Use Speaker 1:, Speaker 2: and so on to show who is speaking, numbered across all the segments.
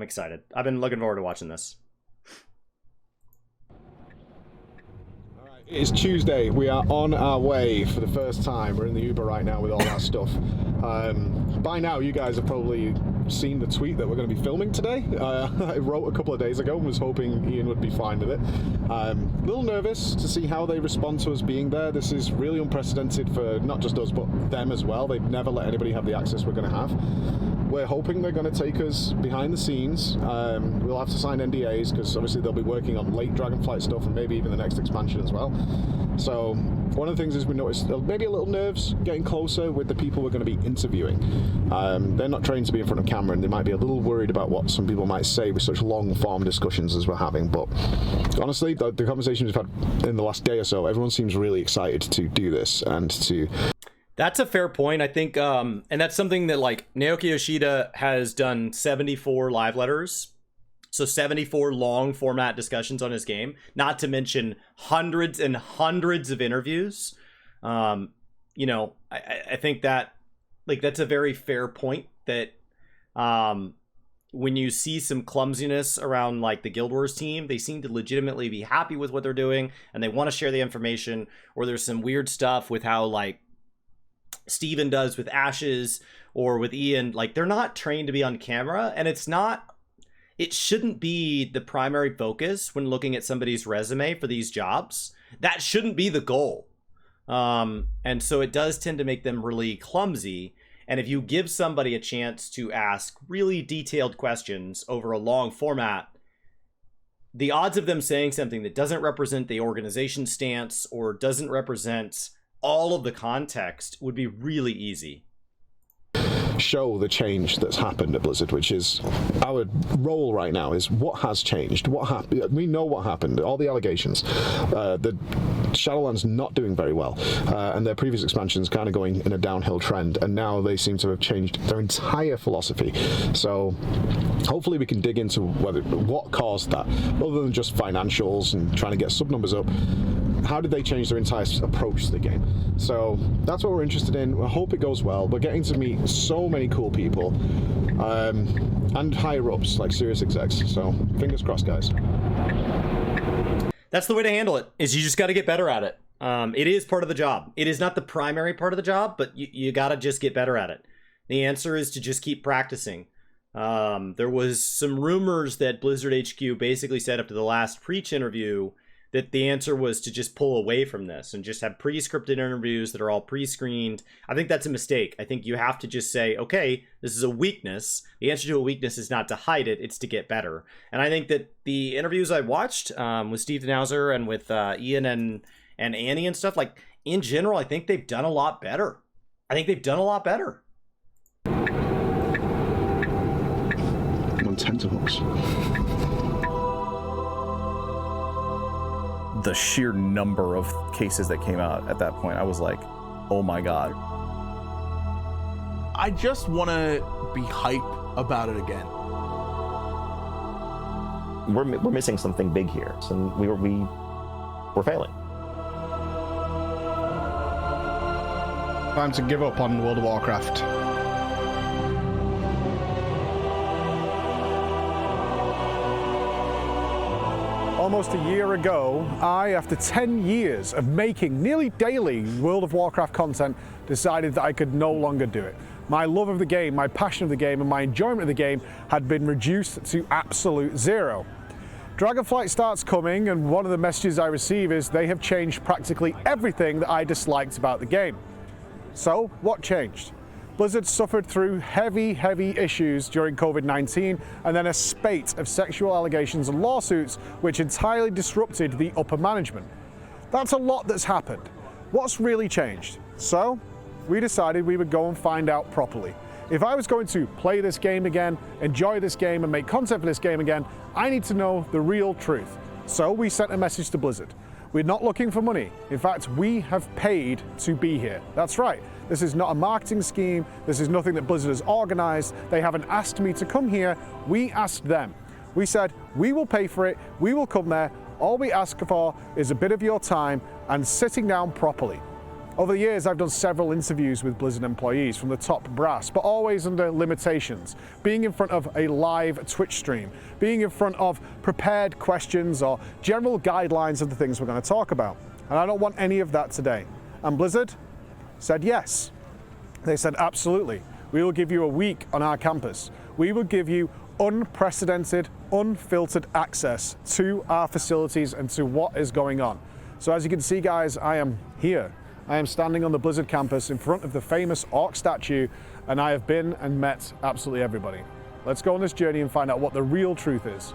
Speaker 1: I'm excited. I've been looking forward to watching this.
Speaker 2: It's Tuesday. We are on our way for the first time. We're in the Uber right now with all our stuff. By now, you guys have probably seen the tweet that we're going to be filming today. I wrote a couple of days ago and was hoping Ian would be fine with it. A little nervous to see how they respond to us being there. This is really unprecedented for not just us, but them as well. They've never let anybody have the access we're going to have. We're hoping they're going to take us behind the scenes. We'll have to sign NDAs because obviously they'll be working on late Dragonflight stuff and maybe even the next expansion as well. So one of the things is we noticed maybe a little nerves getting closer with the people we're going to be interviewing. They're not trained to be in front of camera and they might be a little worried about what some people might say with such long form discussions as we're having. But honestly, the conversations we've had in the last day or so, everyone seems really excited to do this and to...
Speaker 1: That's a fair point, I think, and that's something that, like, Naoki Yoshida has done 74 live letters, so 74 long format discussions on his game, not to mention hundreds and hundreds of interviews. You know, I think that, like, that's a very fair point that when you see some clumsiness around, like, the Guild Wars team, they seem to legitimately be happy with what they're doing, and they want to share the information, or there's some weird stuff with how, like, Steven does with Ashes or with Ian, like, they're not trained to be on camera, and it shouldn't be the primary focus when looking at somebody's resume for these jobs. That shouldn't be the goal. And so it does tend to make them really clumsy. And if you give somebody a chance to ask really detailed questions over a long format, the odds of them saying something that doesn't represent the organization stance or doesn't represent all of the context would be really easy.
Speaker 2: Show the change that's happened at Blizzard, which is our role right now, is what has changed, what happened. We know what happened, all the allegations. The Shadowlands not doing very well, and their previous expansions kind of going in a downhill trend, and now they seem to have changed their entire philosophy. So hopefully we can dig into what caused that, other than just financials and trying to get sub numbers up. How did they change their entire approach to the game? So that's what we're interested in. I hope it goes well. We're getting to meet so many cool people, and higher ups, like serious execs. So fingers crossed, guys.
Speaker 1: That's the way to handle it, is you just got to get better at it. It is part of the job. It is not the primary part of the job, but you got to just get better at it. The answer is to just keep practicing. There was some rumors that Blizzard HQ basically said after the last Preach interview that the answer was to just pull away from this and just have pre-scripted interviews that are all pre-screened. I think that's a mistake. I think you have to just say, okay, this is a weakness. The answer to a weakness is not to hide it, it's to get better. And I think that the interviews I watched with Steve Denhauser and with Ian and Annie and stuff, like, in general, I think they've done a lot better.
Speaker 2: On tenterhooks.
Speaker 3: The sheer number of cases that came out at that point, I was like, oh my God.
Speaker 4: I just want to be hype about it again.
Speaker 5: We're missing something big here, and we're failing.
Speaker 6: Time to give up on World of Warcraft.
Speaker 7: Almost a year ago, after 10 years of making nearly daily World of Warcraft content, decided that I could no longer do it. My love of the game, my passion of the game, and my enjoyment of the game had been reduced to absolute zero. Dragonflight starts coming, and one of the messages I receive is they have changed practically everything that I disliked about the game. So, what changed? Blizzard suffered through heavy issues during COVID-19 and then a spate of sexual allegations and lawsuits which entirely disrupted the upper management. That's a lot that's happened. What's really changed? So, we decided we would go and find out properly. If I was going to play this game again, enjoy this game, and make content for this game again, I need to know the real truth. So we sent a message to Blizzard. We're not looking for money. In fact, we have paid to be here. That's right. This is not a marketing scheme. This is nothing that Blizzard has organized. They haven't asked me to come here. We asked them. We said, we will pay for it. We will come there. All we ask for is a bit of your time and sitting down properly. Over the years, I've done several interviews with Blizzard employees from the top brass, but always under limitations. Being in front of a live Twitch stream, being in front of prepared questions or general guidelines of the things we're going to talk about. And I don't want any of that today. And Blizzard said yes. They said, absolutely. We will give you a week on our campus. We will give you unprecedented, unfiltered access to our facilities and to what is going on. So as you can see, guys, I am here. I am standing on the Blizzard campus in front of the famous orc statue, and I have been and met absolutely everybody. Let's go on this journey and find out what the real truth is.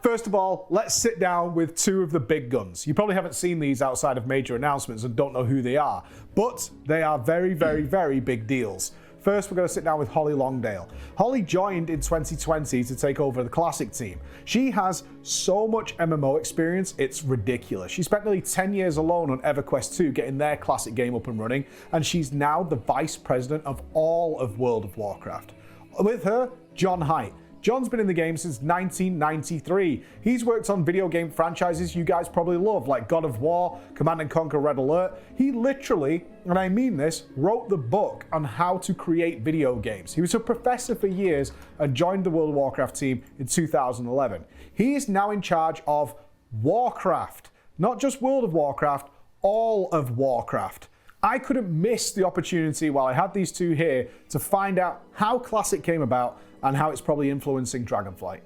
Speaker 7: First of all, let's sit down with two of the big guns. You probably haven't seen these outside of major announcements and don't know who they are, but they are very, very, very big deals. First, we're going to sit down with Holly Longdale. Holly joined in 2020 to take over the Classic team. She has so much MMO experience, it's ridiculous. She spent nearly 10 years alone on EverQuest II getting their Classic game up and running, and she's now the Vice President of all of World of Warcraft. With her, John Haidt. John's been in the game since 1993. He's worked on video game franchises you guys probably love, like God of War, Command & Conquer Red Alert. He literally, and I mean this, wrote the book on how to create video games. He was a professor for years and joined the World of Warcraft team in 2011. He is now in charge of Warcraft, not just World of Warcraft, all of Warcraft. I couldn't miss the opportunity while I had these two here to find out how Classic came about and how it's probably influencing Dragonflight.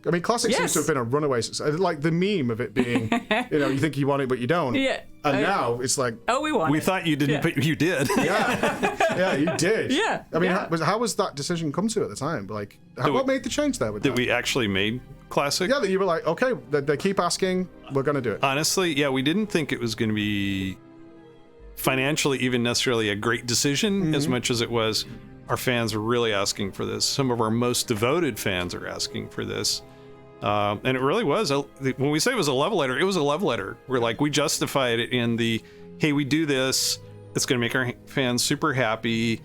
Speaker 2: I mean, Classic seems to have been a runaway success. Like the meme of it being, you think you want it, but you don't.
Speaker 8: Yeah.
Speaker 2: And now it's like,
Speaker 8: oh, we want it.
Speaker 9: We thought you didn't, but you did.
Speaker 2: yeah, you did.
Speaker 8: Yeah.
Speaker 2: I mean, how was that decision come to at the time? Like, what made the change there with that?
Speaker 9: That we actually made Classic?
Speaker 2: Yeah, that you were like, okay, they keep asking, we're going to do it.
Speaker 9: Honestly, yeah, we didn't think it was going to be financially even necessarily a great decision as much as it was our fans are really asking for this. Some of our most devoted fans are asking for this. And it really was. When we say it was a love letter, it was a love letter. We justified it in the, hey, we do this. It's going to make our fans super happy.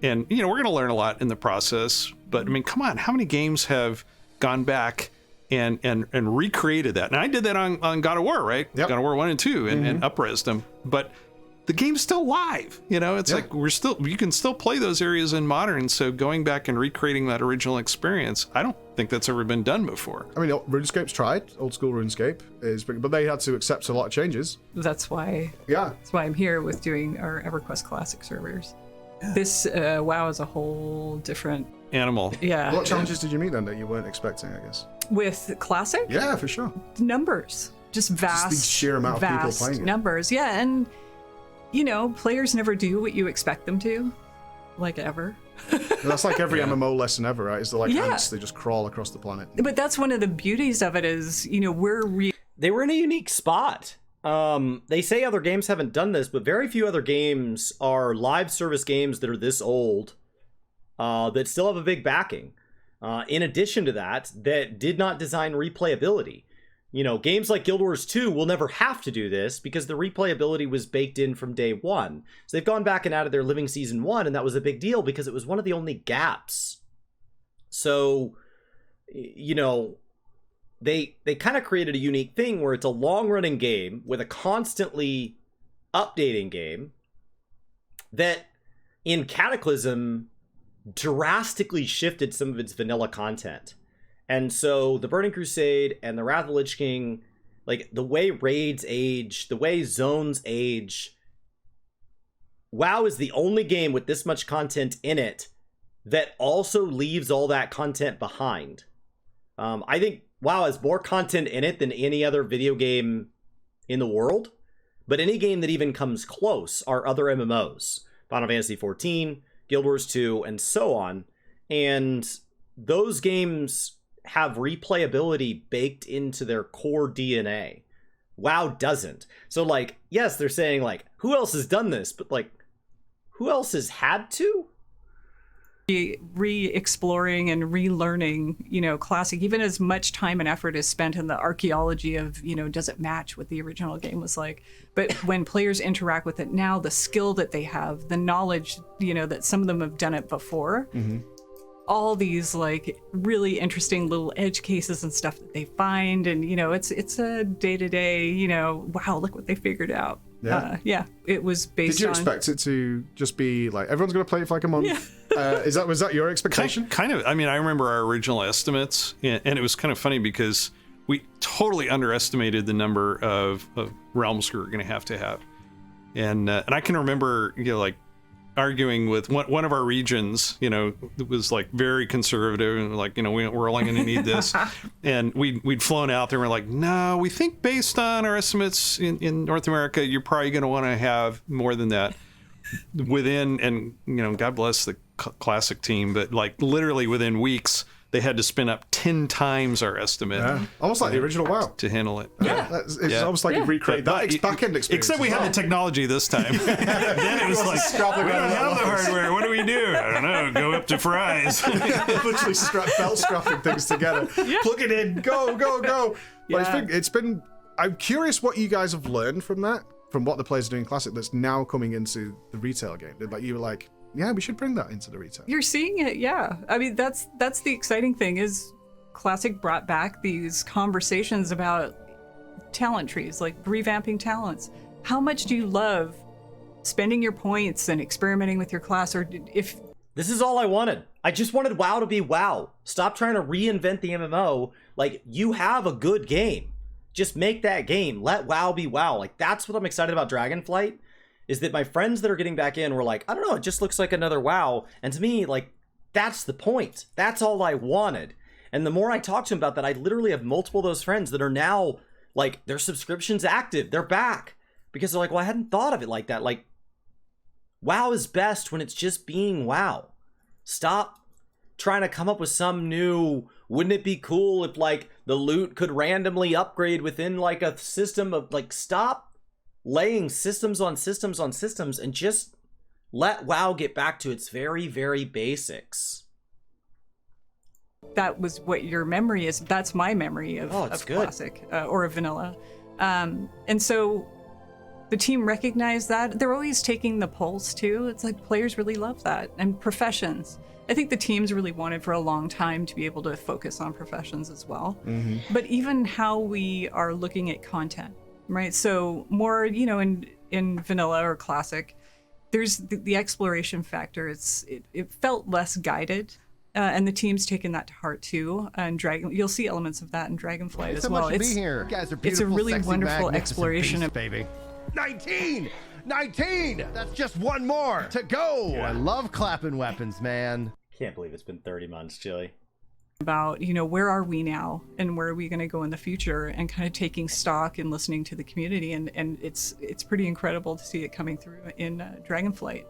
Speaker 9: And, we're going to learn a lot in the process. But, I mean, come on. How many games have gone back and recreated that? And I did that on God of War, right?
Speaker 2: Yep.
Speaker 9: God of War 1 and 2 and up-resed them. But the game's still live, it's like you can still play those areas in modern. So going back and recreating that original experience, I don't think that's ever been done before.
Speaker 2: I mean, RuneScape's tried, old school RuneScape but they had to accept a lot of changes.
Speaker 8: That's why I'm here with doing our EverQuest Classic servers. This WoW is a whole different
Speaker 9: animal.
Speaker 8: Yeah.
Speaker 2: What challenges did you meet then that you weren't expecting, I guess?
Speaker 8: With Classic?
Speaker 2: Yeah, for sure.
Speaker 8: Numbers. Just vast.
Speaker 2: Just the sheer amount of people playing it.
Speaker 8: Numbers, yeah. And players never do what you expect them to, like ever.
Speaker 2: That's like every MMO lesson ever, right? Is they're like ants, they just crawl across the planet.
Speaker 8: But that's one of the beauties of it is, they
Speaker 1: were in a unique spot. They say other games haven't done this, but very few other games are live service games that are this old, that still have a big backing. In addition to that did not design replayability. Games like Guild Wars 2 will never have to do this because the replayability was baked in from day one. So they've gone back and added their Living Season 1, and that was a big deal because it was one of the only gaps. So, they kind of created a unique thing where it's a long-running game with a constantly updating game that, in Cataclysm, drastically shifted some of its vanilla content. And so the Burning Crusade and the Wrath of the Lich King, like the way raids age, the way zones age, WoW is the only game with this much content in it that also leaves all that content behind. I think WoW has more content in it than any other video game in the world, but any game that even comes close are other MMOs. Final Fantasy XIV, Guild Wars 2, and so on. And those games have replayability baked into their core DNA. WoW doesn't. So, yes, they're saying, who else has done this? But, who else has had to?
Speaker 8: Re-exploring and relearning, Classic, even as much time and effort is spent in the archaeology of, does it match what the original game was like? But when players interact with it now, the skill that they have, the knowledge, that some of them have done it before, all these really interesting little edge cases and stuff that they find, and it's a day-to-day, wow, look what they figured out.
Speaker 7: Yeah.
Speaker 8: It was based on...
Speaker 2: Did you expect it to just be like, everyone's going to play it for like a month? Yeah. Was that your expectation?
Speaker 9: Kind of. I mean, I remember our original estimates, and it was kind of funny because we totally underestimated the number of realms we were going to have. And I can remember, like, arguing with one of our regions, it was like very conservative and like, we're only going to need this. And we'd flown out there and we're like, no, we think based on our estimates in North America, you're probably going to want to have more than that within, and, God bless the classic team, but like literally within weeks, they had to spin up 10 times our estimate.
Speaker 2: Yeah. Almost like the original WoW.
Speaker 9: To handle it.
Speaker 2: Yeah. It's almost like you recreate that back-end experience.
Speaker 9: Except we had the technology this time. Then it was like, we don't have the hardware. What do we do? I don't know. Go up to fries.
Speaker 2: Literally belt strapping things together. Plug it in. Go. But it's been... I'm curious what you guys have learned from that, from what the players are doing in Classic that's now coming into the retail game. Like, you were like, yeah, we should bring that into the retail.
Speaker 8: You're seeing it, yeah. I mean, that's the exciting thing is Classic brought back these conversations about talent trees, like revamping talents. How much do you love spending your points and experimenting with your class? Or if
Speaker 1: this is all I wanted. I just wanted WoW to be WoW. Stop trying to reinvent the MMO. Like, you have a good game. Just make that game. Let WoW be WoW. Like, that's what I'm excited about Dragonflight. Is that my friends that are getting back in were like, I don't know, it just looks like another WoW. And to me, like, that's the point. That's all I wanted. And the more I talk to them about that, I literally have multiple of those friends that are now, like, their subscription's active. They're back. Because they're like, well, I hadn't thought of it like that. Like, WoW is best when it's just being WoW. Stop trying to come up with some new, wouldn't it be cool if, like, the loot could randomly upgrade within, like, a system of, like, stop laying systems on systems on systems and just let WoW get back to its very, very basics.
Speaker 8: that was what your memory is, that's my memory of Classic or of Vanilla. And so the team recognized that. They're always taking the pulse too. It's like players really love that. And professions. I think the teams really wanted for a long time to be able to focus on professions as well. Mm-hmm. But even how we are looking at content, right? So more, you know, in Vanilla or Classic, there's the exploration factor. It felt less guided. And the team's taken that to heart too. And you'll see elements of that in Dragonflight as well.
Speaker 10: It's here. You guys are
Speaker 8: it's a really
Speaker 10: sexy,
Speaker 8: wonderful exploration of
Speaker 10: baby. 19! That's just one more to go. I love clapping weapons, man.
Speaker 1: Can't believe it's been 30 months, Chili.
Speaker 8: About, you know, where are we now and where are we going to go in the future, and kind of taking stock and listening to the community, and it's pretty incredible to see it coming through in Dragonflight.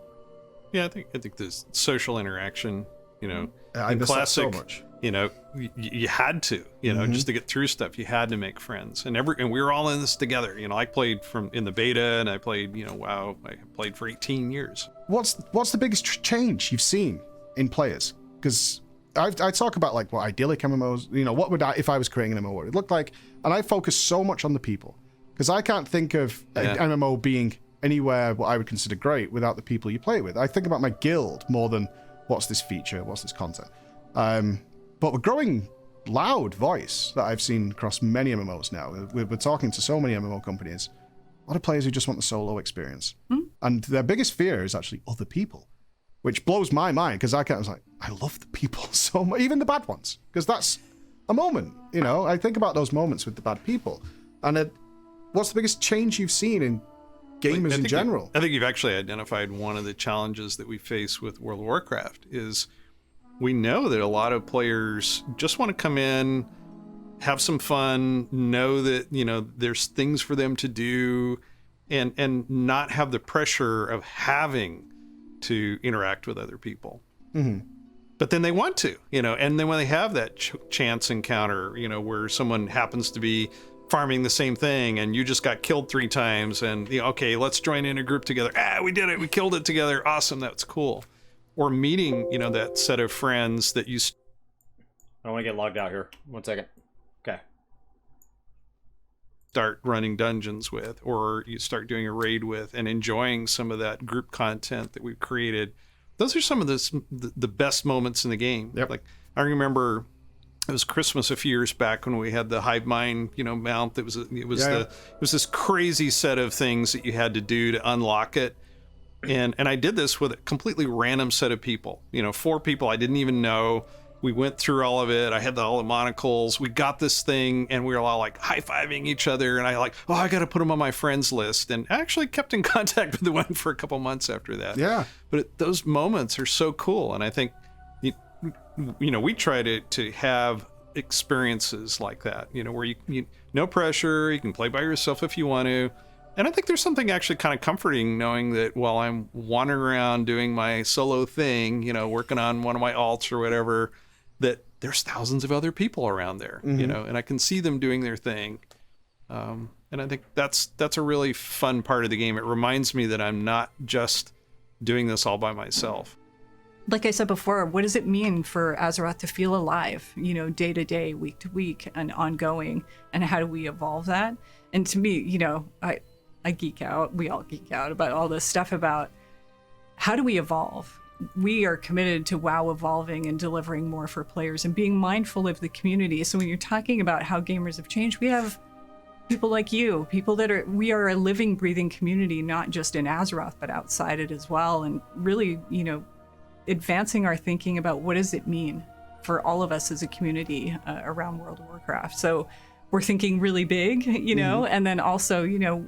Speaker 9: Yeah, I think there's social interaction, you know,
Speaker 2: I miss
Speaker 9: Classic,
Speaker 2: that so much.
Speaker 9: you know, you had to, you know, just to get through stuff, you had to make friends, and we were all in this together. You know, I played in the beta, and I played, you know, WoW. I played for 18 years.
Speaker 2: What's the biggest change you've seen in players? Because I talk about like what idyllic MMOs, you know, what would if I was creating an MMO, what it looked like, and I focus so much on the people because I can't think of an MMO being anywhere what I would consider great without the people you play with. I think about my guild more than what's this feature, what's this content. But we're growing loud voice that I've seen across many MMOs now. We're talking to so many MMO companies. A lot of players who just want the solo experience, and their biggest fear is actually other people. Which blows my mind because I was like, I love the people so much, even the bad ones, because that's a moment, you know. I think about those moments with the bad people, and what's the biggest change you've seen in gamers in general?
Speaker 9: I think you've actually identified one of the challenges that we face with World of Warcraft is we know that a lot of players just want to come in, have some fun, know that, you know, there's things for them to do, and not have the pressure of having to interact with other people. But then they want to, you know, and then when they have that chance encounter, you know, where someone happens to be farming the same thing and you just got killed 3 times, and, you know, okay, let's join in a group together. We did it. We killed it together. Awesome. That's cool. Or meeting, you know, that set of friends that you...
Speaker 1: I don't want to get logged out here. 1 second. Okay.
Speaker 9: Start running dungeons with, or you start doing a raid with, and enjoying some of that group content that we've created. Those are some of the best moments in the game.
Speaker 2: Yep.
Speaker 9: Like, I remember it was Christmas a few years back when we had the hive mind, mount. It was this crazy set of things that you had to do to unlock it. And I did this with a completely random set of people, 4 people I didn't even know. We went through all of it. I had all the monocles. We got this thing, and we were all like high-fiving each other. And I got to put them on my friends list. And I actually kept in contact with the one for a couple months after that.
Speaker 2: Yeah.
Speaker 9: But those moments are so cool. And I think, we try to have experiences like that, where you no pressure, you can play by yourself if you want to. And I think there's something actually kind of comforting knowing that while I'm wandering around doing my solo thing, working on one of my alts or whatever, that there's thousands of other people around there, and I can see them doing their thing. And I think that's a really fun part of the game. It reminds me that I'm not just doing this all by myself.
Speaker 8: Like I said before, what does it mean for Azeroth to feel alive, day to day, week to week, and ongoing? And how do we evolve that? And to me, I geek out. We all geek out about all this stuff about how do we evolve? We are committed to WoW evolving and delivering more for players and being mindful of the community. So when you're talking about how gamers have changed, we have people like you, people we are a living, breathing community, not just in Azeroth, but outside it as well. And really, advancing our thinking about what does it mean for all of us as a community around World of Warcraft. So we're thinking really big, and then also,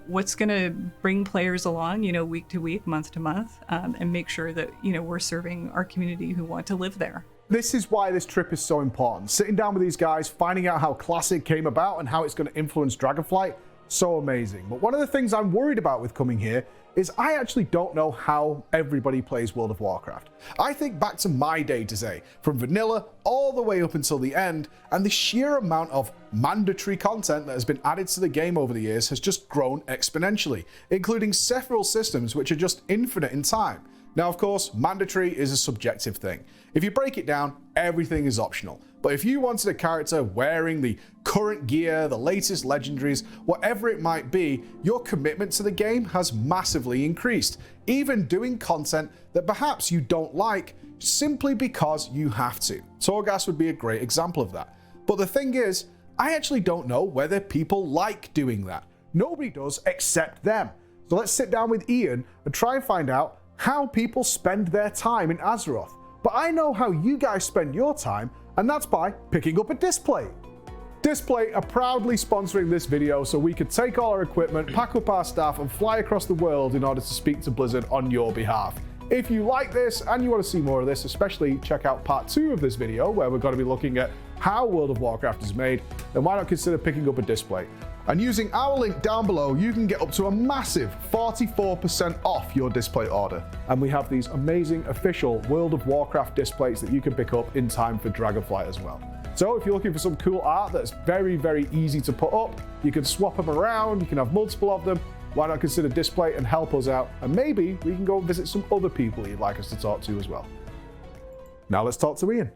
Speaker 8: what's going to bring players along, week to week, month to month, and make sure that, we're serving our community who want to live there.
Speaker 7: This is why this trip is so important. Sitting down with these guys, finding out how Classic came about and how it's going to influence Dragonflight, so amazing. But one of the things I'm worried about with coming here is I actually don't know how everybody plays World of Warcraft. I think back to my day to day, from vanilla all the way up until the end, and the sheer amount of mandatory content that has been added to the game over the years has just grown exponentially, including several systems which are just infinite in time. Now, of course, mandatory is a subjective thing. If you break it down, everything is optional. But if you wanted a character wearing the current gear, the latest legendaries, whatever it might be, your commitment to the game has massively increased, even doing content that perhaps you don't like simply because you have to. Torghast would be a great example of that. But the thing is, I actually don't know whether people like doing that. Nobody does except them. So let's sit down with Ian and try and find out how people spend their time in Azeroth. But I know how you guys spend your time, and that's by picking up a display. Display are proudly sponsoring this video so we could take all our equipment, pack up our staff, and fly across the world in order to speak to Blizzard on your behalf. If you like this and you want to see more of this, especially check out part 2 of this video where we're going to be looking at how World of Warcraft is made, then why not consider picking up a display? And using our link down below, you can get up to a massive 44% off your display order. And we have these amazing official World of Warcraft displays that you can pick up in time for Dragonflight as well. So if you're looking for some cool art that's very, very easy to put up, you can swap them around, you can have multiple of them, why not consider display and help us out? And maybe we can go and visit some other people you'd like us to talk to as well. Now let's talk to Ian.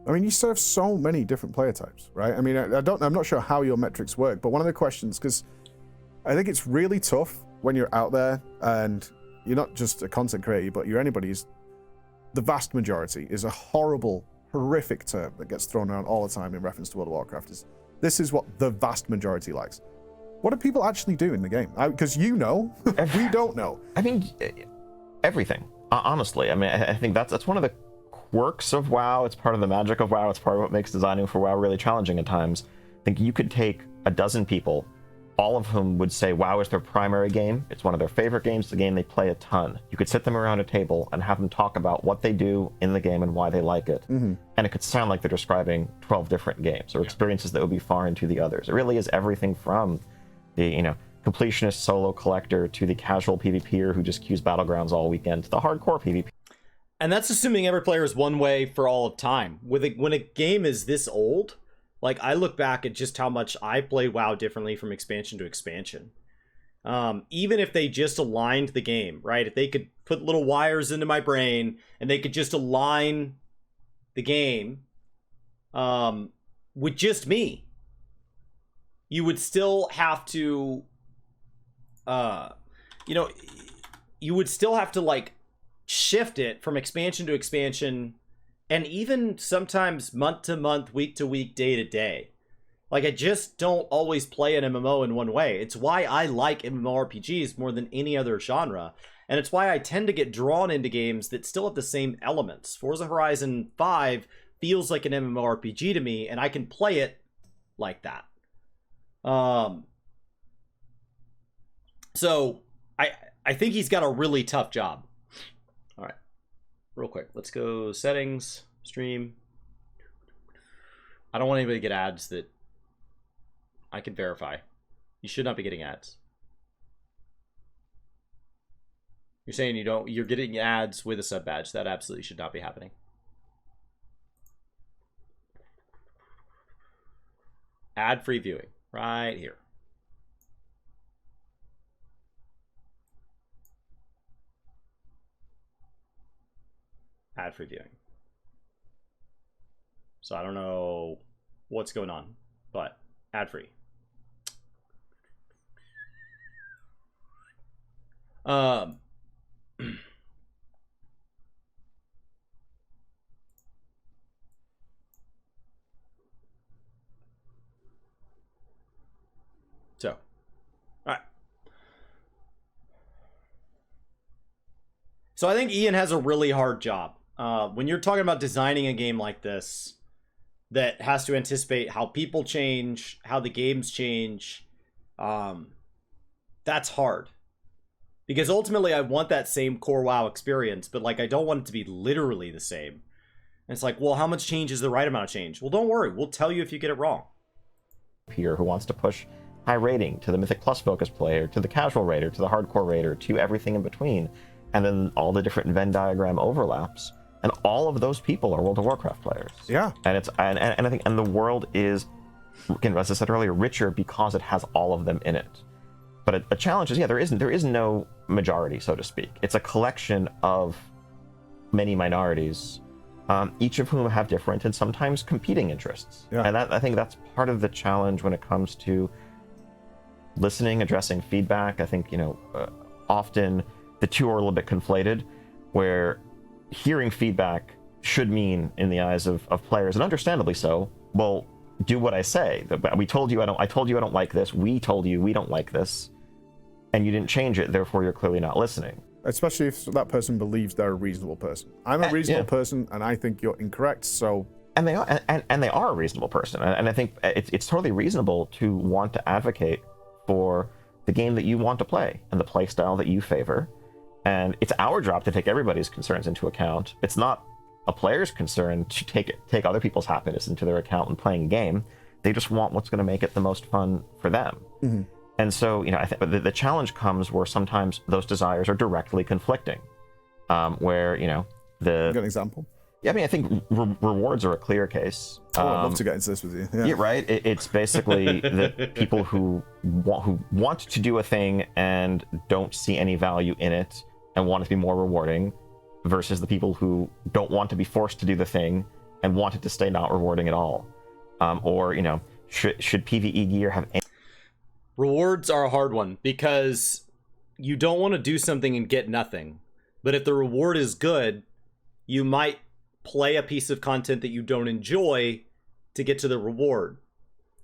Speaker 7: I mean, you serve so many different player types, right? I mean, I'm not sure how your metrics work, but one of the questions, because I think it's really tough when you're out there and you're not just a content creator, but you're anybody's. The vast majority is a horrible, horrific term that gets thrown around all the time in reference to World of Warcraft. This is what the vast majority likes. What do people actually do in the game? Because we don't know. I mean,
Speaker 5: Everything, honestly. I mean, I think that's one of the quirks of WoW. It's part of the magic of WoW. It's part of what makes designing for WoW really challenging at times. I think you could take a dozen people, all of whom would say WoW is their primary game. It's one of their favorite games, the game they play a ton. You could sit them around a table and have them talk about what they do in the game and why they like it. Mm-hmm. And it could sound like they're describing 12 different games or experiences that would be foreign to the others. It really is everything from the, completionist solo collector to the casual PvPer who just queues Battlegrounds all weekend to the hardcore PvP.
Speaker 1: And that's assuming every player is one way for all of time. When a game is this old, like I look back at just how much I play WoW differently from expansion to expansion. Even if they just aligned the game, right? If they could put little wires into my brain and they could just align the game with just me, you would still have to, you would still have to like shift it from expansion to expansion and even sometimes month to month, week to week, day to day. Like, I just don't always play an MMO in one way. It's why I like MMORPGs more than any other genre. And it's why I tend to get drawn into games that still have the same elements. Forza Horizon 5 feels like an MMORPG to me, and I can play it like that. So I think he's got a really tough job. All right, real quick, let's go settings, stream. I don't want anybody to get ads that I can verify. You should not be getting ads. You're saying you're getting ads with a sub badge. That absolutely should not be happening. Ad-free viewing, right here. Ad-free viewing. So I don't know what's going on, but ad-free. So, all right. So I think Ian has a really hard job. When you're talking about designing a game like this that has to anticipate how people change, how the games change, that's hard. Because ultimately I want that same core WoW experience, but like I don't want it to be literally the same. And it's like, well, how much change is the right amount of change? Well, don't worry. We'll tell you if you get it wrong.
Speaker 5: Here who wants to push high rating to the Mythic Plus focus player, to the casual raider, to the hardcore raider, to everything in between, and then all the different Venn diagram overlaps. And all of those people are World of Warcraft players.
Speaker 7: Yeah.
Speaker 5: And it's and I think the world is, again, as I said earlier, richer because it has all of them in it. But a challenge is, yeah, there is no majority, so to speak. It's a collection of many minorities, each of whom have different and sometimes competing interests.
Speaker 7: Yeah.
Speaker 5: And I think that's part of the challenge when it comes to listening, addressing feedback. I think, often the two are a little bit conflated, where hearing feedback should mean, in the eyes of players, and understandably so, well, do what I say. I told you I don't like this. We told you we don't like this, and you didn't change it. Therefore, you're clearly not listening.
Speaker 7: Especially if that person believes they're a reasonable person. I'm a reasonable person, and I think you're incorrect. So,
Speaker 5: and they are, and they are a reasonable person, and I think it's totally reasonable to want to advocate for the game that you want to play and the play style that you favor. And it's our job to take everybody's concerns into account. It's not a player's concern to take other people's happiness into their account when playing a game. They just want what's going to make it the most fun for them.
Speaker 7: Mm-hmm.
Speaker 5: And so, I think the challenge comes where sometimes those desires are directly conflicting. Where,
Speaker 7: Got an example?
Speaker 5: Yeah, I mean, I think rewards are a clear case.
Speaker 7: I'd love to get into this with you.
Speaker 5: Yeah, right. It's basically the people who want to do a thing and don't see any value in it and want it to be more rewarding, versus the people who don't want to be forced to do the thing and want it to stay not rewarding at all. Or, should PvE gear have any...
Speaker 1: Rewards are a hard one because you don't want to do something and get nothing. But if the reward is good, you might play a piece of content that you don't enjoy to get to the reward.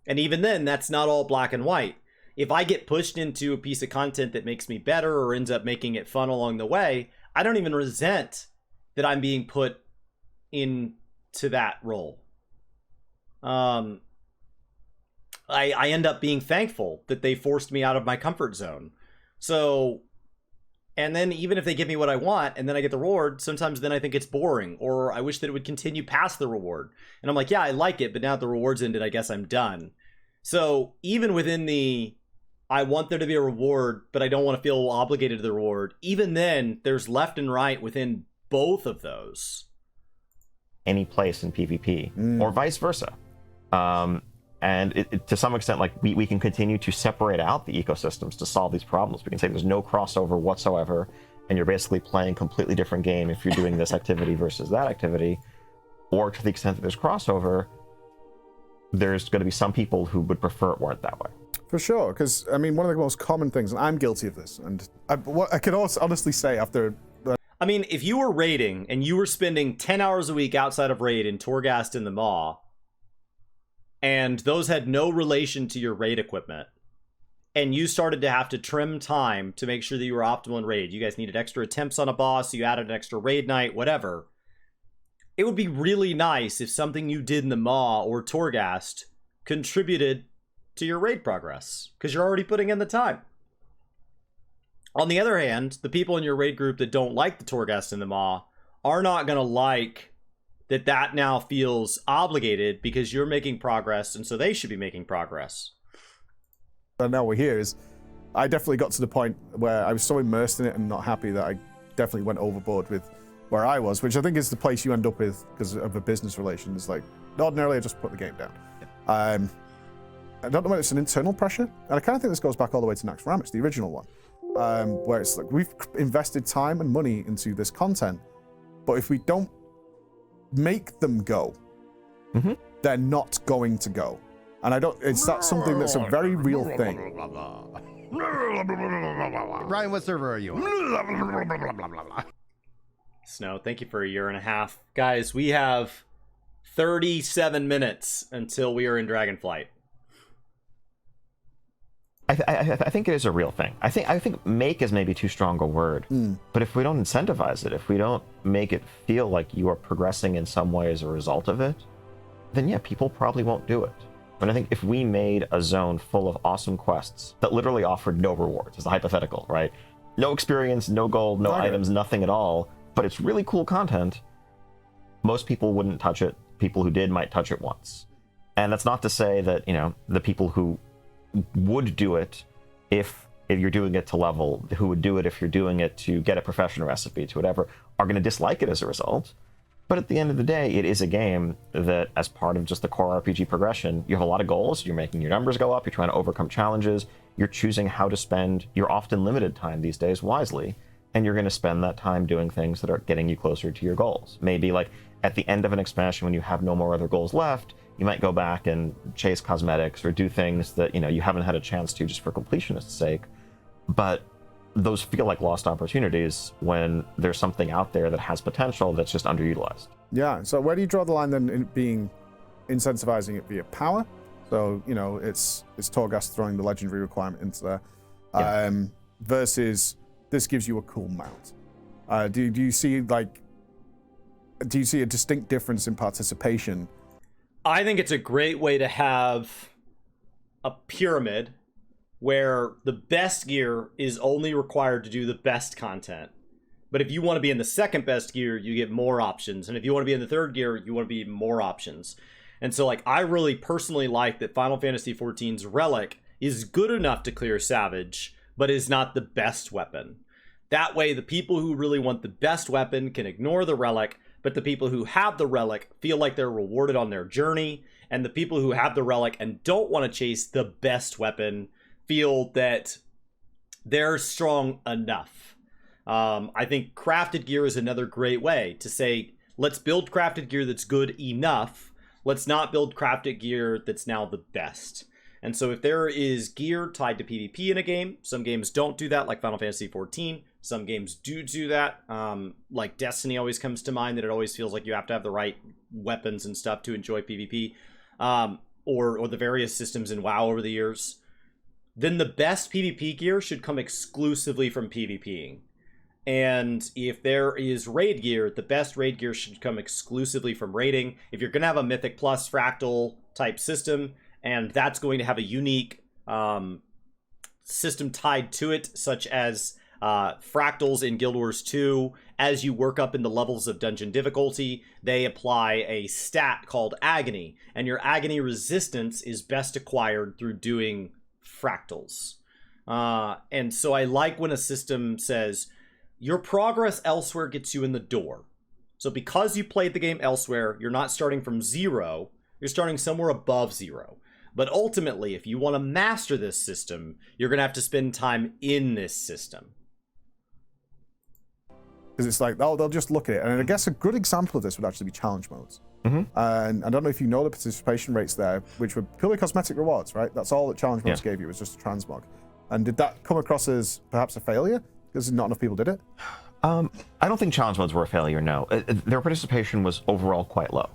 Speaker 1: And even then, that's not all black and white. If I get pushed into a piece of content that makes me better or ends up making it fun along the way, I don't even resent that I'm being put into that role. I end up being thankful that they forced me out of my comfort zone. So, and then even if they give me what I want and then I get the reward, sometimes then I think it's boring, or I wish that it would continue past the reward. And I'm like, yeah, I like it, but now that the reward's ended, I guess I'm done. So even within the, I want there to be a reward, but I don't want to feel obligated to the reward, even then there's left and right within both of those.
Speaker 5: Any place in PvP, or vice versa. And to some extent, like, we can continue to separate out the ecosystems to solve these problems. We can say there's no crossover whatsoever, and you're basically playing a completely different game if you're doing this activity versus that activity. Or to the extent that there's crossover, there's going to be some people who would prefer it weren't that way.
Speaker 7: For sure, because, I mean, one of the most common things, and I'm guilty of this, and what I could also honestly say after...
Speaker 1: I mean, if you were raiding and you were spending 10 hours a week outside of raid in Torghast and the Maw, and those had no relation to your raid equipment, and you started to have to trim time to make sure that you were optimal in raid, you guys needed extra attempts on a boss, so you added an extra raid night, whatever, it would be really nice if something you did in the Maw or Torghast contributed to your raid progress, because you're already putting in the time. On the other hand, the people in your raid group that don't like the Torghast and the Maw are not going to like that now feels obligated because you're making progress, and so they should be making progress.
Speaker 7: And now we're here is, I definitely got to the point where I was so immersed in it and not happy that I definitely went overboard with where I was, which I think is the place you end up with because of a business relation. It's like, ordinarily I just put the game down. I don't know whether it's an internal pressure, and I kind of think this goes back all the way to Nax Ramis, the original one, where it's like, we've invested time and money into this content, but if we don't make them go, they're not going to go. And that's something that's a very real thing.
Speaker 10: Ryan, what server are you on?
Speaker 1: Snow, thank you for a year and a half. Guys, we have 37 minutes until we are in Dragonflight.
Speaker 5: I think it is a real thing. I think make is maybe too strong a word, but if we don't incentivize it, if we don't make it feel like you are progressing in some way as a result of it, then yeah, people probably won't do it. But I think if we made a zone full of awesome quests that literally offered no rewards, as a hypothetical, right? No experience, no gold, no items, nothing at all, but it's really cool content, most people wouldn't touch it. People who did might touch it once. And that's not to say that, you know, the people who would do it if you're doing it to level, who would do it if you're doing it to get a professional recipe, to whatever, are going to dislike it as a result. But at the end of the day, it is a game that, as part of just the core RPG progression, you have a lot of goals, you're making your numbers go up, you're trying to overcome challenges, you're choosing how to spend your often limited time these days wisely, and you're going to spend that time doing things that are getting you closer to your goals. Maybe like at the end of an expansion when you have no more other goals left, you might go back and chase cosmetics or do things that, you know, you haven't had a chance to just for completionist's sake. But those feel like lost opportunities when there's something out there that has potential that's just underutilized.
Speaker 7: Yeah, so where do you draw the line then in being incentivizing it via power? So, you know, it's Torghast throwing the legendary requirement into there, versus this gives you a cool mount. Do you see a distinct difference in participation?
Speaker 1: I think it's a great way to have a pyramid where the best gear is only required to do the best content. But if you want to be in the second best gear, you get more options. And if you want to be in the third gear, you want to be more options. And so, like, I really personally like that Final Fantasy XIV's Relic is good enough to clear Savage, but is not the best weapon. That way, the people who really want the best weapon can ignore the Relic, but the people who have the Relic feel like they're rewarded on their journey, and the people who have the Relic and don't want to chase the best weapon feel that they're strong enough. I think crafted gear is another great way to say, let's build crafted gear that's good enough. Let's not build crafted gear that's now the best. And so if there is gear tied to PvP in a game, some games don't do that, like Final Fantasy XIV. Some games do that. Like Destiny always comes to mind, that it always feels like you have to have the right weapons and stuff to enjoy PvP. Or the various systems in WoW over the years. Then the best PvP gear should come exclusively from PvPing. And if there is raid gear, the best raid gear should come exclusively from raiding. If you're going to have a Mythic Plus fractal type system, and that's going to have a unique system tied to it, such as fractals in Guild Wars 2, as you work up in the levels of dungeon difficulty, they apply a stat called Agony, and your Agony resistance is best acquired through doing fractals. And so I like when a system says, your progress elsewhere gets you in the door. So because you played the game elsewhere, you're not starting from 0, you're starting somewhere above 0. But ultimately, if you want to master this system, you're going to have to spend time in this system.
Speaker 7: Because it's like, oh, they'll just look at it. And I guess a good example of this would actually be challenge modes. And I don't know if you know the participation rates there, which were purely cosmetic rewards, right? That's all that challenge modes gave you, was just a transmog. And did that come across as perhaps a failure? Because not enough people did it?
Speaker 5: I don't think challenge modes were a failure, no. Their participation was overall quite low.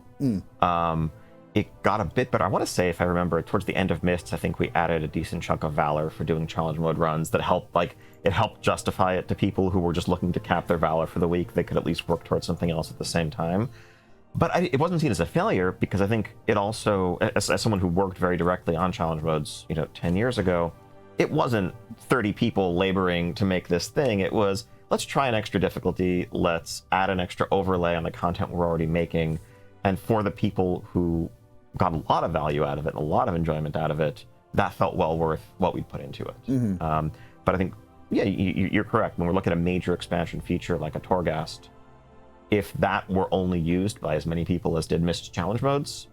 Speaker 5: It got a bit better. I want to say, if I remember, towards the end of Mists, I think we added a decent chunk of Valor for doing challenge mode runs that helped, like, it helped justify it to people who were just looking to cap their Valor for the week. They could at least work towards something else at the same time. But it wasn't seen as a failure, because I think it also, as someone who worked very directly on challenge modes, 10 years ago, it wasn't 30 people laboring to make this thing. It was, let's try an extra difficulty, let's add an extra overlay on the content we're already making, and for the people who got a lot of value out of it, and a lot of enjoyment out of it, that felt well worth what we put into it. But I think, yeah, you're correct. When we're looking at a major expansion feature like a Torghast, if that were only used by as many people as did Mist challenge modes,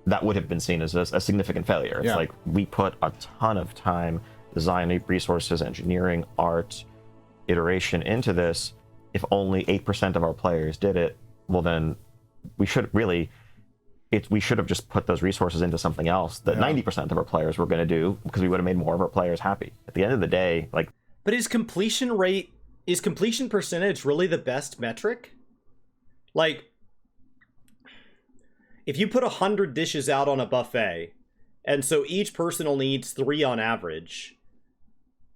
Speaker 5: that would have been seen as a significant failure. It's like, we put a ton of time, design resources, engineering, art, iteration into this. If only 8% of our players did it, well then we should really, we should have just put those resources into something else that 90% of our players were going to do, because we would have made more of our players happy. At the end of the day, like...
Speaker 1: But is completion percentage really the best metric? Like, if you put 100 dishes out on a buffet, and so each person only eats 3 on average,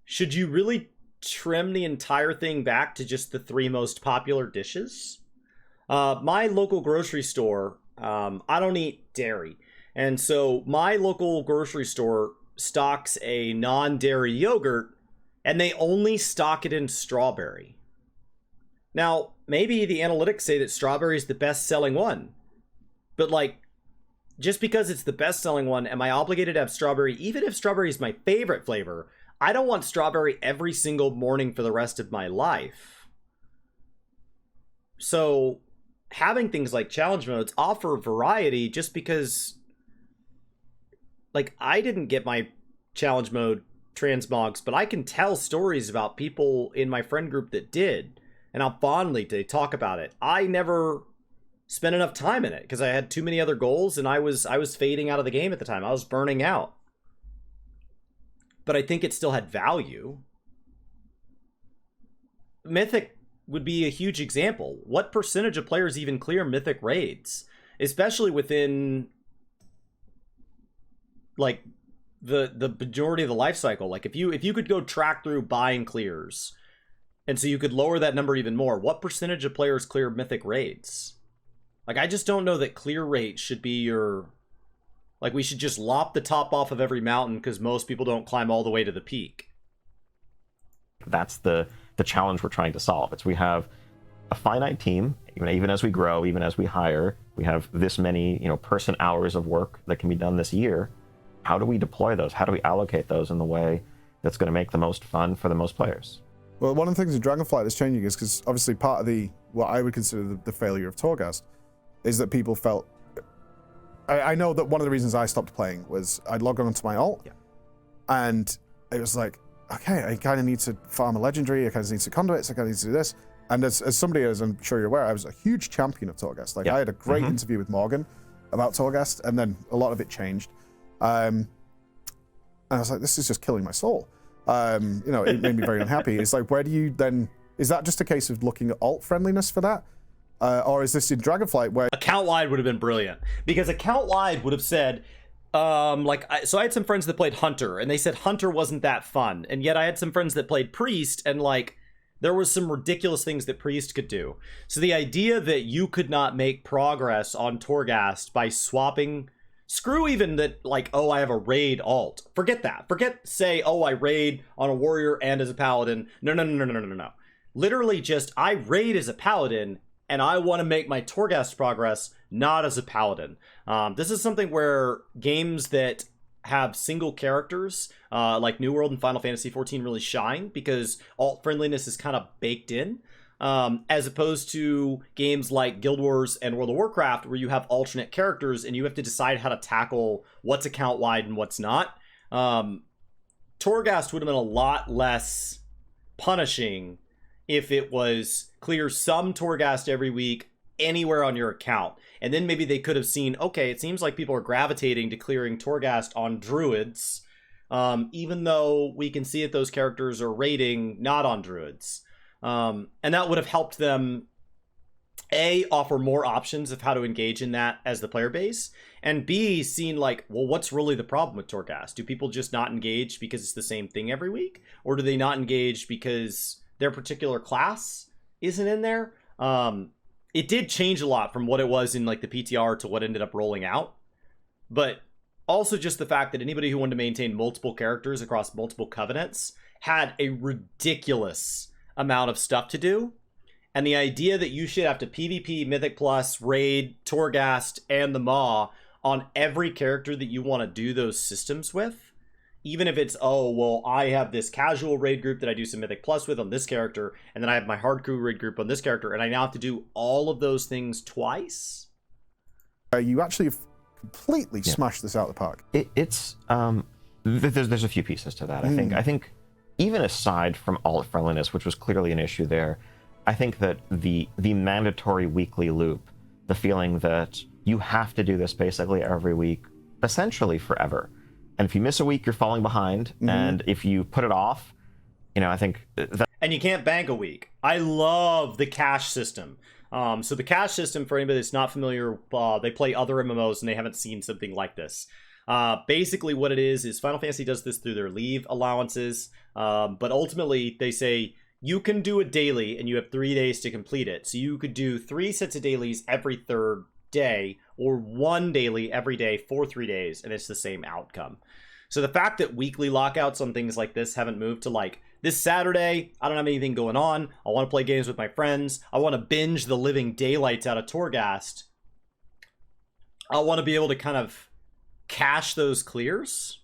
Speaker 1: should you really trim the entire thing back to just the 3 most popular dishes? My local grocery store, I don't eat dairy, and so my local grocery store stocks a non-dairy yogurt, and they only stock it in strawberry. Now, maybe the analytics say that strawberry is the best-selling one, but, like, just because it's the best-selling one, am I obligated to have strawberry? Even if strawberry is my favorite flavor, I don't want strawberry every single morning for the rest of my life. So having things like challenge modes offer variety, just because, like, I didn't get my challenge mode transmogs, but I can tell stories about people in my friend group that did, and how fondly they talk about it. I never spent enough time in it because I had too many other goals, and I was fading out of the game at the time. I was burning out. But I think it still had value. Mythic would be a huge example. What percentage of players even clear Mythic raids? Especially within, like, the majority of the life cycle. Like, if you could go track through buying clears, and so you could lower that number even more, what percentage of players clear Mythic raids? Like, I just don't know that clear rate should be your... Like, we should just lop the top off of every mountain because most people don't climb all the way to the peak.
Speaker 5: That's the challenge we're trying to solve. It's, we have a finite team, even as we grow, even as we hire, we have this many, person hours of work that can be done this year. How do we deploy those? How do we allocate those in the way that's going to make the most fun for the most players?
Speaker 7: Well, one of the things in Dragonflight that's changing is because obviously part of what I would consider the failure of Torghast is that people felt... I know that one of the reasons I stopped playing was I'd log on to my alt, and it was like, okay, I kind of need to farm a legendary, I kind of need to conduits, I kind of need to do this. And as somebody, as I'm sure you're aware, I was a huge champion of Torghast. Like, I had a great interview with Morgan about Torghast, and then a lot of it changed. And I was like, this is just killing my soul. It made me very unhappy. It's like, where do you then... Is that just a case of looking at alt-friendliness for that? Or is this in Dragonflight where...
Speaker 1: Account-wide would have been brilliant. Because account-wide would have said... so I had some friends that played Hunter, and they said Hunter wasn't that fun. And yet I had some friends that played Priest, and, like, there was some ridiculous things that Priest could do. So the idea that you could not make progress on Torghast by swapping... Screw even that, like, oh, I have a raid alt. Forget that. Say, oh, I raid on a warrior and as a paladin. No. Literally just, I raid as a paladin, and I want to make my Torghast progress not as a paladin. This is something where games that have single characters, like New World and Final Fantasy XIV, really shine, because alt-friendliness is kind of baked in. As opposed to games like Guild Wars and World of Warcraft, where you have alternate characters and you have to decide how to tackle what's account-wide and what's not. Torghast would have been a lot less punishing if it was clear some Torghast every week anywhere on your account. And then maybe they could have seen, okay, it seems like people are gravitating to clearing Torghast on druids, even though we can see that those characters are raiding not on druids. And that would have helped them, A, offer more options of how to engage in that as the player base, and B, seen like, well, what's really the problem with Torghast? Do people just not engage because it's the same thing every week? Or do they not engage because their particular class isn't in there? It did change a lot from what it was in like the PTR to what ended up rolling out. But also just the fact that anybody who wanted to maintain multiple characters across multiple covenants had a ridiculous amount of stuff to do. And the idea that you should have to PvP, Mythic Plus, Raid, Torghast, and the Maw on every character that you want to do those systems with, even if it's, oh, well, I have this casual raid group that I do some Mythic Plus with on this character, and then I have my hardcore raid group on this character, and I now have to do all of those things twice.
Speaker 7: You actually completely smashed this out of the park.
Speaker 5: There's a few pieces to that. I think even aside from alt-friendliness, which was clearly an issue there, I think that the mandatory weekly loop, the feeling that you have to do this basically every week, essentially forever. And if you miss a week, you're falling behind. And if you put it off, I think that...
Speaker 1: And you can't bank a week. I love the cash system. So the cash system, for anybody that's not familiar, they play other MMOs and they haven't seen something like this. Basically what it is Final Fantasy does this through their leave allowances. But ultimately they say you can do a daily and you have 3 days to complete it. So you could do 3 sets of dailies every third day or 1 daily every day for 3 days, and it's the same outcome. So the fact that weekly lockouts on things like this haven't moved to like, this Saturday, I don't have anything going on, I want to play games with my friends, I want to binge the living daylights out of Torghast, I want to be able to kind of cache those clears.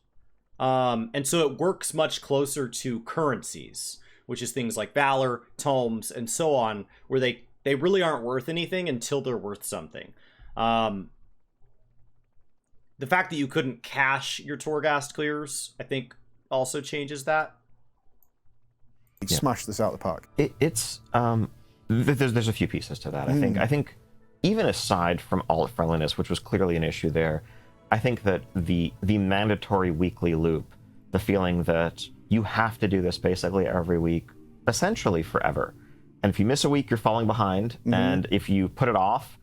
Speaker 1: And so it works much closer to currencies, which is things like Valor, Tomes, and so on, where they really aren't worth anything until they're worth something. The fact that you couldn't cache your Torghast clears, I think, also changes that.
Speaker 7: Smash this out of the park.
Speaker 5: There's a few pieces to that. I think even aside from alt-friendliness, which was clearly an issue there, I think that the mandatory weekly loop, the feeling that you have to do this basically every week, essentially forever. And if you miss a week, you're falling behind. And if you put it off,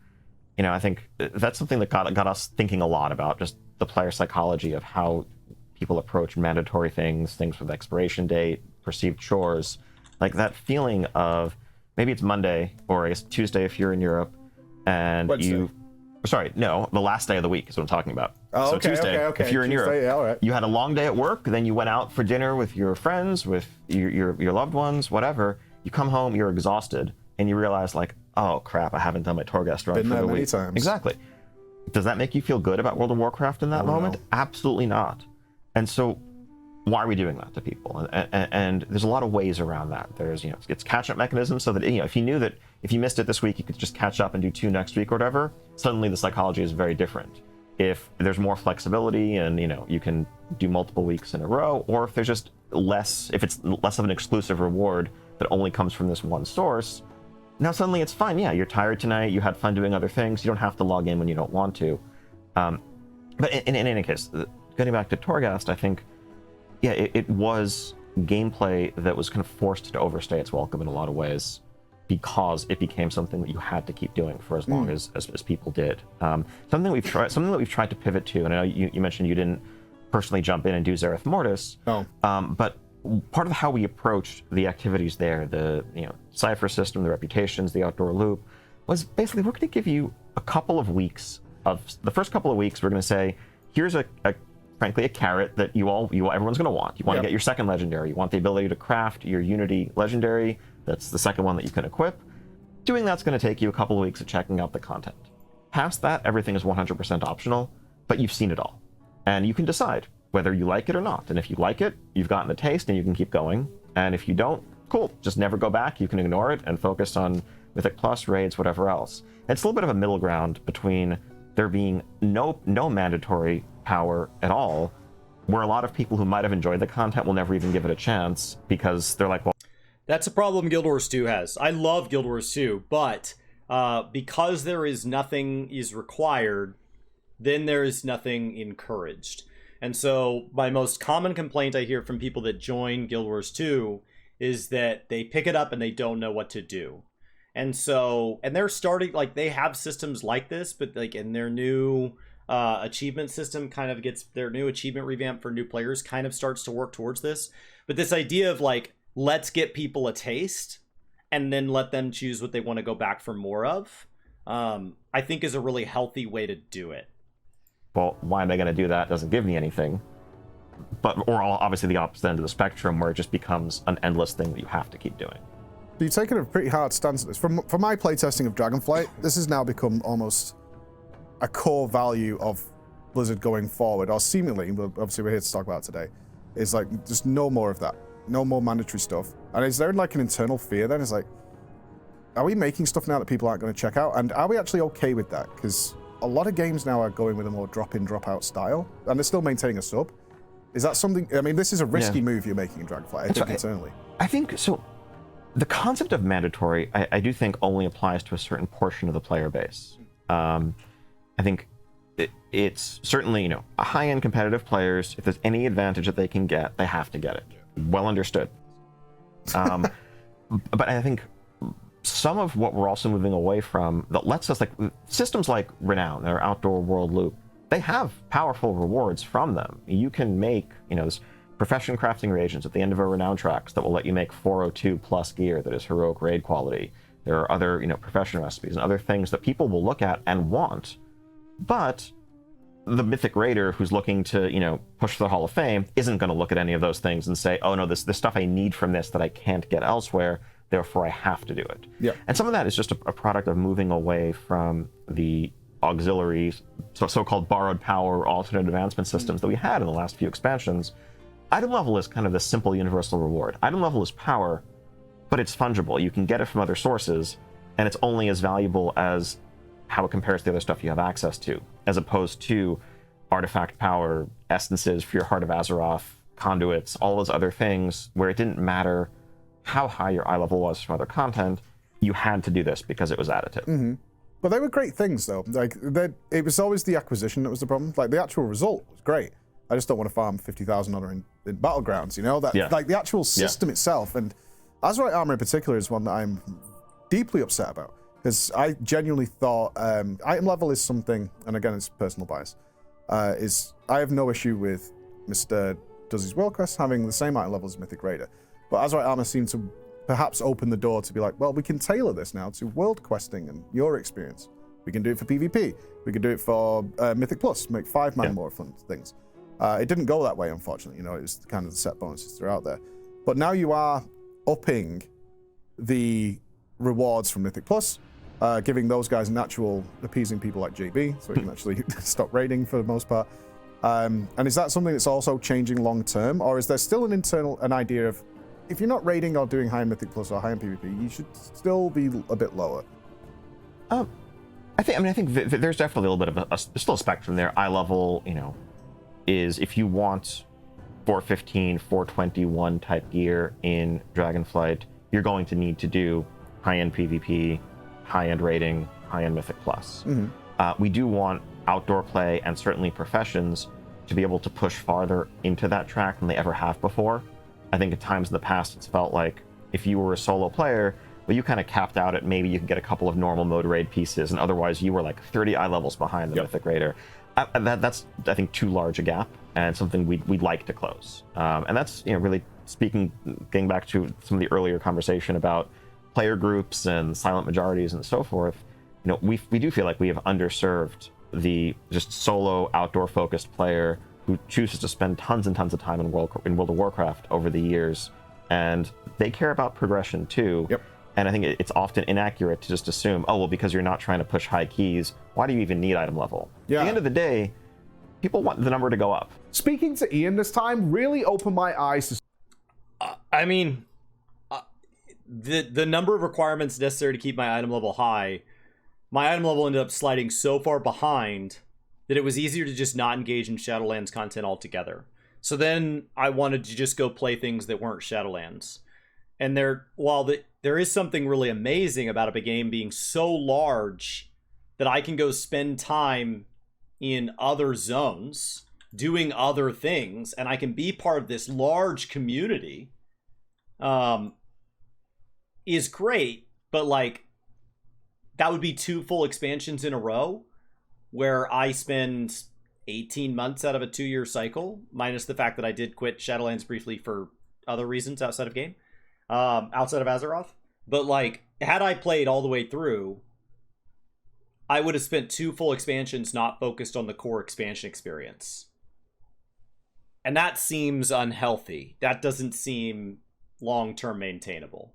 Speaker 5: I think that's something that got us thinking a lot about just the player psychology of how people approach mandatory things with expiration date, perceived chores, like that feeling of maybe it's Monday or I guess Tuesday if you're in Europe, and
Speaker 7: Wednesday.
Speaker 5: The last day of the week is what I'm talking about.
Speaker 7: Oh,
Speaker 5: so
Speaker 7: okay,
Speaker 5: Tuesday,
Speaker 7: okay.
Speaker 5: if you're in
Speaker 7: Tuesday,
Speaker 5: Europe,
Speaker 7: yeah, all right.
Speaker 5: you had a long day at work, then you went out for dinner with your friends, with your loved ones, whatever. You come home, you're exhausted, and you realize like, oh crap, I haven't done my Torghast run
Speaker 7: Been
Speaker 5: for
Speaker 7: there
Speaker 5: the
Speaker 7: many
Speaker 5: week.
Speaker 7: times.
Speaker 5: Exactly. Does that make you feel good about World of Warcraft in that moment?
Speaker 7: no.
Speaker 5: Absolutely not. And so why are we doing that to people? And there's a lot of ways around that. There's, it's catch-up mechanisms so that, if you knew that if you missed it this week, you could just catch up and do 2 next week or whatever, suddenly the psychology is very different. If there's more flexibility and, you can do multiple weeks in a row, or if there's just if it's less of an exclusive reward that only comes from this one source, now suddenly it's fine. Yeah, you're tired tonight, you had fun doing other things, you don't have to log in when you don't want to. But in any case, getting back to Torghast, I think, it was gameplay that was kind of forced to overstay its welcome in a lot of ways because it became something that you had to keep doing for as long as people did. Something that we've tried to pivot to, and I know you mentioned you didn't personally jump in and do Zereth Mortis, but part of how we approached the activities there, the cipher system, the reputations, the outdoor loop, was basically we're going to give you a couple of weeks of the first couple of weeks. We're going to say, here's frankly a carrot that everyone's going to want. You want to get your second legendary. You want the ability to craft your Unity legendary. That's the second one that you can equip. Doing that's going to take you a couple of weeks of checking out the content. Past that, everything is 100% optional, but you've seen it all, and you can decide whether you like it or not. And if you like it, you've gotten a taste and you can keep going. And if you don't, cool, just never go back. You can ignore it and focus on Mythic Plus, raids, whatever else. It's a little bit of a middle ground between there being no mandatory power at all, where a lot of people who might have enjoyed the content will never even give it a chance because they're like, well...
Speaker 1: That's a problem Guild Wars 2 has. I love Guild Wars 2, but because there is nothing is required, then there is nothing encouraged. And so my most common complaint I hear from people that join Guild Wars 2 is that they pick it up and they don't know what to do. And so, and they're starting, like, they have systems like this, but like in their new achievement system kind of gets, their new achievement revamp for new players kind of starts to work towards this. But this idea of like, let's get people a taste and then let them choose what they want to go back for more of, I think is a really healthy way to do it.
Speaker 5: Well, why am I going to do that? Doesn't give me anything. But, or obviously the opposite end of the spectrum where it just becomes an endless thing that you have to keep doing.
Speaker 7: You've taken a pretty hard stance at this. For my playtesting of Dragonflight, this has now become almost a core value of Blizzard going forward, or seemingly, but obviously we're here to talk about it today, is like, just no more of that. No more mandatory stuff. And is there like an internal fear then? It's like, are we making stuff now that people aren't going to check out? And are we actually okay with that? Because a lot of games now are going with a more drop-in, drop-out style, and they're still maintaining a sub. Is that something, I mean, this is a risky move you're making in Dragonflight, I think, internally.
Speaker 5: I think, so, the concept of mandatory, I do think only applies to a certain portion of the player base. I think it's certainly, you know, high-end competitive players, if there's any advantage that they can get, they have to get it. Well understood. But I think some of what we're also moving away from that lets us, like, systems like Renown or Outdoor World Loop, they have powerful rewards from them. You can make, you know, this profession crafting reagents at the end of a Renown tracks that will let you make 402 plus gear that is heroic raid quality. There are other, you know, profession recipes and other things that people will look at and want, but the Mythic Raider who's looking to, you know, push for the Hall of Fame isn't going to look at any of those things and say, oh no, this stuff I need from this that I can't get elsewhere, therefore I have to do it.
Speaker 7: Yeah.
Speaker 5: And some of that is just a product of moving away from the auxiliary, so-called borrowed power alternate advancement systems that we had in the last few expansions. Item level is kind of the simple universal reward. Item level is power, but it's fungible. You can get it from other sources, and it's only as valuable as how it compares to the other stuff you have access to, as opposed to artifact power, essences for your Heart of Azeroth, conduits, all those other things, where it didn't matter how high your eye level was from other content, you had to do this because it was additive.
Speaker 7: Mm-hmm. But they were great things, though. Like, it was always the acquisition that was the problem. Like, the actual result was great. I just don't want to farm 50,000 honor in Battlegrounds, you know? Like, the actual system itself, and Azerite Armor in particular is one that I'm deeply upset about, because I genuinely thought item level is something, and again, it's personal bias, I have no issue with Mr. Does His World Quest having the same item level as Mythic Raider. But Azerite Armor seemed to perhaps open the door to be like, well, we can tailor this now to world questing and your experience. We can do it for PvP. We can do it for Mythic Plus, make 5-man more fun things. It didn't go that way, unfortunately. You know, it was kind of the set bonuses throughout there. But now you are upping the rewards from Mythic Plus, giving those guys an actual appeasing people like JB, so we can actually stop raiding for the most part. And is that something that's also changing long term, or is there still an idea of, if you're not raiding or doing high-end Mythic Plus or high-end PvP, you should still be a bit lower?
Speaker 5: I think there's definitely a little bit of still a spectrum there. Eye level, you know, is if you want 415, 421 type gear in Dragonflight, you're going to need to do high-end PvP, high-end raiding, high-end Mythic Plus. Mm-hmm. We do want outdoor play and certainly professions to be able to push farther into that track than they ever have before. I think at times in the past it's felt like if you were a solo player, well, you kind of capped out at maybe you could get a couple of normal mode raid pieces, and otherwise you were like 30 eye levels behind the Mythic Raider. That's, I think, too large a gap, and something we'd like to close. And that's, you know, really speaking, getting back to some of the earlier conversation about player groups and silent majorities and so forth. You know, we do feel like we have underserved the just solo outdoor focused player who chooses to spend tons and tons of time in World of Warcraft over the years, and they care about progression too. Yep. And I think it's often inaccurate to just assume, oh, well, because you're not trying to push high keys, why do you even need item level?
Speaker 7: Yeah.
Speaker 5: At the end of the day, people want the number to go up.
Speaker 2: Speaking to Ian this time really opened my eyes to...
Speaker 1: The number of requirements necessary to keep my item level high, my item level ended up sliding so far behind that it was easier to just not engage in Shadowlands content altogether. So then I wanted to just go play things that weren't Shadowlands. And there is something really amazing about a game being so large that I can go spend time in other zones doing other things, and I can be part of this large community is great, but like that would be 2 full expansions in a row where I spend 18 months out of a 2-year cycle, minus the fact that I did quit Shadowlands briefly for other reasons outside of game, outside of Azeroth. But like, had I played all the way through, I would have spent 2 full expansions not focused on the core expansion experience. And that seems unhealthy. That doesn't seem long-term maintainable.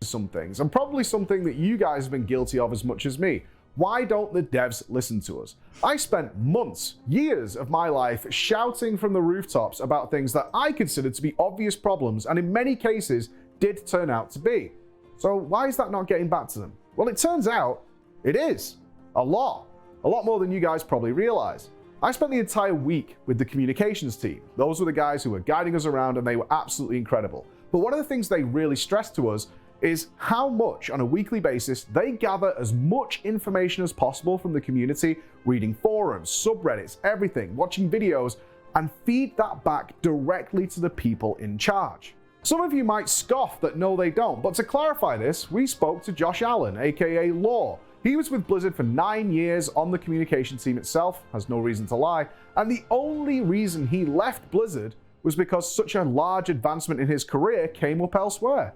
Speaker 2: Some things, and probably something that you guys have been guilty of as much as me. Why don't the devs listen to us? I spent months, years of my life shouting from the rooftops about things that I considered to be obvious problems, and in many cases did turn out to be. So why is that not getting back to them? Well, it turns out it is. A lot more than you guys probably realize. I spent the entire week with the communications team. Those were the guys who were guiding us around, and they were absolutely incredible. But one of the things they really stressed to us is how much on a weekly basis they gather as much information as possible from the community, reading forums, subreddits, everything, watching videos, and feed that back directly to the people in charge. Some of you might scoff that no they don't, but to clarify this, we spoke to Josh Allen, aka Law. He was with Blizzard for 9 years on the communication team itself, has no reason to lie, and the only reason he left Blizzard was because such a large advancement in his career came up elsewhere.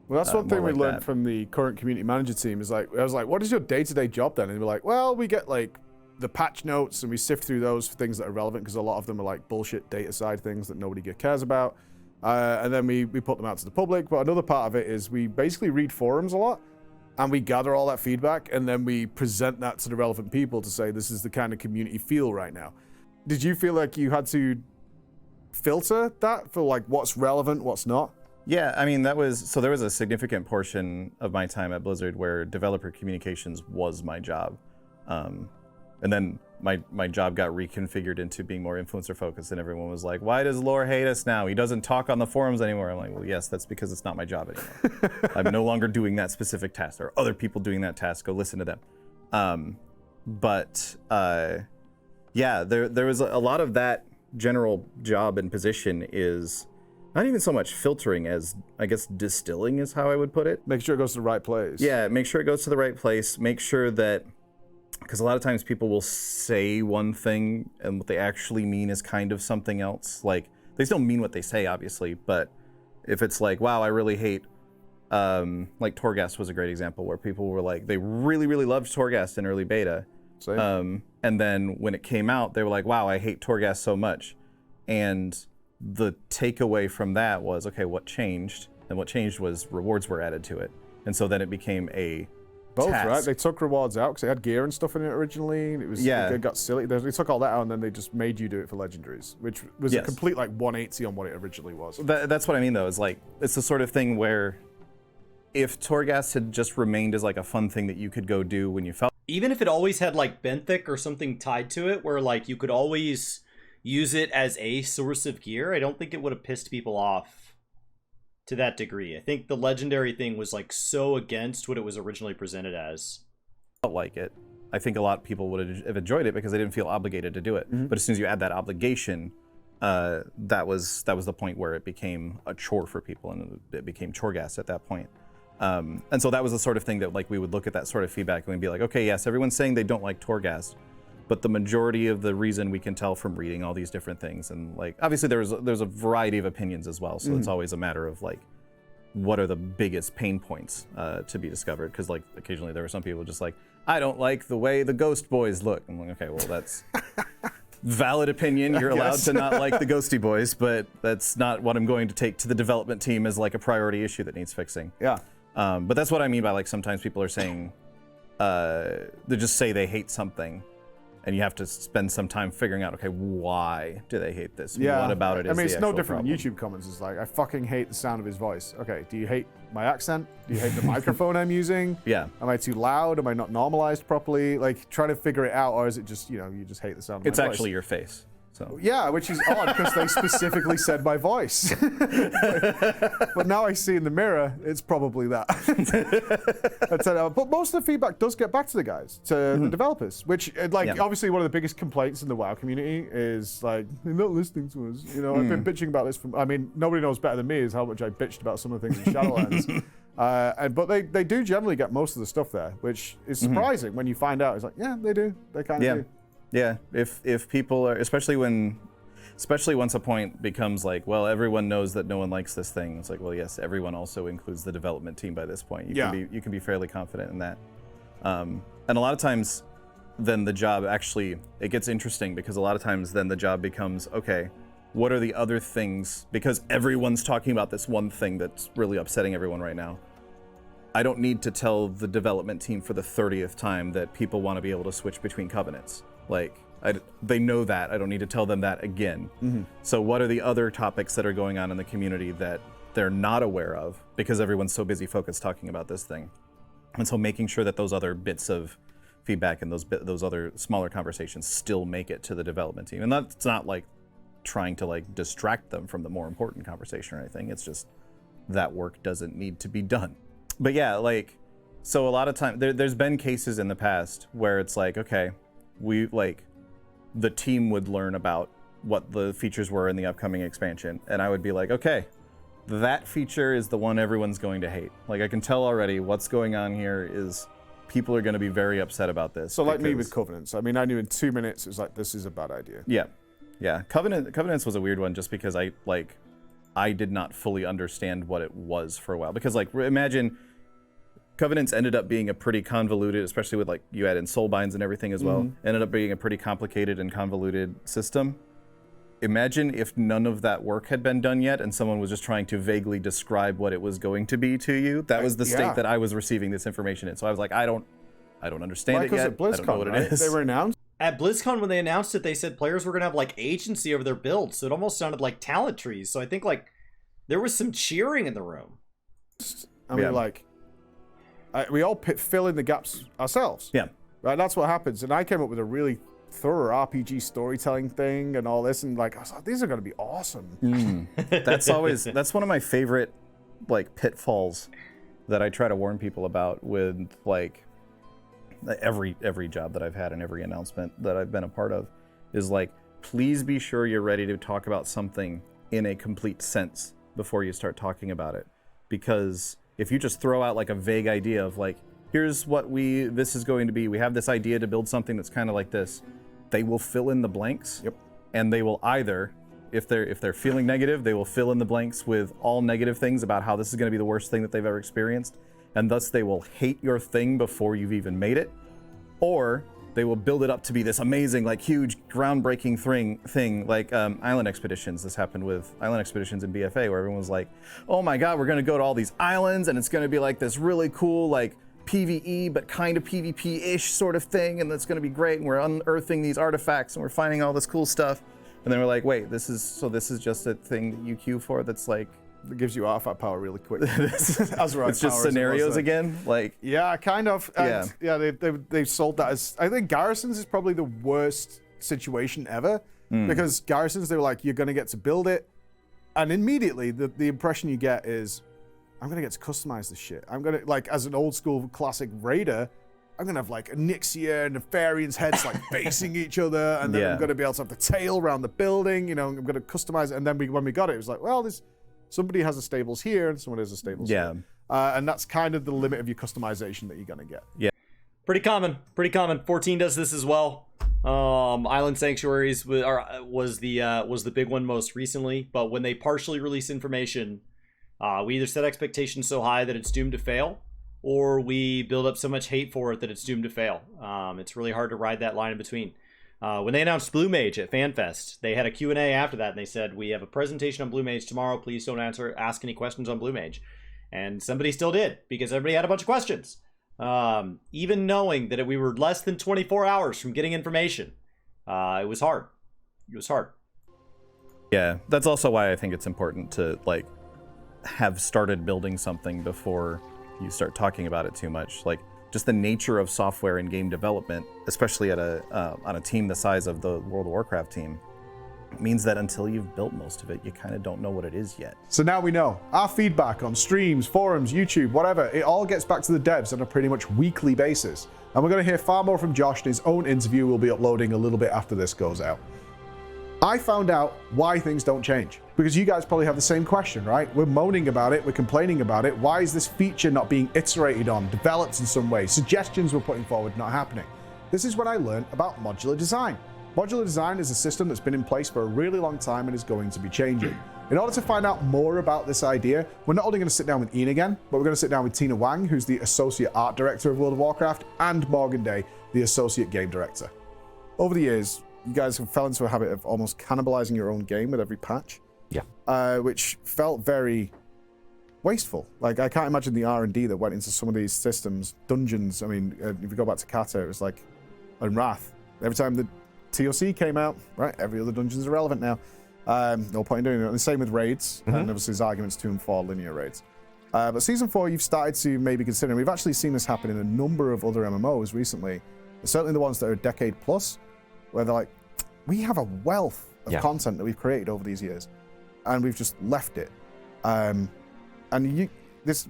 Speaker 7: Well, that's one thing we learned from the current community manager team is like, I was like, what is your day-to-day job then? And we're like, well, we get like the patch notes and we sift through those for things that are relevant because a lot of them are like bullshit data side things that nobody cares about. And then we put them out to the public. But another part of it is we basically read forums a lot and we gather all that feedback and then we present that to the relevant people to say, this is the kind of community feel right now. Did you feel like you had to filter that for like what's relevant, what's not?
Speaker 3: Yeah, I mean, there was a significant portion of my time at Blizzard where developer communications was my job. And then my job got reconfigured into being more influencer focused, and everyone was like, why does Lore hate us now? He doesn't talk on the forums anymore. I'm like, well, yes, that's because it's not my job anymore. I'm no longer doing that specific task. There are other people doing that task. Go listen to them. Yeah, there was a lot of that general job and position is not even so much filtering as, I guess, distilling is how I would put it.
Speaker 7: Make sure it goes to the right place.
Speaker 3: Yeah, make sure it goes to the right place. Make sure that, because a lot of times people will say one thing and what they actually mean is kind of something else. Like, they still mean what they say, obviously, but if it's like, wow, I really hate, like Torghast was a great example where people were like, they really, really loved Torghast in early beta.
Speaker 7: Same.
Speaker 3: And then when it came out, they were like, wow, I hate Torghast so much. And the takeaway from that was, okay, what changed? And what changed was rewards were added to it. And so then it became a
Speaker 7: both,
Speaker 3: task.
Speaker 7: right? They took rewards out because they had gear and stuff in it originally. It was,
Speaker 3: yeah.
Speaker 7: It got silly. They took all that out and then they just made you do it for legendaries, which was a complete like 180 on what it originally was.
Speaker 3: That's what I mean, though. Is like, it's the sort of thing where if Torghast had just remained as like a fun thing that you could go do when you felt,
Speaker 1: even if it always had like benthic or something tied to it, where like you could always use it as a source of gear, I don't think it would have pissed people off to that degree. I think the legendary thing was like so against what it was originally presented as.
Speaker 3: Felt like it. I think a lot of people would have enjoyed it because they didn't feel obligated to do it.
Speaker 7: Mm-hmm.
Speaker 3: But as soon as you add that obligation, that was the point where it became a chore for people, and it became Torghast at that point. And so that was the sort of thing that like we would look at that sort of feedback and we'd be like, okay, yes, everyone's saying they don't like Torghast, but the majority of the reason we can tell from reading all these different things, and like obviously there's a variety of opinions as well, so it's always a matter of like what are the biggest pain points to be discovered, because like occasionally there were some people just like, I don't like the way the Ghost Boys look. I'm like, okay, well that's valid opinion. You're allowed to not like the Ghosty Boys, but that's not what I'm going to take to the development team as like a priority issue that needs fixing.
Speaker 7: Yeah.
Speaker 3: But that's what I mean by like sometimes people are saying, they just say they hate something, and you have to spend some time figuring out, okay, why do they hate this?
Speaker 7: Yeah.
Speaker 3: What about it is
Speaker 7: I mean, it's
Speaker 3: the
Speaker 7: no
Speaker 3: actual
Speaker 7: different
Speaker 3: problem?
Speaker 7: than YouTube comments. It's like, I fucking hate the sound of his voice. Okay, do you hate my accent? Do you hate the microphone I'm using?
Speaker 3: Yeah.
Speaker 7: Am I too loud? Am I not normalized properly? Like, try to figure it out, or is it just, you know, you just hate the sound of my voice?
Speaker 3: It's actually your face. So
Speaker 7: Yeah, which is odd because they specifically said my voice. But now I see in the mirror, it's probably that. But most of the feedback does get back to the guys, to the developers, which obviously one of the biggest complaints in the WoW community is like, they're not listening to us. You know, I've been bitching about this nobody knows better than me is how much I bitched about some of the things in Shadowlands. But they do generally get most of the stuff there, which is surprising when you find out. It's like, yeah, they do. They kind of do.
Speaker 3: Yeah, if people are, especially once a point becomes like, well, everyone knows that no one likes this thing. It's like, well, yes, everyone also includes the development team by this point. You can be fairly confident in that. And a lot of times, then the job actually, it gets interesting because a lot of times then the job becomes, okay, what are the other things? Because everyone's talking about this one thing that's really upsetting everyone right now. I don't need to tell the development team for the 30th time that people want to be able to switch between covenants. Like, they know that. I don't need to tell them that again. So what are the other topics that are going on in the community that they're not aware of because everyone's so busy focused talking about this thing? And so making sure that those other bits of feedback and those other smaller conversations still make it to the development team. And that's not like trying to like distract them from the more important conversation or anything. It's just that work doesn't need to be done. But yeah, like, so a lot of time there's been cases in the past where it's like, okay, the team would learn about what the features were in the upcoming expansion, and I would be like, okay, that feature is the one everyone's going to hate. Like, I can tell already what's going on here is people are going to be very upset about this.
Speaker 7: So like me with Covenants, I knew in 2 minutes it was like, this is a bad idea.
Speaker 3: Yeah. Covenants was a weird one just because I did not fully understand what it was for a while. Because like, imagine Covenants ended up being a pretty convoluted, especially with like you add in soulbinds and everything as well, ended up being a pretty complicated and convoluted system. Imagine if none of that work had been done yet and someone was just trying to vaguely describe what it was going to be to you. That was the state that I was receiving this information in. So I was like, I don't understand it yet.
Speaker 7: At BlizzCon,
Speaker 3: I don't know what it is.
Speaker 7: They were announced.
Speaker 1: At BlizzCon, when they announced it, they said players were going to have like agency over their builds. So it almost sounded like talent trees. So I think like there was some cheering in the room.
Speaker 7: We all fill in the gaps ourselves.
Speaker 3: Yeah.
Speaker 7: Right. That's what happens. And I came up with a really thorough RPG storytelling thing and all this, and like I was like, these are going to be awesome.
Speaker 3: That's one of my favorite like pitfalls that I try to warn people about with like every job that I've had and every announcement that I've been a part of is like, please be sure you're ready to talk about something in a complete sense before you start talking about it. Because if you just throw out like a vague idea of like, here's what this is going to be, we have this idea to build something that's kind of like this, they will fill in the blanks.
Speaker 7: Yep.
Speaker 3: And they will either, if they're feeling negative, they will fill in the blanks with all negative things about how this is going to be the worst thing that they've ever experienced, and thus they will hate your thing before you've even made it, or they will build it up to be this amazing, like huge, groundbreaking thing like Island Expeditions. This happened with Island Expeditions in BFA, where everyone was like, oh my god, we're going to go to all these islands, and it's going to be like this really cool, like, PvE, but kind of PvP-ish sort of thing, and that's going to be great, and we're unearthing these artifacts, and we're finding all this cool stuff. And then we're like, wait, this is just a thing that you queue for that's like...
Speaker 7: That gives you artifact power really quick.
Speaker 3: It's just scenarios again? Like,
Speaker 7: yeah, kind of. And they've sold that as... I think Garrisons is probably the worst situation ever, because Garrisons, they were like, you're going to get to build it, and immediately the impression you get is, I'm going to get to customize this shit. I'm going to, like, as an old school classic raider, I'm going to have like Onyxia and Nefarian's heads like facing each other, and then I'm going to be able to have the tail around the building, you know, I'm going to customize it. And then when we got it, it was like, well, somebody has a stables here and someone has a stables here. And that's kind of the limit of your customization that you're going to get.
Speaker 3: Yeah.
Speaker 1: Pretty common. 14 does this as well. Island Sanctuaries was the big one most recently, but when they partially release information, we either set expectations so high that it's doomed to fail, or we build up so much hate for it that it's doomed to fail. It's really hard to ride that line in between. When they announced Blue Mage at FanFest, they had a Q&A after that, and they said, we have a presentation on Blue Mage tomorrow. Please don't ask any questions on Blue Mage. And somebody still did, because everybody had a bunch of questions. Even knowing that we were less than 24 hours from getting information, it was hard.
Speaker 3: Yeah, that's also why I think it's important to, like, have started building something before you start talking about it too much. Like, just the nature of software and game development, especially at on a team the size of the World of Warcraft team, means that until you've built most of it, you kind of don't know what it is yet.
Speaker 7: So now we know. Our feedback on streams, forums, YouTube, whatever, it all gets back to the devs on a pretty much weekly basis. And we're going to hear far more from Josh in his own interview we'll be uploading a little bit after this goes out. I found out why things don't change. Because you guys probably have the same question, right? We're moaning about it, we're complaining about it. Why is this feature not being iterated on, developed in some way? Suggestions we're putting forward not happening. This is when I learned about modular design. Modular design is a system that's been in place for a really long time and is going to be changing. In order to find out more about this idea, we're not only going to sit down with Ian again, but we're going to sit down with Tina Wang, who's the Associate Art Director of World of Warcraft, and Morgan Day, the Associate Game Director. Over the years, you guys have fell into a habit of almost cannibalizing your own game with every patch.
Speaker 5: Yeah.
Speaker 7: Which felt very wasteful. Like, I can't imagine the R&D that went into some of these systems. Dungeons, I mean, if you go back to Kata, it was like, and Wrath. Every time the TOC came out, right, every other dungeon's irrelevant now. No point in doing it. And the same with raids, and obviously there's arguments to and for linear raids. But Season 4, you've started to maybe consider, and we've actually seen this happen in a number of other MMOs recently, certainly the ones that are a decade plus, where they're like, we have a wealth of content that we've created over these years, and we've just left it. And there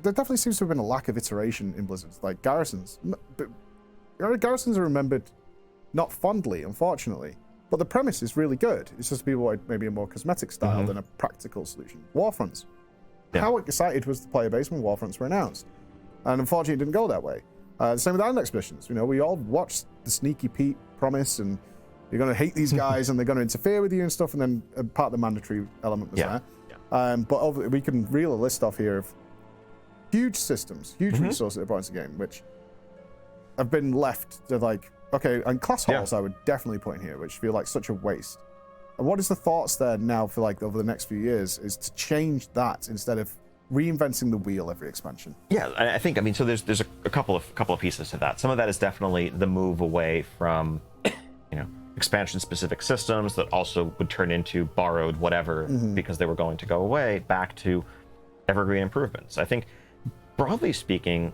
Speaker 7: definitely seems to have been a lack of iteration in Blizzard's, like Garrisons. But Garrisons are remembered not fondly, unfortunately, but the premise is really good. It's just people like maybe a more cosmetic style than a practical solution. Warfronts. Yeah. How excited was the player base when Warfronts were announced? And unfortunately, it didn't go that way. The same with Island Expeditions. You know, we all watched the Sneaky Pete promise, and you're going to hate these guys, and they're going to interfere with you and stuff, and then part of the mandatory element was there. Yeah. But we can reel a list off here of huge systems, huge resources that are brought into the game, which have been left to like, okay, and class halls I would definitely put in here, which feel like such a waste. And what is the thoughts there now for like over the next few years is to change that instead of reinventing the wheel every expansion?
Speaker 5: Yeah, I think, I mean, so there's a couple of pieces to that. Some of that is definitely the move away from, expansion specific systems that also would turn into borrowed whatever because they were going to go away, back to evergreen improvements. I think, broadly speaking,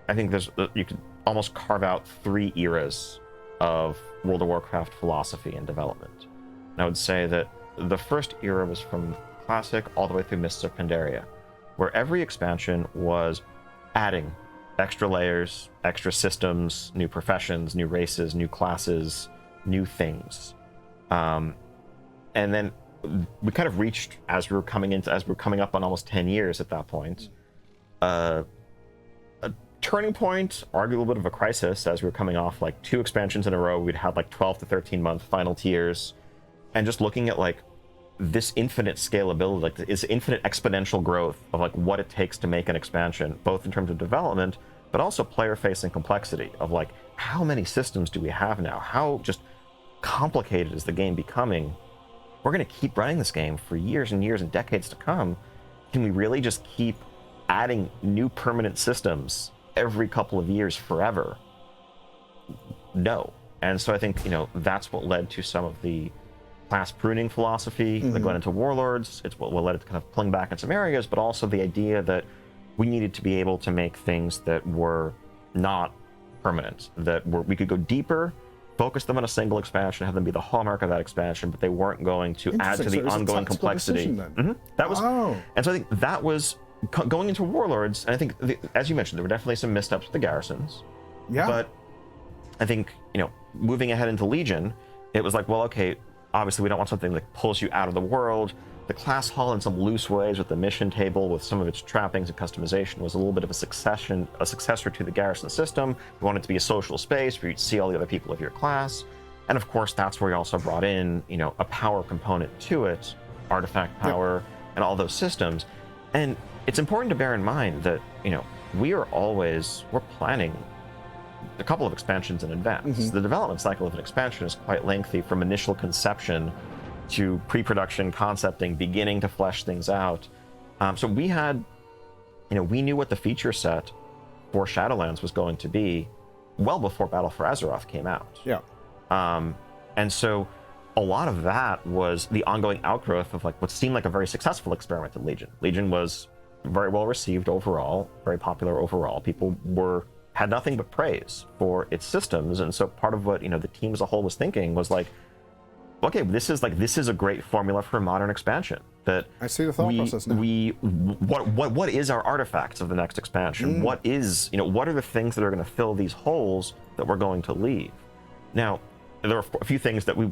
Speaker 5: I think you could almost carve out 3 eras of World of Warcraft philosophy and development. And I would say that the first era was from Classic all the way through Mists of Pandaria, where every expansion was adding extra layers, extra systems, new professions, new races, new classes, new things. And then we kind of reached, as we were coming up on almost 10 years at that point, a turning point, arguably a little bit of a crisis, as we were coming off like 2 expansions in a row. We'd had like 12 to 13 month final tiers, and just looking at like this infinite scalability, like this infinite exponential growth of like what it takes to make an expansion, both in terms of development, but also player facing complexity of like, how many systems do we have now? How just complicated is the game becoming? We're going to keep running this game for years and years and decades to come. Can we really just keep adding new permanent systems every couple of years forever? No. And so I think, that's what led to some of the class pruning philosophy that went into Warlords. It's what led it to kind of pulling back in some areas, but also the idea that we needed to be able to make things that were not permanent, that we could go deeper, focus them on a single expansion, have them be the hallmark of that expansion, but they weren't going to add to the ongoing complexity. That was, and so I think that was going into Warlords. And I think, as you mentioned, there were definitely some missteps with the garrisons. Yeah. But I think, moving ahead into Legion, it was like, well, okay, obviously we don't want something that pulls you out of the world. The class hall in some loose ways with the mission table with some of its trappings and customization was a little bit of a successor to the garrison system. We wanted it to be a social space where you'd see all the other people of your class. And of course, that's where we also brought in, a power component to it, artifact power, and all those systems. And it's important to bear in mind that, we're planning a couple of expansions in advance. The development cycle of an expansion is quite lengthy, from initial conception to pre-production concepting, beginning to flesh things out. So we had, we knew what the feature set for Shadowlands was going to be well before Battle for Azeroth came out.
Speaker 7: Yeah.
Speaker 5: And so a lot of that was the ongoing outgrowth of like what seemed like a very successful experiment in Legion. Legion was very well received overall, very popular overall. People had nothing but praise for its systems. And so part of what, the team as a whole was thinking was like, okay, this is a great formula for a modern expansion. That
Speaker 7: I see the thought process now.
Speaker 5: What is our artifacts of the next expansion? What is, what are the things that are going to fill these holes that we're going to leave? Now, there are a few things that we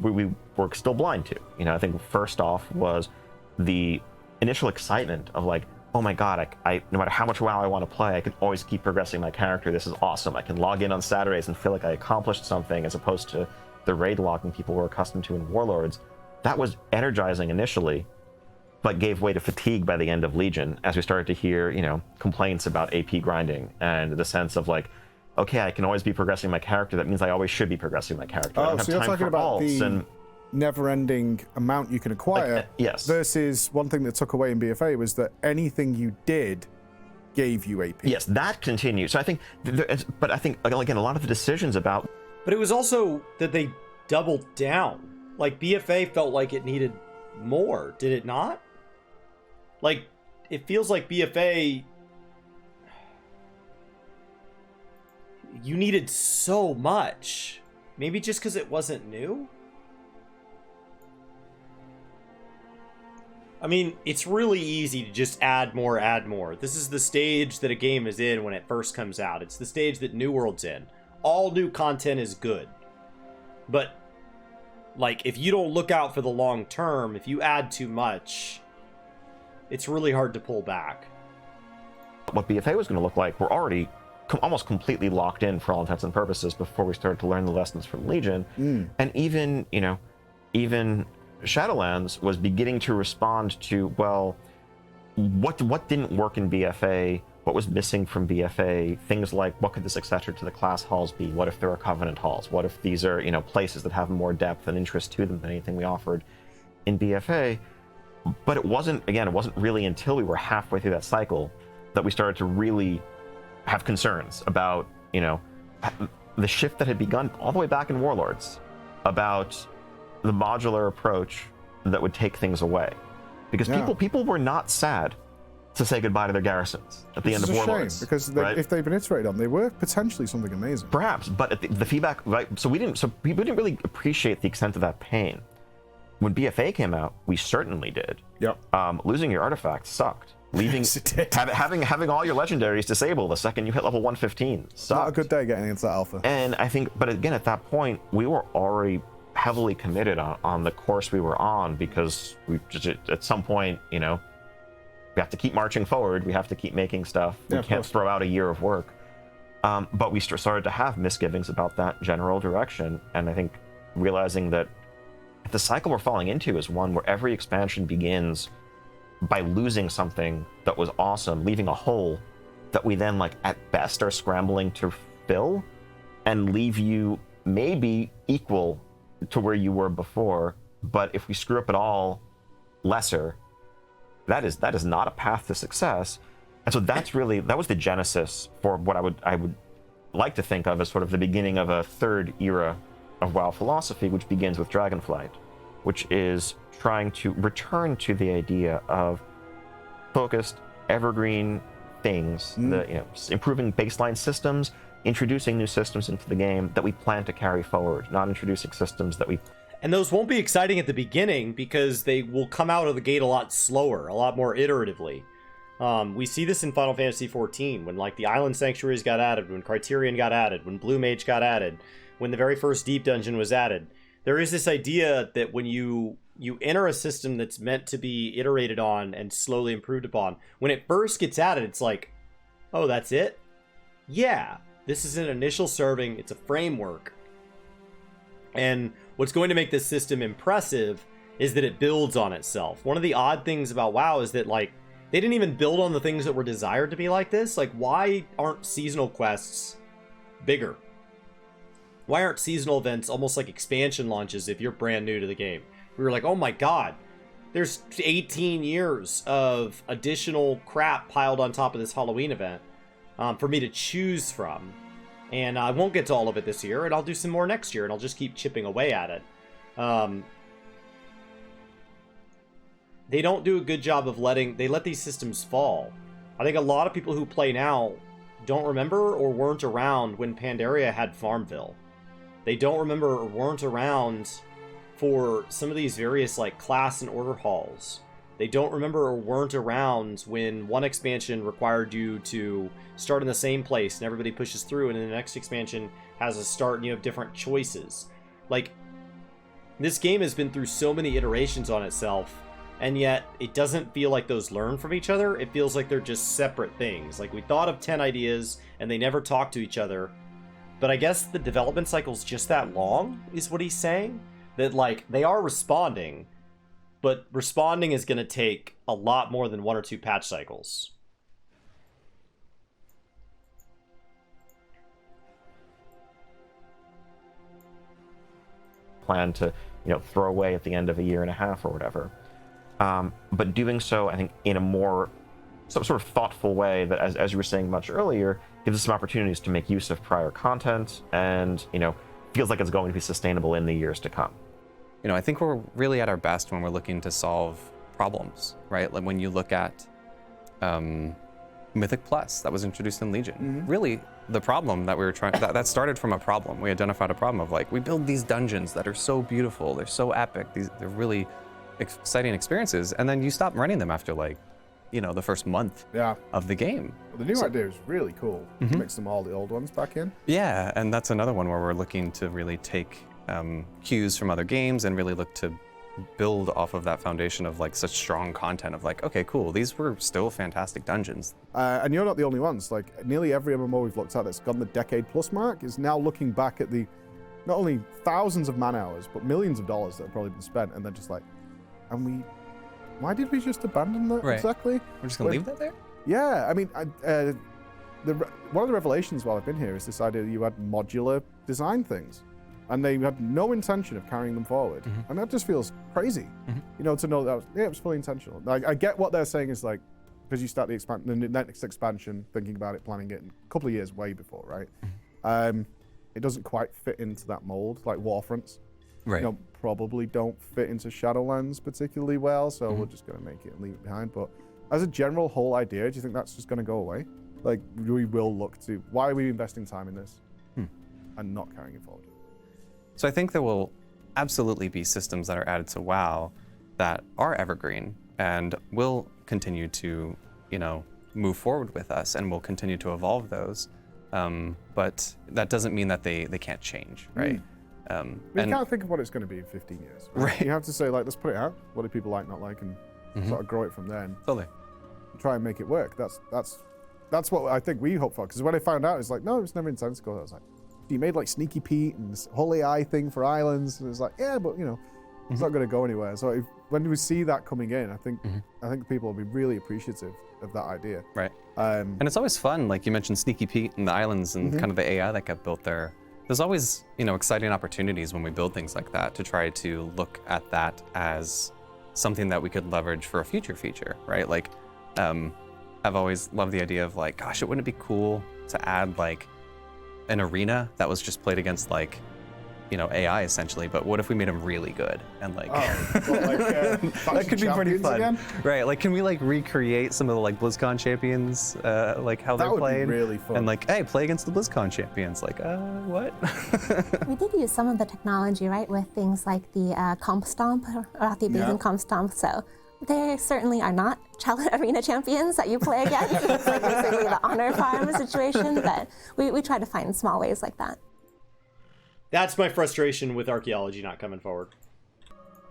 Speaker 5: were still blind to. I think first off was the initial excitement of like, oh my god, I no matter how much WoW I want to play, I can always keep progressing my character. This is awesome. I can log in on Saturdays and feel like I accomplished something, as opposed to the raid logging people were accustomed to in Warlords. That was energizing initially, but gave way to fatigue by the end of Legion, as we started to hear, complaints about AP grinding and the sense of like, okay, I can always be progressing my character. That means I always should be progressing my character. I don't have
Speaker 7: so you're
Speaker 5: time
Speaker 7: talking
Speaker 5: for
Speaker 7: about
Speaker 5: alts
Speaker 7: the
Speaker 5: and
Speaker 7: never-ending amount you can acquire.
Speaker 5: yes.
Speaker 7: Versus one thing that took away in BFA was that anything you did gave you AP.
Speaker 5: Yes, that continues. So I think, but I think again, a lot of the decisions about.
Speaker 1: But it was also that they doubled down. Like BFA felt like it needed more, did it not? Like, it feels like BFA, you needed so much. Maybe just because it wasn't new? I mean, it's really easy to just add more, add more. This is the stage that a game is in when it first comes out. It's the stage that New World's in. All new content is good. But, like, if you don't look out for the long term, if you add too much, it's really hard to pull back.
Speaker 5: What BFA was going to look like, we're already almost completely locked in for all intents and purposes before we started to learn the lessons from Legion. And even, even Shadowlands was beginning to respond to, well, what didn't work in BFA, what was missing from BFA, things like what could the successor to the class halls be, what if there are Covenant halls, what if these are, places that have more depth and interest to them than anything we offered in BFA. But it wasn't really until we were halfway through that cycle that we started to really have concerns about, the shift that had begun all the way back in Warlords, about the modular approach that would take things away. Because people were not sad to say goodbye to their garrisons at the end of Warlords.
Speaker 7: Shame, because if they've been iterated on, they were potentially something amazing.
Speaker 5: Perhaps, but the feedback, right? So people didn't really appreciate the extent of that pain. When BFA came out, we certainly did.
Speaker 7: Yep.
Speaker 5: Losing your artifacts sucked. Leaving, having all your legendaries disable the second you hit level 115 sucked.
Speaker 7: Not a good day getting into that alpha.
Speaker 5: And I think, but again, at that point, we were already heavily committed on the course we were on, because we just, at some point, we have to keep marching forward. We have to keep making stuff. We can't throw out a year of work. But we started to have misgivings about that general direction. And I think realizing that the cycle we're falling into is one where every expansion begins by losing something that was awesome, leaving a hole that we then, at best, are scrambling to fill, and leave you maybe equal to where you were before, but if we screw up at all, lesser. That is not a path to success. And so that was the genesis for what I would like to think of as sort of the beginning of a third era of WoW philosophy, which begins with Dragonflight, which is trying to return to the idea of focused, evergreen things, improving baseline systems, introducing new systems into the game that we plan to carry forward, not introducing systems that we...
Speaker 1: And those won't be exciting at the beginning, because they will come out of the gate a lot slower, a lot more iteratively. We see this in Final Fantasy XIV, when the Island Sanctuaries got added, when Criterion got added, when Blue Mage got added, when the very first Deep Dungeon was added. There is this idea that when you enter a system that's meant to be iterated on and slowly improved upon, when it first gets added, it's like, oh, that's it? Yeah, this is an initial serving, it's a framework. And what's going to make this system impressive is that it builds on itself. One of the odd things about WoW is that, they didn't even build on the things that were desired to be like this. Why aren't seasonal quests bigger? Why aren't seasonal events almost like expansion launches if you're brand new to the game? We were like, oh my god, there's 18 years of additional crap piled on top of this Halloween event for me to choose from. And I won't get to all of it this year, and I'll do some more next year, and I'll just keep chipping away at it. They don't do a good job of they let these systems fall. I think a lot of people who play now don't remember or weren't around when Pandaria had Farmville. They don't remember or weren't around for some of these various like class and order halls. They don't remember or weren't around when one expansion required you to start in the same place and everybody pushes through, and then the next expansion has a start and you have different choices. Like, this game has been through so many iterations on itself, and yet it doesn't feel like those learn from each other. It feels like they're just separate things. Like, we thought of 10 ideas and they never talk to each other. But I guess the development cycle's just that long, is what he's saying. That, like, they are responding, but responding is going to take a lot more than 1 or 2 patch cycles.
Speaker 5: Plan to, throw away at the end of a year and a half or whatever. But doing so, I think, in a more sort of thoughtful way that, as you were saying much earlier, gives us some opportunities to make use of prior content and, feels like it's going to be sustainable in the years to come.
Speaker 11: I think we're really at our best when we're looking to solve problems, right? Like when you look at Mythic Plus that was introduced in Legion. Really, the problem that we were trying, that started from a problem. We identified a problem of like, we build these dungeons that are so beautiful, they're so epic, they're really exciting experiences, and then you stop running them after like, the first month of the game.
Speaker 7: Well, the new idea is really cool. Mix them all the old ones back in.
Speaker 11: Yeah, and that's another one where we're looking to really take cues from other games and really look to build off of that foundation of like such strong content of like, okay, cool, these were still fantastic dungeons.
Speaker 2: And you're not the only ones. Like, nearly every MMO we've looked at that's gone the decade plus mark is now looking back at the not only thousands of man hours, but millions of dollars that have probably been spent, and they're just like, why did we just abandon that exactly?
Speaker 11: We're just gonna leave that there?
Speaker 2: Yeah, I mean, one of the revelations while I've been here is this idea that you had modular design things, and they had no intention of carrying them forward, and that just feels crazy. To know that it was fully intentional. Like, I get what they're saying is like, because you start the next expansion, thinking about it, planning it in a couple of years way before, right? It doesn't quite fit into that mold, like Warfronts.
Speaker 11: Right.
Speaker 2: Probably don't fit into Shadowlands particularly well, so we're just going to make it and leave it behind. But as a general whole idea, do you think that's just going to go away? Like, we will look to, why are we investing time in this and not carrying it forward?
Speaker 11: So I think there will absolutely be systems that are added to WoW that are evergreen and will continue to, move forward with us, and will continue to evolve those. But that doesn't mean that they can't change, right?
Speaker 2: You can't think of what it's going to be in 15 years. Right? You have to say, like, let's put it out. What do people like, not like, and sort of grow it from there. And
Speaker 11: totally.
Speaker 2: Try and make it work. That's what I think we hope for. Because when I found out, it's like, no, it's never intended to go. I was like, you made like Sneaky Pete and this whole AI thing for islands. And it's like, yeah, but it's not going to go anywhere. So when we see that coming in, I think people will be really appreciative of that idea.
Speaker 11: Right. And it's always fun. Like you mentioned Sneaky Pete and the islands and kind of the AI that got built there. There's always, exciting opportunities when we build things like that to try to look at that as something that we could leverage for a future feature, right? Like, I've always loved the idea of like, gosh, it wouldn't it be cool to add like an arena that was just played against like, AI essentially, but what if we made them really good and like, that could be pretty fun, again? Right? Like, can we like recreate some of the like BlizzCon champions, like how they're played?
Speaker 2: That would be really fun.
Speaker 11: And like, hey, play against the BlizzCon champions. Like, what?
Speaker 12: We did use some of the technology, right, with things like the comp stomp, Rathi-based comp stomp. So they certainly are not Chalice Arena champions that you play against. It's like basically the honor farm situation, but we try to find small ways like that.
Speaker 1: That's my frustration with archaeology not coming forward.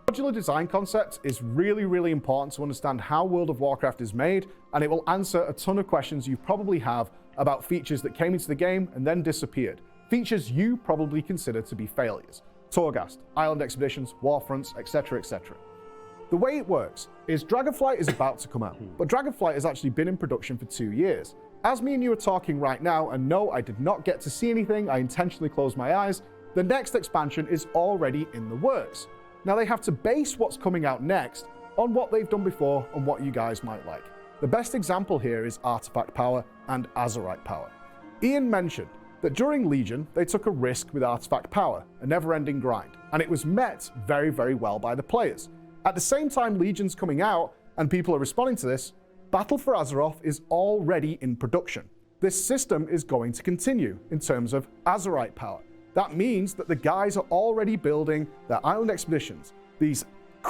Speaker 2: Modular design concept is really, really important to understand how World of Warcraft is made, and it will answer a ton of questions you probably have about features that came into the game and then disappeared. Features you probably consider to be failures. Torghast, Island Expeditions, Warfronts, etc., etc. The way it works is Dragonflight is about to come out, but Dragonflight has actually been in production for 2 years. As me and you are talking right now, and no, I did not get to see anything, I intentionally closed my eyes, the next expansion is already in the works. Now they have to base what's coming out next on what they've done before and what you guys might like. The best example here is Artifact Power and Azerite Power. Ian mentioned that during Legion, they took a risk with Artifact Power, a never-ending grind, and it was met very, very well by the players. At the same time Legion's coming out and people are responding to this, Battle for Azeroth is already in production. This system is going to continue in terms of Azerite Power.
Speaker 7: That means that the guys are already building their island expeditions, these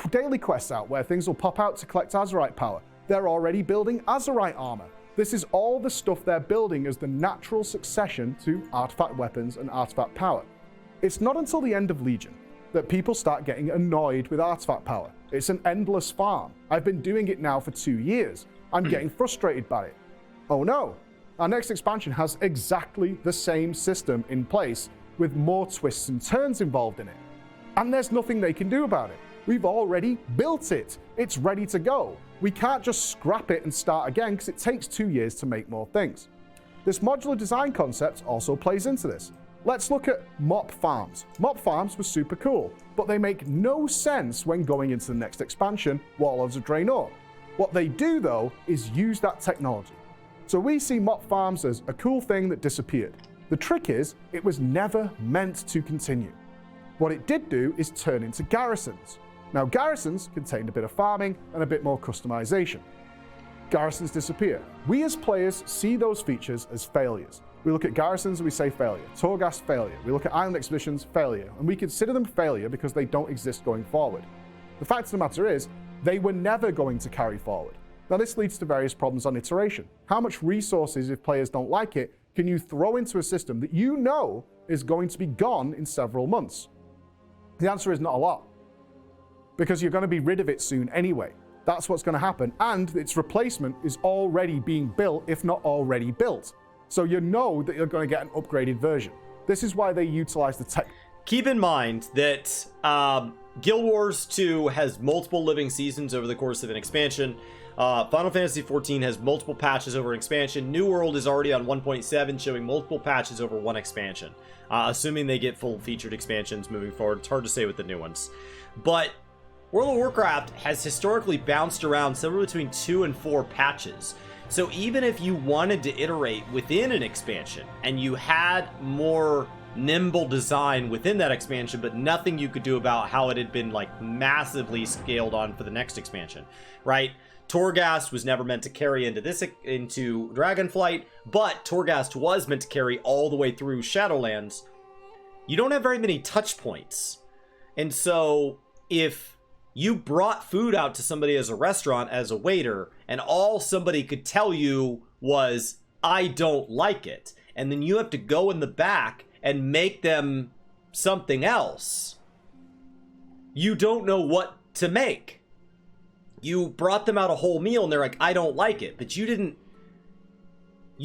Speaker 7: daily quests out where things will pop out to collect Azerite power. They're already building Azerite armor. This is all the stuff they're building as the natural succession to artifact weapons and artifact power. It's not until the end of Legion that people start getting annoyed with artifact power. It's an endless farm. I've been doing it now for 2 years. I'm getting frustrated by it. Oh no, our next expansion has exactly the same system in place with more twists and turns involved in it. And there's nothing they can do about it. We've already built it. It's ready to go. We can't just scrap it and start again because it takes 2 years to make more things. This modular design concept also plays into this. Let's look at mop farms. Mop farms were super cool, but they make no sense when going into the next expansion, Warlords of Draenor. What they do though is use that technology. So we see mop farms as a cool thing that disappeared. The trick is, it was never meant to continue. What it did do is turn into garrisons. Now garrisons contained a bit of farming and a bit more customization. Garrisons disappear. We as players see those features as failures. We look at garrisons and we say failure. Torghast, failure. We look at island expeditions, failure. And we consider them failure because they don't exist going forward. The fact of the matter is, they were never going to carry forward. Now this leads to various problems on iteration. How much resources, if players don't like it, can you throw into a system that you know is going to be gone in several months? The answer is not a lot, because you're going to be rid of it soon anyway. That's what's going to happen, and its replacement is already being built, if not already built. So you know that you're going to get an upgraded version. This is why they utilize the tech.
Speaker 1: Keep in mind that Guild Wars 2 has multiple living seasons over the course of an expansion. Final Fantasy XIV has multiple patches over an expansion. New World is already on 1.7, showing multiple patches over one expansion. Assuming they get full featured expansions moving forward. It's hard to say with the new ones. But World of Warcraft has historically bounced around somewhere between 2 and 4 patches. So even if you wanted to iterate within an expansion and you had more nimble design within that expansion, but nothing you could do about how it had been like massively scaled on for the next expansion, right? Torghast was never meant to carry into Dragonflight, but Torghast was meant to carry all the way through Shadowlands. You don't have very many touch points. And so if you brought food out to somebody as a restaurant, as a waiter, and all somebody could tell you was, I don't like it, and then you have to go in the back and make them something else, you don't know what to make. You brought them out a whole meal and they're like, I don't like it, but you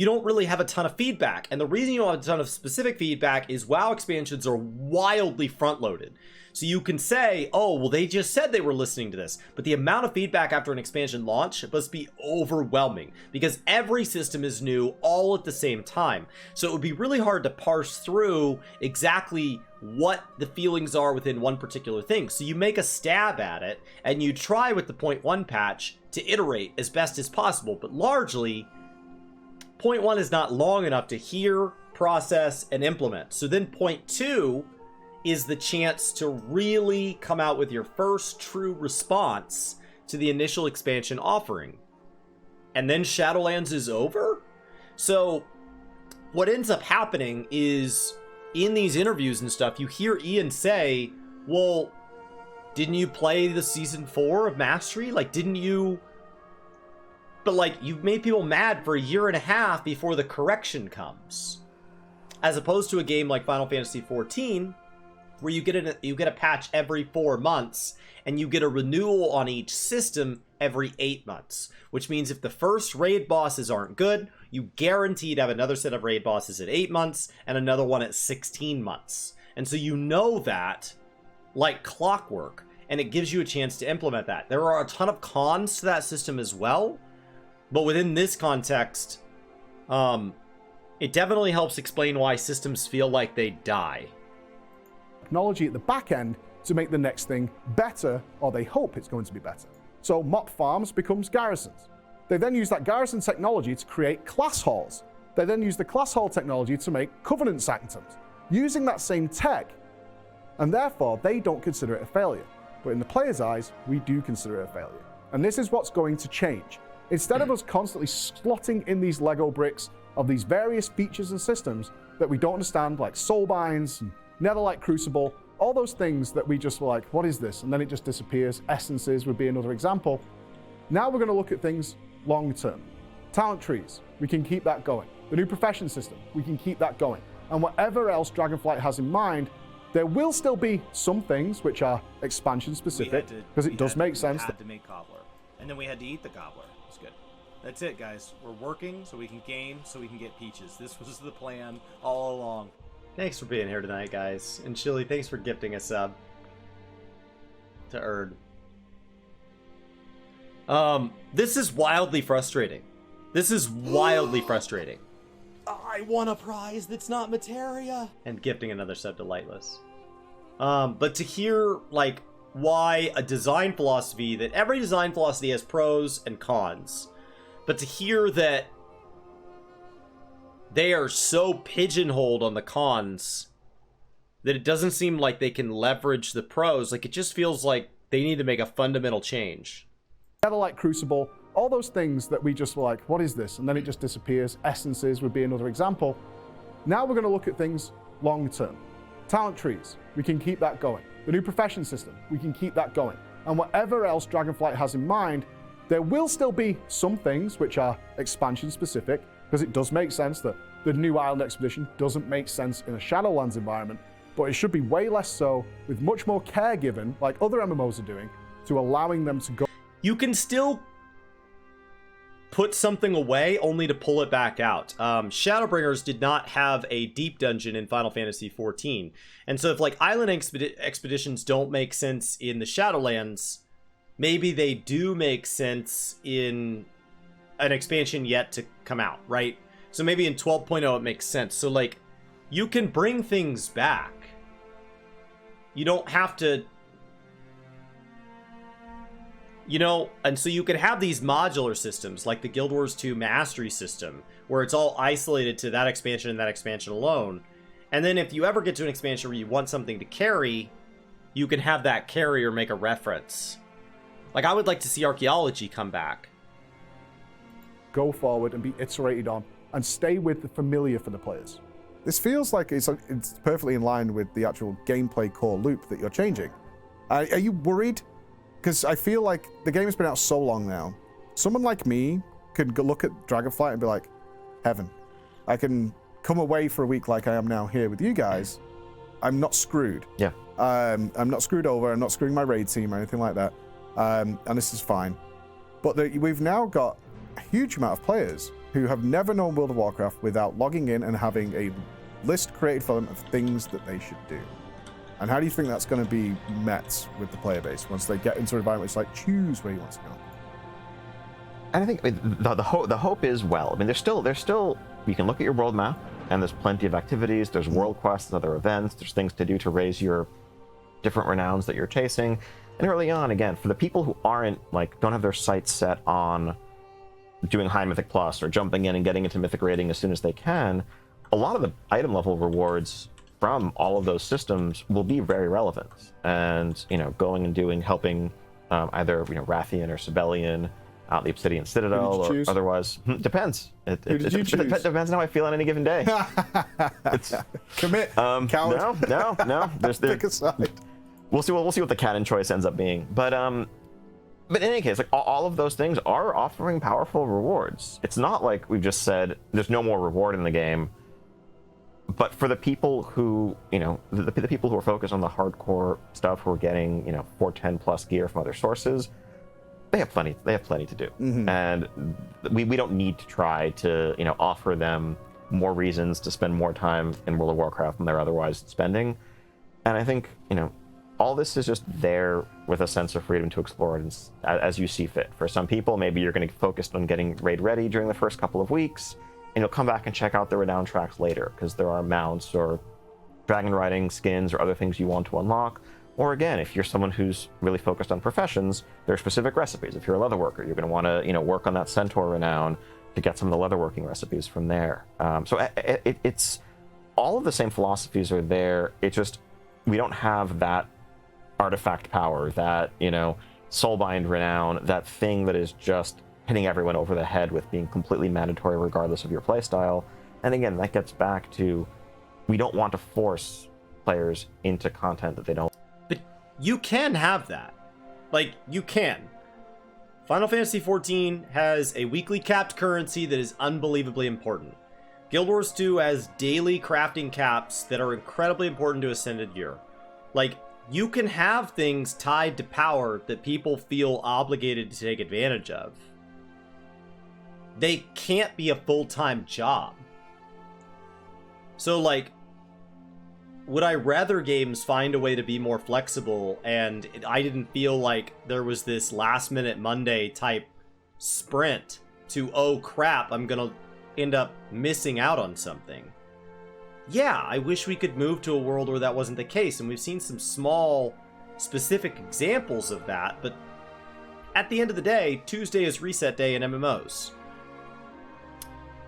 Speaker 1: don't really have a ton of feedback. And the reason you don't have a ton of specific feedback is WoW expansions are wildly front-loaded. So you can say, oh, well, they just said they were listening to this. But the amount of feedback after an expansion launch must be overwhelming because every system is new all at the same time. So it would be really hard to parse through exactly what the feelings are within one particular thing. So you make a stab at it and you try with the 0.1 patch to iterate as best as possible. But largely, 0.1 is not long enough to hear, process, and implement. So then 0.2 is the chance to really come out with your first true response to the initial expansion offering. And then Shadowlands is over? So what ends up happening is in these interviews and stuff, you hear Ian say, well, didn't you play the season 4 of Mastery? Like, didn't you... But like, you've made people mad for 1.5 years before the correction comes. As opposed to a game like Final Fantasy XIV, where you get a patch every 4 months, and you get a renewal on each system every 8 months. Which means if the first raid bosses aren't good, you guaranteed have another set of raid bosses at 8 months, and another one at 16 months. And so you know that like clockwork, and it gives you a chance to implement that. There are a ton of cons to that system as well, but within this context, it definitely helps explain why systems feel like they die.
Speaker 7: Technology at the back end to make the next thing better, or they hope it's going to be better. So mop farms becomes garrisons. They then use that garrison technology to create class halls. They then use the class hall technology to make covenant sanctums, using that same tech, and therefore they don't consider it a failure. But in the player's eyes, we do consider it a failure. And this is what's going to change. Instead of us constantly slotting in these Lego bricks of these various features and systems that we don't understand, like soulbinds and Netherlight Crucible, all those things that we just were like, what is this? And then it just disappears. Essences would be another example. Now we're going to look at things long term. Talent trees, we can keep that going. The new profession system, we can keep that going. And whatever else Dragonflight has in mind, there will still be some things which are expansion specific, because it does make sense.
Speaker 1: We had to make Cobbler, and then we had to eat the Cobbler. It's good. That's it, guys. We're working so we can game, so we can get peaches. This was the plan all along. Thanks for being here tonight, guys. And Chili, thanks for gifting a sub to Erd. This is wildly frustrating. This is wildly frustrating. I want a prize that's not materia. And gifting another sub to Lightless. But to hear, like, why a design philosophy, that every design philosophy has pros and cons, but to hear that they are so pigeonholed on the cons that it doesn't seem like they can leverage the pros. Like, it just feels like they need to make a fundamental change.
Speaker 7: Netherlight Crucible, all those things that we just were like, what is this? And then it just disappears. Essences would be another example. Now we're going to look at things long term. Talent trees, we can keep that going. The new profession system, we can keep that going. And whatever else Dragonflight has in mind, there will still be some things which are expansion specific, because it does make sense that the new Island Expedition doesn't make sense in a Shadowlands environment, but it should be way less so, with much more care given, like other MMOs are doing, to allowing them to go.
Speaker 1: You can still put something away only to pull it back out. Shadowbringers did not have a deep dungeon in Final Fantasy XIV. And so if like Island Expeditions don't make sense in the Shadowlands, maybe they do make sense in an expansion yet to come out, right? So maybe in 12.0 it makes sense. So like, you can bring things back. You don't have to, you know, and so you can have these modular systems like the Guild Wars 2 Mastery system, where it's all isolated to that expansion and that expansion alone. And then if you ever get to an expansion where you want something to carry, you can have that carrier make a reference. Like, I would like to see archaeology come back.
Speaker 7: Go forward and be iterated on, and stay with the familiar for the players. This feels like it's perfectly in line with the actual gameplay core loop that you're changing. Are you worried? Because I feel like the game has been out so long now. Someone like me could look at Dragonflight and be like, heaven. I can come away for a week like I am now here with you guys. I'm not screwed.
Speaker 5: Yeah.
Speaker 7: I'm not screwed over. I'm not screwing my raid team or anything like that. And this is fine. But we've now got a huge amount of players who have never known World of Warcraft without logging in and having a list created for them of things that they should do. And how do you think that's going to be met with the player base once they get into an environment it's like, choose where you want to go?
Speaker 5: And I think the hope is, well, I mean, there's still, you can look at your world map, and there's plenty of activities, there's world quests and other events, there's things to do to raise your different renowns that you're chasing. And early on, again, for the people who aren't, like, don't have their sights set on doing high Mythic Plus or jumping in and getting into Mythic rating as soon as they can, a lot of the item level rewards from all of those systems will be very relevant. And, you know, going and helping either, you know, Rathian or Sibelian out the Obsidian Citadel, or otherwise, depends. It depends on how I feel on any given day.
Speaker 7: Commit. Coward.
Speaker 5: No.
Speaker 7: Pick a side.
Speaker 5: We'll see what the canon choice ends up being. But in any case, like, all of those things are offering powerful rewards. It's not like we've just said there's no more reward in the game. But for the people who, you know, the people who are focused on the hardcore stuff, who are getting, you know, 410 plus gear from other sources, they have plenty to do. Mm-hmm. And we don't need to try to, you know, offer them more reasons to spend more time in World of Warcraft than they're otherwise spending. And I think, you know, all this is just there with a sense of freedom to explore it as you see fit. For some people, maybe you're going to focus on getting raid ready during the first couple of weeks, and you'll come back and check out the renown tracks later, because there are mounts or dragon riding skins or other things you want to unlock. Or again, if you're someone who's really focused on professions, there are specific recipes. If you're a leatherworker, you're going to want to, you know, work on that centaur renown to get some of the leatherworking recipes from there. So it's all of the same philosophies are there. It just, we don't have that artifact power, that, you know, soulbind renown, that thing that is just hitting everyone over the head with being completely mandatory regardless of your playstyle. And again, that gets back to, we don't want to force players into content that they don't.
Speaker 1: But you can have that. Like, you can. Final Fantasy XIV has a weekly capped currency that is unbelievably important. Guild Wars 2 has daily crafting caps that are incredibly important to Ascended Gear. Like, you can have things tied to power that people feel obligated to take advantage of. They can't be a full-time job. So, like, would I rather games find a way to be more flexible, and I didn't feel like there was this last-minute Monday type sprint to, oh crap, I'm gonna end up missing out on something. Yeah, I wish we could move to a world where that wasn't the case, and we've seen some small, specific examples of that, but at the end of the day, Tuesday is reset day in MMOs.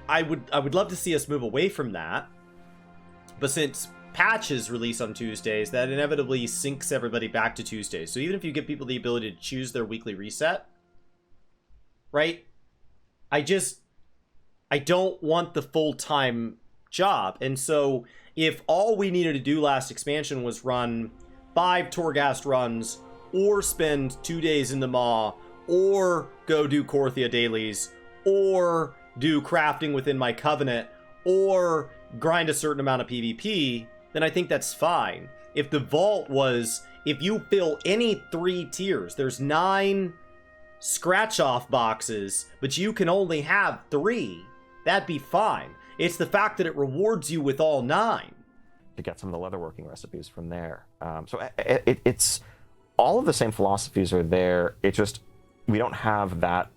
Speaker 1: I would love to see us move away from that, but since patches release on Tuesdays, that inevitably syncs everybody back to Tuesdays. So even if you give people the ability to choose their weekly reset, right? I don't want the full-time job. And so if all we needed to do last expansion was run 5 Torghast runs, or spend 2 days in the Maw, or go do Korthia dailies, or do crafting within my Covenant, or grind a certain amount of PvP, then I think that's fine. If the vault was, if you fill any 3 tiers, there's 9 scratch-off boxes, but you can only have 3, that'd be fine. It's the fact that it rewards you with all 9.
Speaker 5: To get some of the leatherworking recipes from there. So it's all of the same philosophies are there. It's just we don't have that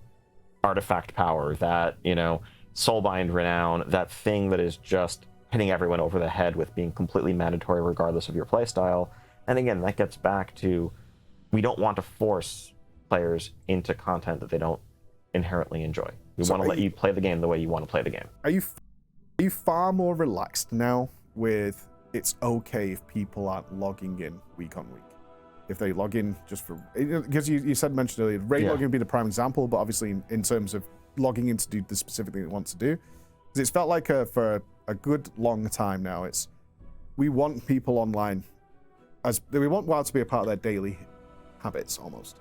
Speaker 5: artifact power, that, you know, soulbind renown, that thing that is just hitting everyone over the head with being completely mandatory regardless of your playstyle. And again, that gets back to, we don't want to force players into content that they don't inherently enjoy. We want to let you play the game the way you want to play the game.
Speaker 2: Are you far more relaxed now with it's okay if people aren't logging in week on week? If they log in just for, because you mentioned earlier, raid logging would be the prime example, but obviously in terms of logging in to do the specific thing it wants to do, because it's felt like for a good long time now, we want people online, we want WoW to be a part of their daily habits almost.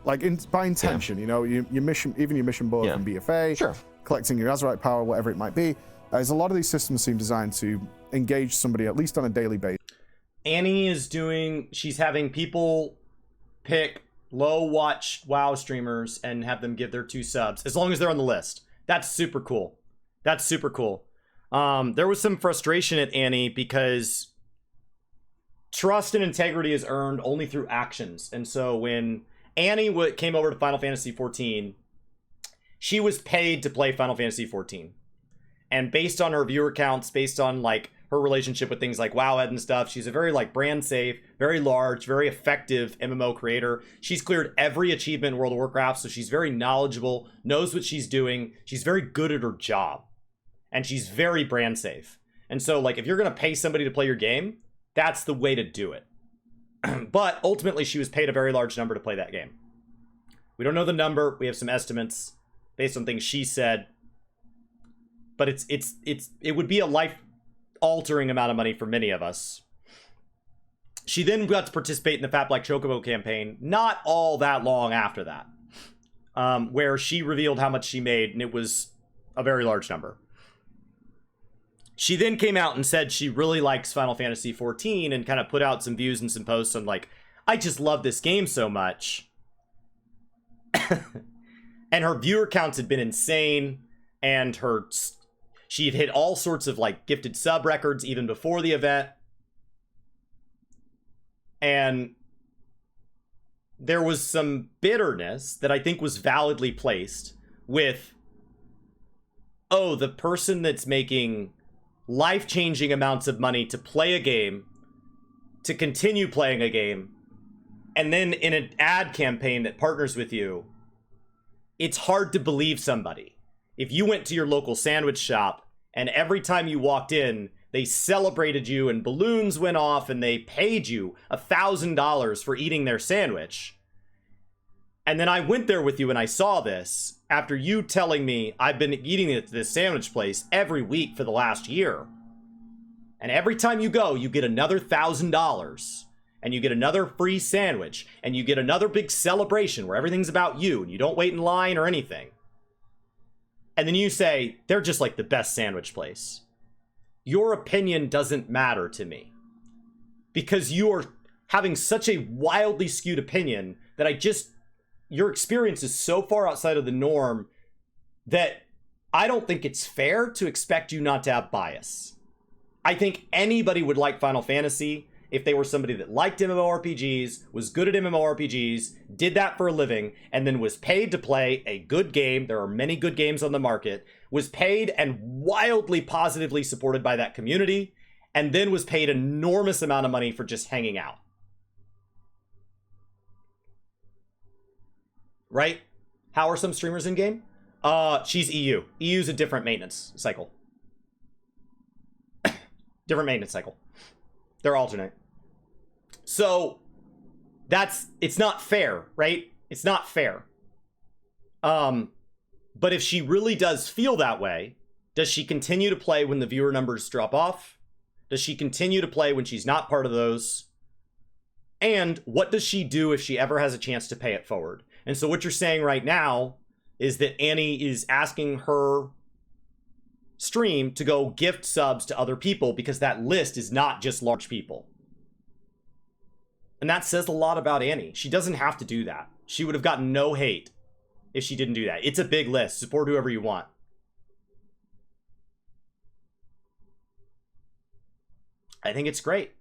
Speaker 2: Like by intention, you know, your mission, even your mission board from BFA, collecting your Azerite power, whatever it might be. There's a lot of these systems seem designed to engage somebody at least on a daily basis.
Speaker 1: Annie she's having people pick low watch WoW streamers and have them give their 2 subs, as long as they're on the list. That's super cool. That's super cool. There was some frustration at Annie because trust and integrity is earned only through actions. And so when Annie came over to Final Fantasy XIV, she was paid to play Final Fantasy XIV. And based on her viewer counts, based on like her relationship with things like Wowhead and stuff, she's a very like brand safe, very large, very effective MMO creator. She's cleared every achievement in World of Warcraft, so she's very knowledgeable, knows what she's doing. She's very good at her job, and she's very brand safe. And so like if you're gonna pay somebody to play your game, that's the way to do it. But ultimately she was paid a very large number to play that game. We don't know the number. We have some estimates based on things she said. But it would be a life-altering amount of money for many of us. She then got to participate in the Fat Black Chocobo campaign not all that long after that, where she revealed how much she made, and it was a very large number. She then came out and said she really likes Final Fantasy XIV and kind of put out some views and some posts on like, I just love this game so much. And her viewer counts had been insane, and she had hit all sorts of like gifted sub records even before the event. And there was some bitterness that I think was validly placed with, oh, the person that's making life-changing amounts of money to play a game, to continue playing a game, and then in an ad campaign that partners with you, it's hard to believe somebody. If you went to your local sandwich shop and every time you walked in, they celebrated you and balloons went off and they paid you $1,000 for eating their sandwich, and then I went there with you and I saw this after you telling me I've been eating at this sandwich place every week for the last year, And every time you go, you get another $1,000. And you get another free sandwich. And you get another big celebration where everything's about you. And you don't wait in line or anything. And then you say, they're just like the best sandwich place. Your opinion doesn't matter to me. Because you are having such a wildly skewed opinion that your experience is so far outside of the norm that I don't think it's fair to expect you not to have bias. I think anybody would like Final Fantasy if they were somebody that liked MMORPGs, was good at MMORPGs, did that for a living, and then was paid to play a good game. There are many good games on the market. Was paid and wildly positively supported by that community, and then was paid an enormous amount of money for just hanging out. Right? How are some streamers in game? She's EU. EU's a different maintenance cycle. Different maintenance cycle. They're alternate. So it's not fair, right? It's not fair. But if she really does feel that way, does she continue to play when the viewer numbers drop off? Does she continue to play when she's not part of those? And what does she do if she ever has a chance to pay it forward? And so what you're saying right now is that Annie is asking her stream to go gift subs to other people because that list is not just large people. And that says a lot about Annie. She doesn't have to do that. She would have gotten no hate if she didn't do that. It's a big list. Support whoever you want. I think it's great.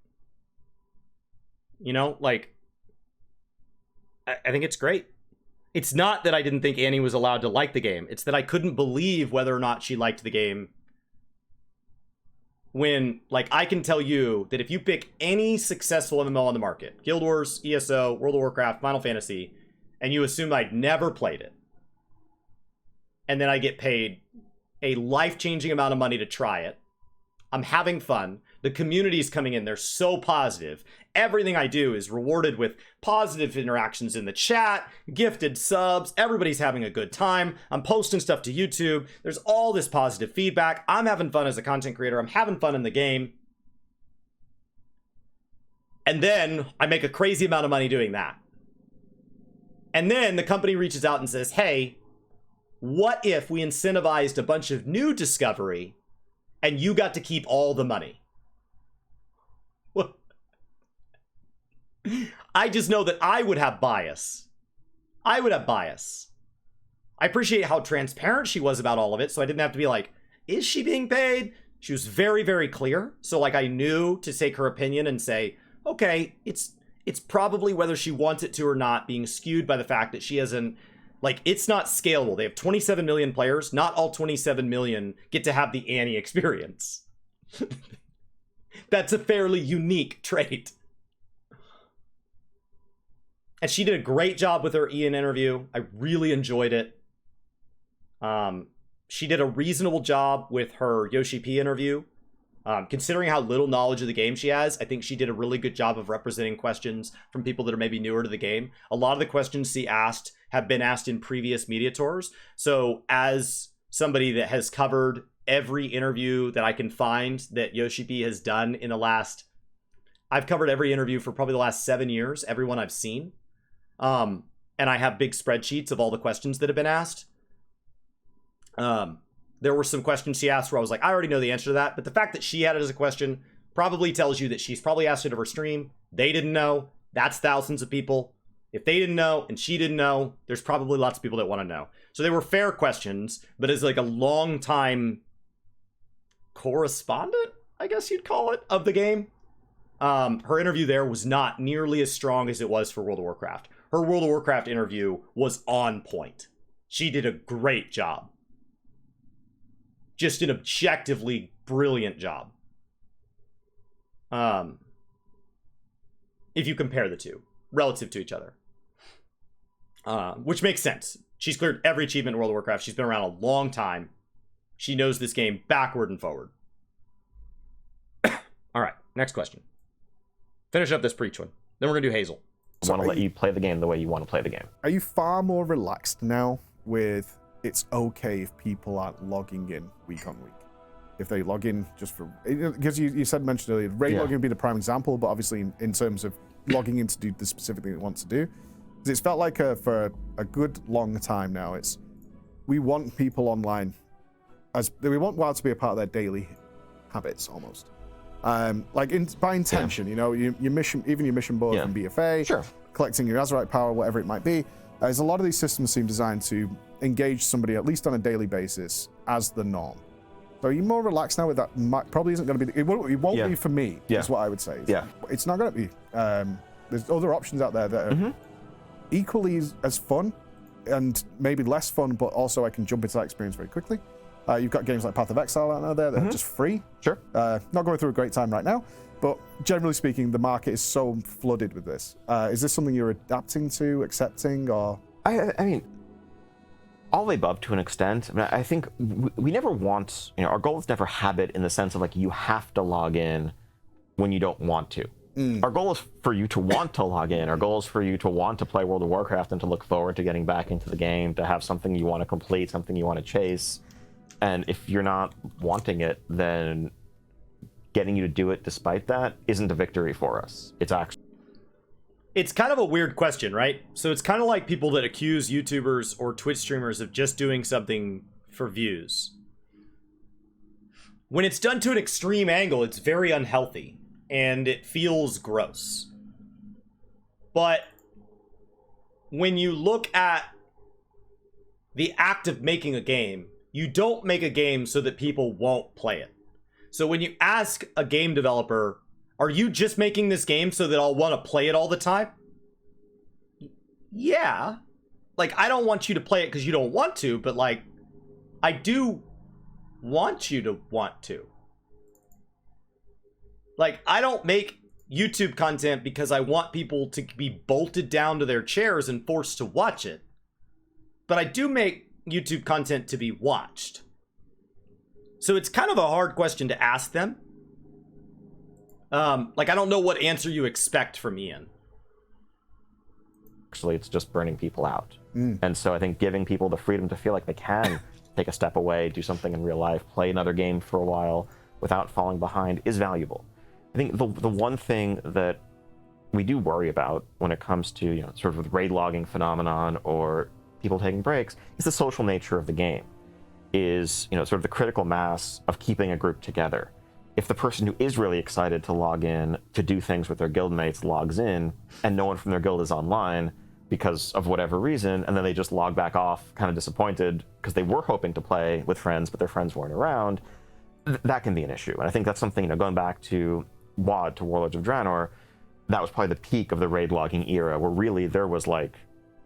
Speaker 1: You know, like, I think it's great. It's not that I didn't think Annie was allowed to like the game. It's that I couldn't believe whether or not she liked the game. When, like, I can tell you that if you pick any successful MMO on the market, Guild Wars, ESO, World of Warcraft, Final Fantasy, and you assume I'd never played it, and then I get paid a life-changing amount of money to try it, I'm having fun, the community's coming in, they're so positive, everything I do is rewarded with positive interactions in the chat, gifted subs, everybody's having a good time, I'm posting stuff to YouTube, there's all this positive feedback, I'm having fun as a content creator, I'm having fun in the game. And then I make a crazy amount of money doing that. And then the company reaches out and says, hey, what if we incentivized a bunch of new discovery and you got to keep all the money? I just know that I would have bias. I would have bias. I appreciate how transparent she was about all of it, so I didn't have to be like, is she being paid? She was very, very clear. So like I knew to take her opinion and say, okay, it's probably whether she wants it to or not, being skewed by the fact that she hasn't, like, it's not scalable. They have 27 million players. Not all 27 million get to have the Annie experience. That's a fairly unique trait. And she did a great job with her Ian interview. I really enjoyed it. She did a reasonable job with her Yoshi P interview. Considering how little knowledge of the game she has, I think she did a really good job of representing questions from people that are maybe newer to the game. A lot of the questions she asked have been asked in previous media tours. So as somebody that has covered every interview that I can find that Yoshi P has done in the last... I've covered every interview for probably the last 7 years, every one I've seen. And I have big spreadsheets of all the questions that have been asked. There were some questions she asked where I was like, I already know the answer to that. But the fact that she had it as a question probably tells you that she's probably asked it of her stream. They didn't know. That's thousands of people. If they didn't know and she didn't know, there's probably lots of people that want to know. So they were fair questions, but as like a long time correspondent, I guess you'd call it, of the game. Her interview there was not nearly as strong as it was for World of Warcraft. Her World of Warcraft interview was on point. She did a great job. Just an objectively brilliant job. If you compare the two, relative to each other. Which makes sense. She's cleared every achievement in World of Warcraft. She's been around a long time. She knows this game backward and forward. All right, next question. Finish up this preach one. Then we're going to do Hazel.
Speaker 5: I want to let you play the game the way you want to play the game.
Speaker 7: Are you far more relaxed now with it's okay if people aren't logging in week on week?
Speaker 2: if they log in just for, because you mentioned earlier, raid logging would be the prime example, but obviously in terms of logging in to do the specific thing it wants to do, because it's felt like for a good long time now, we want people online, we want WoW to be a part of their daily habits almost. Like by intention, your mission, even your mission board from BFA, collecting your Azerite power, whatever it might be. There's a lot of these systems seem designed to engage somebody at least on a daily basis as the norm. So are you more relaxed now with that? Probably isn't going to be. It won't be for me. Is what I would say. It's not going to be. There's other options out there that are equally as fun, and maybe less fun, but also I can jump into that experience very quickly. You've got games like Path of Exile out there that are just free.
Speaker 5: Sure.
Speaker 2: Not going through a great time right now, but generally speaking, the market is so flooded with this. Is this something you're adapting to, accepting, or?
Speaker 5: I mean, all the above to an extent. I mean, I think we never want, our goal is never habit in the sense of like you have to log in when you don't want to. Our goal is for you to want to log in. Our goal is for you to want to play World of Warcraft and to look forward to getting back into the game, to have something you want to complete, something you want to chase. And if you're not wanting it, then getting you to do it despite that isn't a victory for us.
Speaker 1: It's kind of a weird question, right? So it's kind of like people that accuse YouTubers or Twitch streamers of just doing something for views. When it's done to an extreme angle, it's very unhealthy and it feels gross. But when you look at the act of making a game, you don't make a game so that people won't play it. So when you ask a game developer, are you just making this game so that I'll want to play it all the time? Yeah. Like, I don't want you to play it because you don't want to, but like, I do want you to want to. Like, I don't make YouTube content because I want people to be bolted down to their chairs and forced to watch it. But I do make YouTube content to be watched. So it's kind of a hard question to ask them. Like, I don't know what answer you expect from Ian.
Speaker 5: Actually, it's just burning people out. And so I think giving people the freedom to feel like they can take a step away, do something in real life, play another game for a while without falling behind is valuable. I think the one thing that we do worry about when it comes to, sort of the raid logging phenomenon or people taking breaks is the social nature of the game, is, sort of the critical mass of keeping a group together. If the person who is really excited to log in to do things with their guildmates logs in and no one from their guild is online because of whatever reason, and then they just log back off kind of disappointed because they were hoping to play with friends but their friends weren't around, that can be an issue. And I think that's something, going back to WoD, to Warlords of Draenor, that was probably the peak of the raid logging era, where really there was like,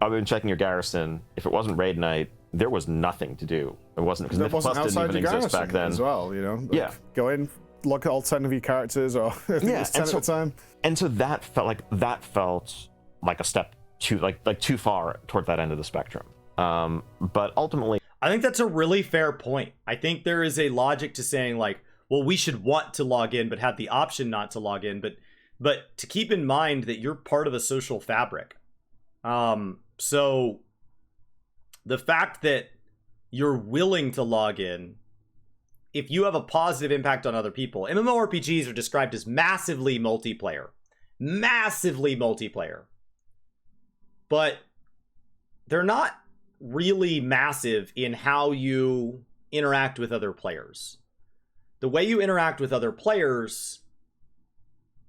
Speaker 5: other than checking your garrison, if it wasn't raid night, there was nothing to do. It wasn't, because Myth Plus didn't even exist back then.
Speaker 2: As well, like, go in, look at all 10 of your characters, or I think it's 10 at a time.
Speaker 5: And so that felt like a step too far toward that end of the spectrum. But ultimately,
Speaker 1: I think that's a really fair point. I think there is a logic to saying like, well, we should want to log in, but have the option not to log in. But to keep in mind that you're part of a social fabric. So the fact that you're willing to log in, if you have a positive impact on other people, MMORPGs are described as massively multiplayer. But they're not really massive in how you interact with other players. The way you interact with other players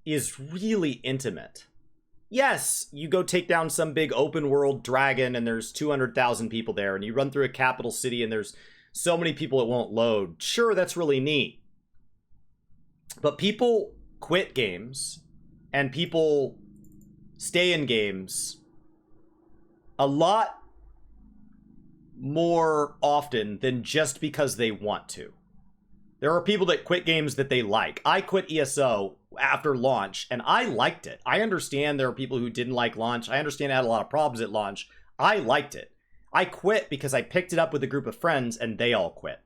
Speaker 1: is really intimate. Yes, you go take down some big open world dragon and there's 200,000 people there, and you run through a capital city and there's so many people it won't load. Sure, that's really neat. But people quit games and people stay in games a lot more often than just because they want to. There are people that quit games that they like. I quit ESO after launch, and I liked it. I understand there are people who didn't like launch. I understand it had a lot of problems at launch. I liked it. I quit because I picked it up with a group of friends, and they all quit.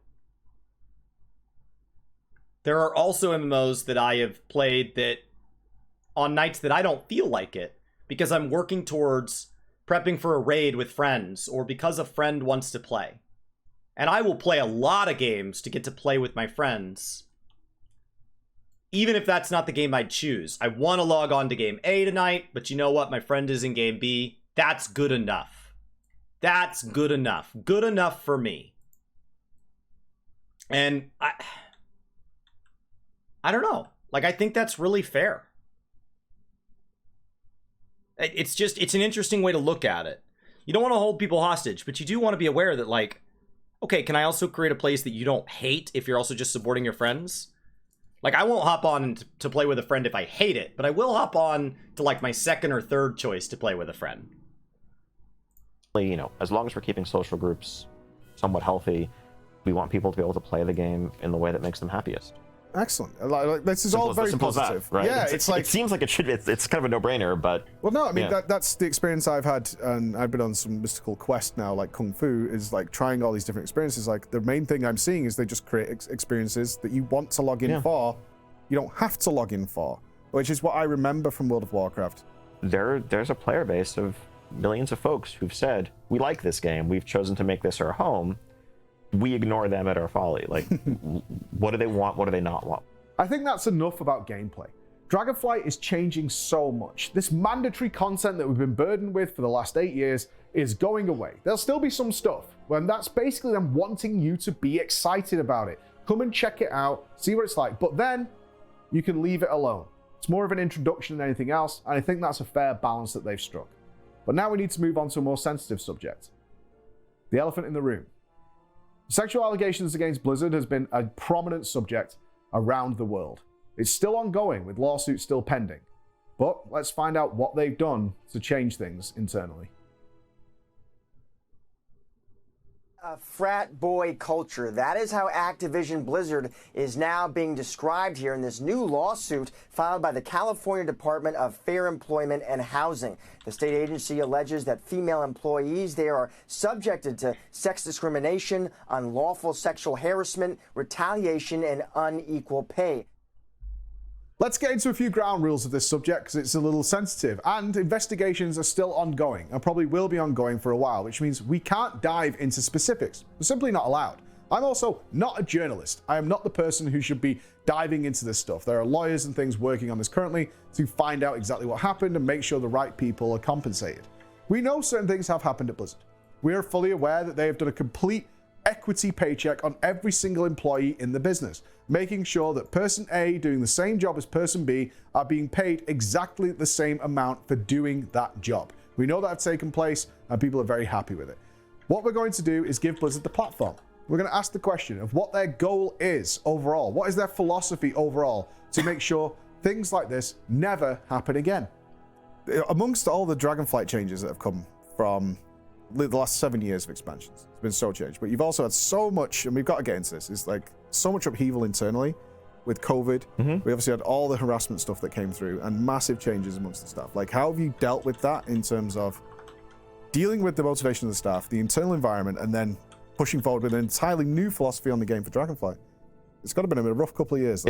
Speaker 1: There are also MMOs that I have played that on nights that I don't feel like it, because I'm working towards prepping for a raid with friends, or because a friend wants to play. And I will play a lot of games to get to play with my friends. Even if that's not the game I'd choose. I want to log on to game A tonight, but you know what? My friend is in game B. That's good enough. That's good enough. Good enough for me. And I don't know. Like, I think that's really fair. It's an interesting way to look at it. You don't want to hold people hostage, but you do want to be aware that, like, okay, can I also create a place that you don't hate if you're also just supporting your friends? Like, I won't hop on to play with a friend if I hate it, but I will hop on to, like, my second or third choice to play with a friend.
Speaker 5: You know, as long as we're keeping social groups somewhat healthy, we want people to be able to play the game in the way that makes them happiest.
Speaker 2: Excellent. Like, this is all very positive,
Speaker 5: right?
Speaker 2: Yeah,
Speaker 5: it's like, it seems like it should. It's kind of a no-brainer, but
Speaker 2: well, no, I mean that's the experience I've had, and I've been on some mystical quest now, like Kung Fu, is like trying all these different experiences. Like the main thing I'm seeing is they just create experiences that you want to log in for, you don't have to log in for, which is what I remember from World of Warcraft.
Speaker 5: There's a player base of millions of folks who've said, we like this game, we've chosen to make this our home. We ignore them at our folly. Like, what do they want? What do they not want?
Speaker 2: I think that's enough about gameplay. Dragonflight is changing so much. This mandatory content that we've been burdened with for the last 8 years is going away. There'll still be some stuff, and that's basically them wanting you to be excited about it. Come and check it out, see what it's like, but then you can leave it alone. It's more of an introduction than anything else, and I think that's a fair balance that they've struck. But now we need to move on to a more sensitive subject. The elephant in the room. Sexual allegations against Blizzard has been a prominent subject around the world. It's still ongoing, with lawsuits still pending. But let's find out what they've done to change things internally.
Speaker 13: A frat boy culture. That is how Activision Blizzard is now being described here in this new lawsuit filed by the California Department of Fair Employment and Housing. The state agency alleges that female employees there are subjected to sex discrimination, unlawful sexual harassment, retaliation, and unequal pay.
Speaker 2: Let's get into a few ground rules of this subject because it's a little sensitive, and investigations are still ongoing and probably will be ongoing for a while, which means we can't dive into specifics. We're simply not allowed. I'm also not a journalist. I am not the person who should be diving into this stuff. There are lawyers and things working on this currently to find out exactly what happened and make sure the right people are compensated. We know certain things have happened at Blizzard. We are fully aware that they have done a complete equity paycheck on every single employee in the business, making sure that person A doing the same job as person B are being paid exactly the same amount for doing that job. We know that has taken place and people are very happy with it. What we're going to do is give Blizzard the platform. We're going to ask the question of what their goal is overall. What is their philosophy overall to make sure things like this never happen again? Amongst all the Dragonflight changes that have come from the last 7 years of expansions, it's been so changed, but you've also had so much, and we've got to get into this, is like so much upheaval internally with COVID. We obviously had all the harassment stuff that came through and massive changes amongst the staff. Like, how have you dealt with that in terms of dealing with the motivation of the staff, the internal environment, and then pushing forward with an entirely new philosophy on the game for Dragonflight? It's got to have been a rough couple of years.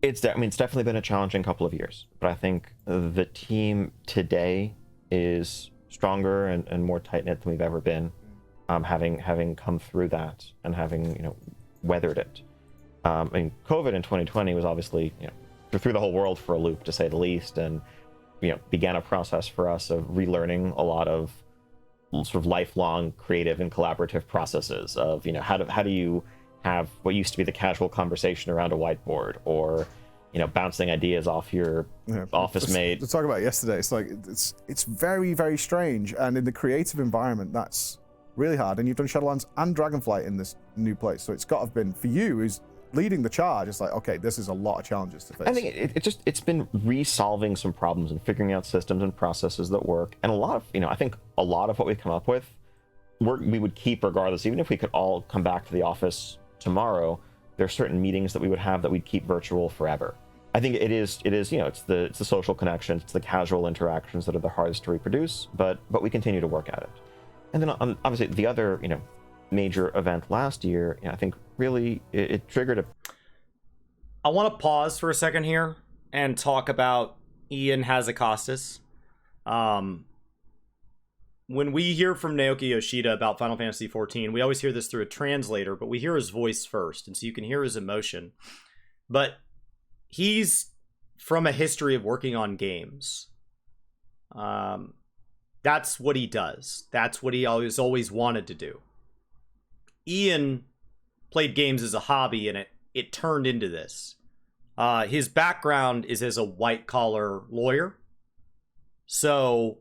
Speaker 5: It's definitely been a challenging couple of years, but I think the team today is stronger and more tight-knit than we've ever been, having come through that and having weathered it. I mean, COVID in 2020 was obviously threw the whole world for a loop, to say the least, and began a process for us of relearning a lot of sort of lifelong creative and collaborative processes of how do you have what used to be the casual conversation around a whiteboard, or bouncing ideas off your office mate.
Speaker 2: To talk about it yesterday, it's like it's very, very strange, and in the creative environment, that's really hard. And you've done Shadowlands and Dragonflight in this new place, so it's got to have been for you who's leading the charge. It's like, okay, this is a lot of challenges to face.
Speaker 5: I think it's been resolving some problems and figuring out systems and processes that work, and a lot of I think a lot of what we've come up with, we would keep regardless, even if we could all come back to the office tomorrow. There are certain meetings that we would have that we'd keep virtual forever. I think it is it's the social connections, it's the casual interactions that are the hardest to reproduce, but we continue to work at it. And then obviously the other major event last year, I think really it triggered
Speaker 1: I want to pause for a second here and talk about Ian Hazakostas. when we hear from Naoki Yoshida about Final Fantasy XIV, we always hear this through a translator, but we hear his voice first, and so you can hear his emotion. But he's from a history of working on games. That's what he does. That's what he always wanted to do. Ian played games as a hobby, and it turned into this. His background is as a white-collar lawyer. So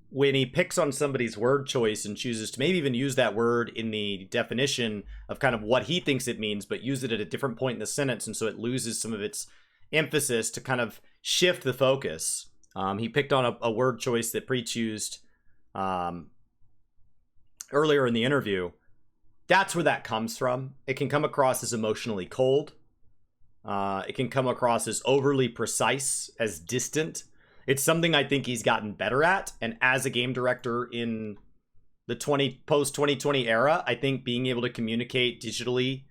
Speaker 1: when he picks on somebody's word choice and chooses to maybe even use that word in the definition of kind of what he thinks it means, but use it at a different point in the sentence, and so it loses some of its emphasis to kind of shift the focus. He picked on a word choice that Preach used earlier in the interview. That's where that comes from. It can come across as emotionally cold. It can come across as overly precise, as distant. It's something I think he's gotten better at. And as a game director in the post-2020 era, I think being able to communicate digitally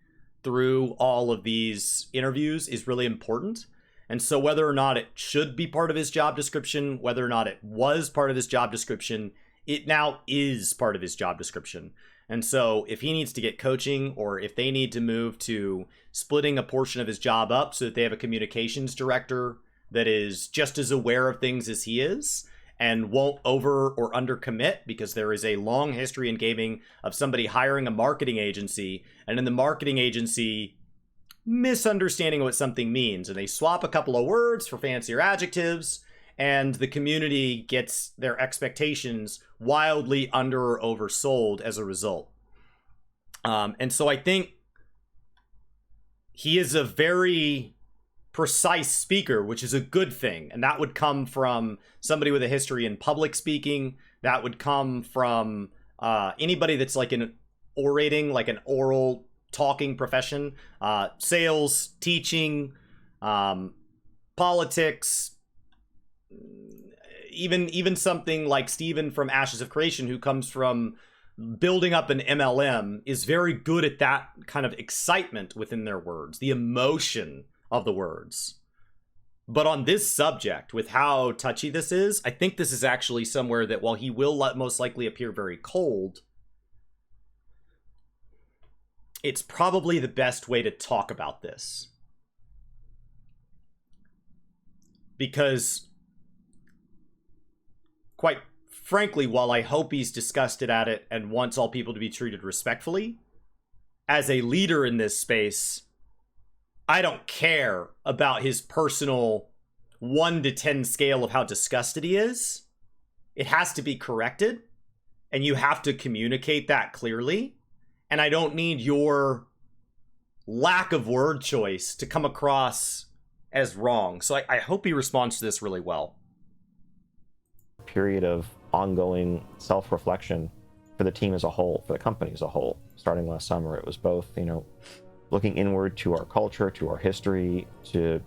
Speaker 1: through all of these interviews is really important. And so whether or not it should be part of his job description, whether or not it was part of his job description, it now is part of his job description. And so if he needs to get coaching, or if they need to move to splitting a portion of his job up so that they have a communications director that is just as aware of things as he is and won't over or under commit, because there is a long history in gaming of somebody hiring a marketing agency and in the marketing agency misunderstanding what something means, and they swap a couple of words for fancier adjectives, and the community gets their expectations wildly under or oversold as a result. And so I think he is a very precise speaker, which is a good thing. And that would come from somebody with a history in public speaking. That would come from anybody that's like an orating, like an oral talking profession, sales, teaching, politics, even something like Steven from Ashes of Creation, who comes from building up an MLM, is very good at that kind of excitement within their words, the emotion of the words. But on this subject, with how touchy this is, I think this is actually somewhere that while he will most likely appear very cold, it's probably the best way to talk about this. Because, quite frankly, while I hope he's disgusted at it and wants all people to be treated respectfully, as a leader in this space, I don't care about his personal 1 to 10 scale of how disgusted he is. It has to be corrected, and you have to communicate that clearly. And I don't need your lack of word choice to come across as wrong. So I hope he responds to this really well.
Speaker 5: Period of ongoing self-reflection for the team as a whole, for the company as a whole. Starting last summer, it was both, looking inward to our culture, to our history, to,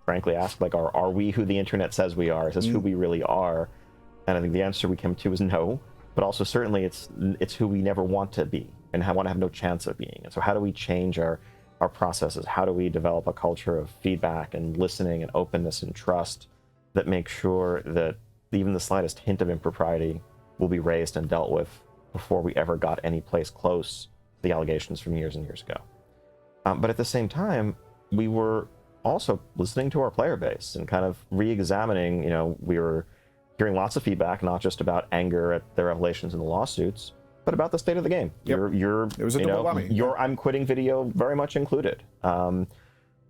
Speaker 5: frankly ask, like, are we who the internet says we are? Is this who we really are? And I think the answer we came to is no, but also certainly it's who we never want to be and want to have no chance of being. And so how do we change our processes? How do we develop a culture of feedback and listening and openness and trust that makes sure that even the slightest hint of impropriety will be raised and dealt with before we ever got any place close to the allegations from years and years ago? But at the same time, we were also listening to our player base and kind of re-examining, we were hearing lots of feedback, not just about anger at the revelations in the lawsuits, but about the state of the game.
Speaker 2: Yep. It was a double whammy.
Speaker 5: Your I'm quitting video very much included. Of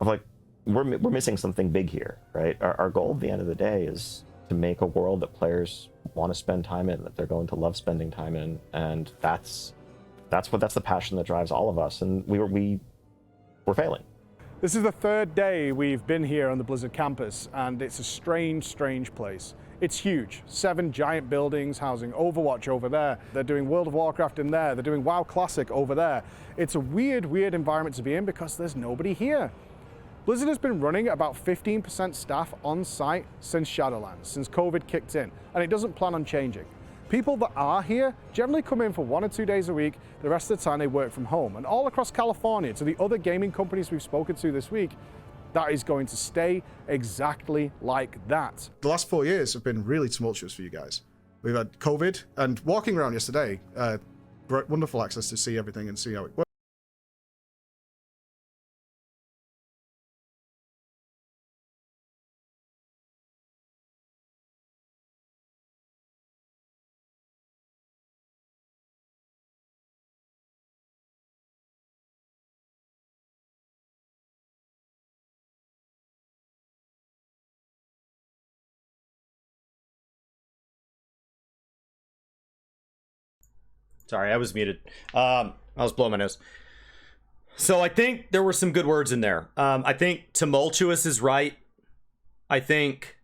Speaker 5: like, we're missing something big here, right? Our goal at the end of the day is to make a world that players want to spend time in, that they're going to love spending time in, and that's the passion that drives all of us, and we're failing.
Speaker 7: This is the third day we've been here on the Blizzard campus, and it's a strange, strange place. It's huge. 7 giant buildings housing Overwatch over there. They're doing World of Warcraft in there. They're doing WoW Classic over there. It's a weird, weird environment to be in because there's nobody here. Blizzard has been running about 15% staff on site since Shadowlands, since COVID kicked in, and it doesn't plan on changing. People that are here generally come in for 1 or 2 days a week. The rest of the time they work from home. And all across California, to the other gaming companies we've spoken to this week, that is going to stay exactly like that.
Speaker 2: The last 4 years have been really tumultuous for you guys. We've had COVID, and walking around yesterday, wonderful access to see everything and see how it works.
Speaker 1: Sorry, I was muted. I was blowing my nose. So I think there were some good words in there. I think tumultuous is right. I think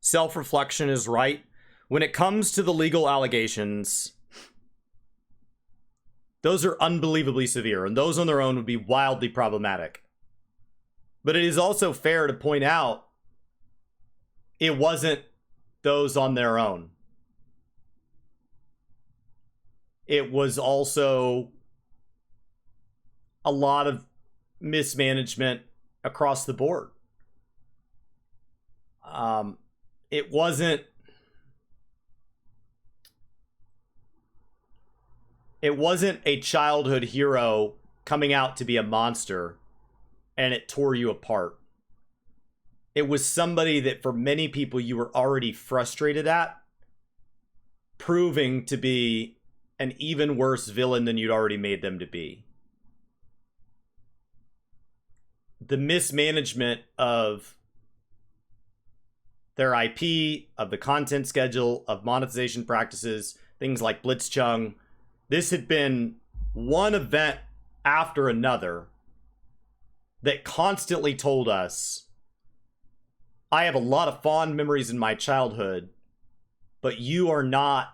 Speaker 1: self-reflection is right. When it comes to the legal allegations, those are unbelievably severe, and those on their own would be wildly problematic. But it is also fair to point out it wasn't those on their own. It was also a lot of mismanagement across the board. It wasn't a childhood hero coming out to be a monster and it tore you apart. It was somebody that for many people you were already frustrated at, proving to be an even worse villain than you'd already made them to be. The mismanagement of their IP, of the content schedule, of monetization practices, things like Blitzchung. This had been one event after another that constantly told us, I have a lot of fond memories in my childhood, but you are not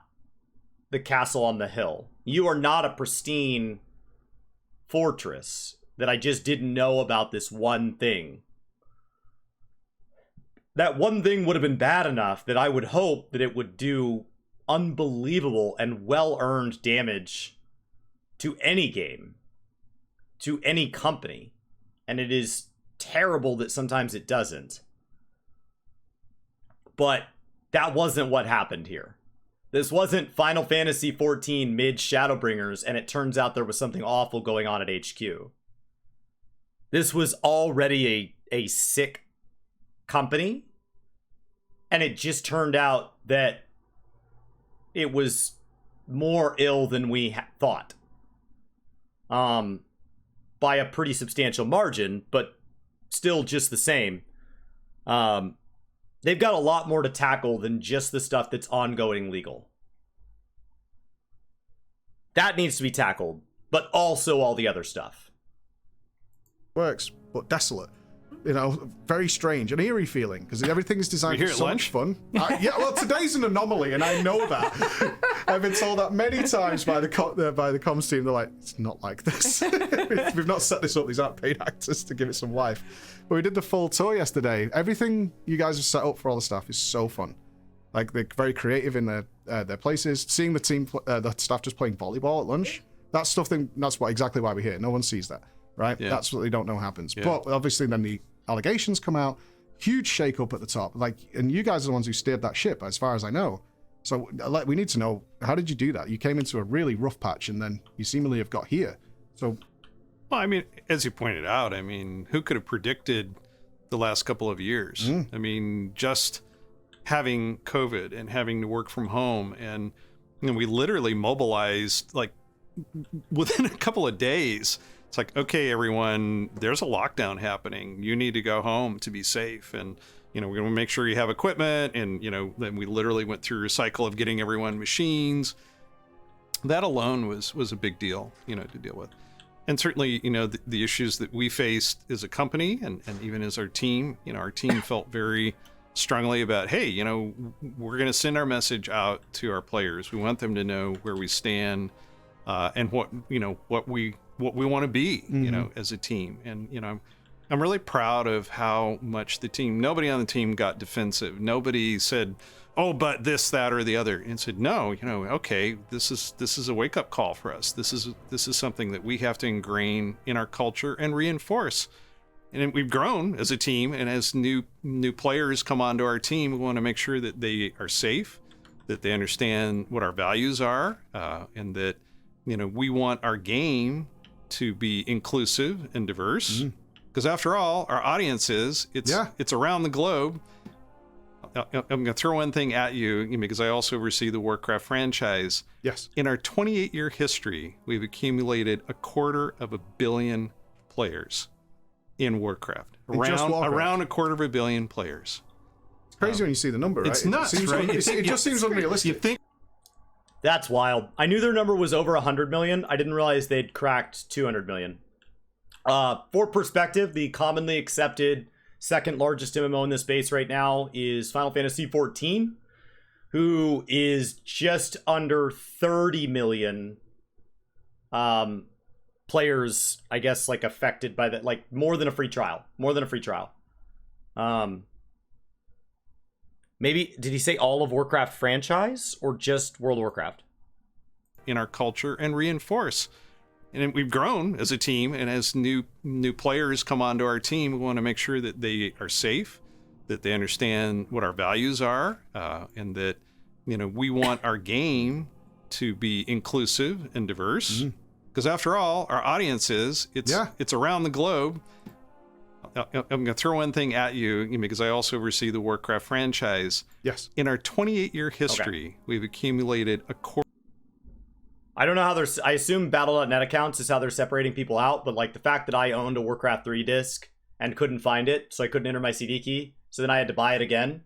Speaker 1: the castle on the hill. You are not a pristine fortress that I just didn't know about this one thing. That one thing would have been bad enough that I would hope that it would do unbelievable and well-earned damage to any game, to any company. And it is terrible that sometimes it doesn't. But that wasn't what happened here. This wasn't Final Fantasy XIV mid Shadowbringers, and it turns out there was something awful going on at HQ. This was already a sick company, and it just turned out that it was more ill than we thought. By a pretty substantial margin, but still just the same. They've got a lot more to tackle than just the stuff that's ongoing legal. That needs to be tackled, but also all the other stuff.
Speaker 2: Works, but desolate. You know, very strange, an eerie feeling, because everything is designed for so much fun. Yeah, well, today's an anomaly, and I know that. I've been told that many times by the comms team. They're like, it's not like this. We've not set this up. These aren't paid actors to give it some life. But we did the full tour yesterday. Everything you guys have set up for all the staff is so fun. Like, they're very creative in their places. Seeing the team, the staff just playing volleyball at lunch, that's stuff. That's exactly why we're here. No one sees that, right? Yeah. That's what they don't know happens. Yeah. But obviously, then the allegations come out, huge shake up at the top, like, and you guys are the ones who steered that ship as far as I know. So we need to know, how did you do that? You came into a really rough patch and then you seemingly have got here. So,
Speaker 9: well, I mean, as you pointed out, I mean, who could have predicted the last couple of years? I mean, just having COVID and having to work from home, and we literally mobilized like within a couple of days. It's like, okay, everyone, there's a lockdown happening. You need to go home to be safe. And, we're going to make sure you have equipment. And, then we literally went through a cycle of getting everyone machines. That alone was a big deal, to deal with. And certainly, the issues that we faced as a company and even as our team felt very strongly about, hey, we're going to send our message out to our players. We want them to know where we stand and what we want to be, as a team. And, I'm really proud of how much nobody on the team got defensive. Nobody said, oh, but this, that, or the other, and said, no, okay, this is a wake up call for us. This is something that we have to ingrain in our culture and reinforce. And we've grown as a team, and as new players come onto our team, we want to make sure that they are safe, that they understand what our values are, and that, we want our game to be inclusive and diverse. Because after all, our audience it's around the globe. I'm going to throw one thing at you, because I also oversee the Warcraft franchise.
Speaker 2: Yes.
Speaker 9: In our 28-year history, we've accumulated 250 million players in Warcraft. Around 250 million players.
Speaker 2: It's crazy when you see the number, right?
Speaker 9: It's nuts, right?
Speaker 2: It just seems unrealistic.
Speaker 9: You think
Speaker 1: That's wild. I knew their number was over 100 million. I didn't realize they'd cracked 200 million. For perspective, the commonly accepted second largest MMO in this space right now is Final Fantasy XIV, who is just under 30 million players, I guess, like affected by that, like more than a free trial. Maybe, did he say all of Warcraft franchise or just World of Warcraft?
Speaker 9: in our culture and reinforce. And we've grown as a team, and as new players come onto our team, we want to make sure that they are safe, that they understand what our values are, and that we want our game to be inclusive and diverse. Because after all, our audience it's around the globe. I'm going to throw one thing at you, because I also oversee the Warcraft franchise.
Speaker 2: Yes.
Speaker 9: In our 28-year history, we've accumulated
Speaker 1: I don't know how I assume Battle.net accounts is how they're separating people out, but like the fact that I owned a Warcraft 3 disc and couldn't find it, so I couldn't enter my CD key, so then I had to buy it again.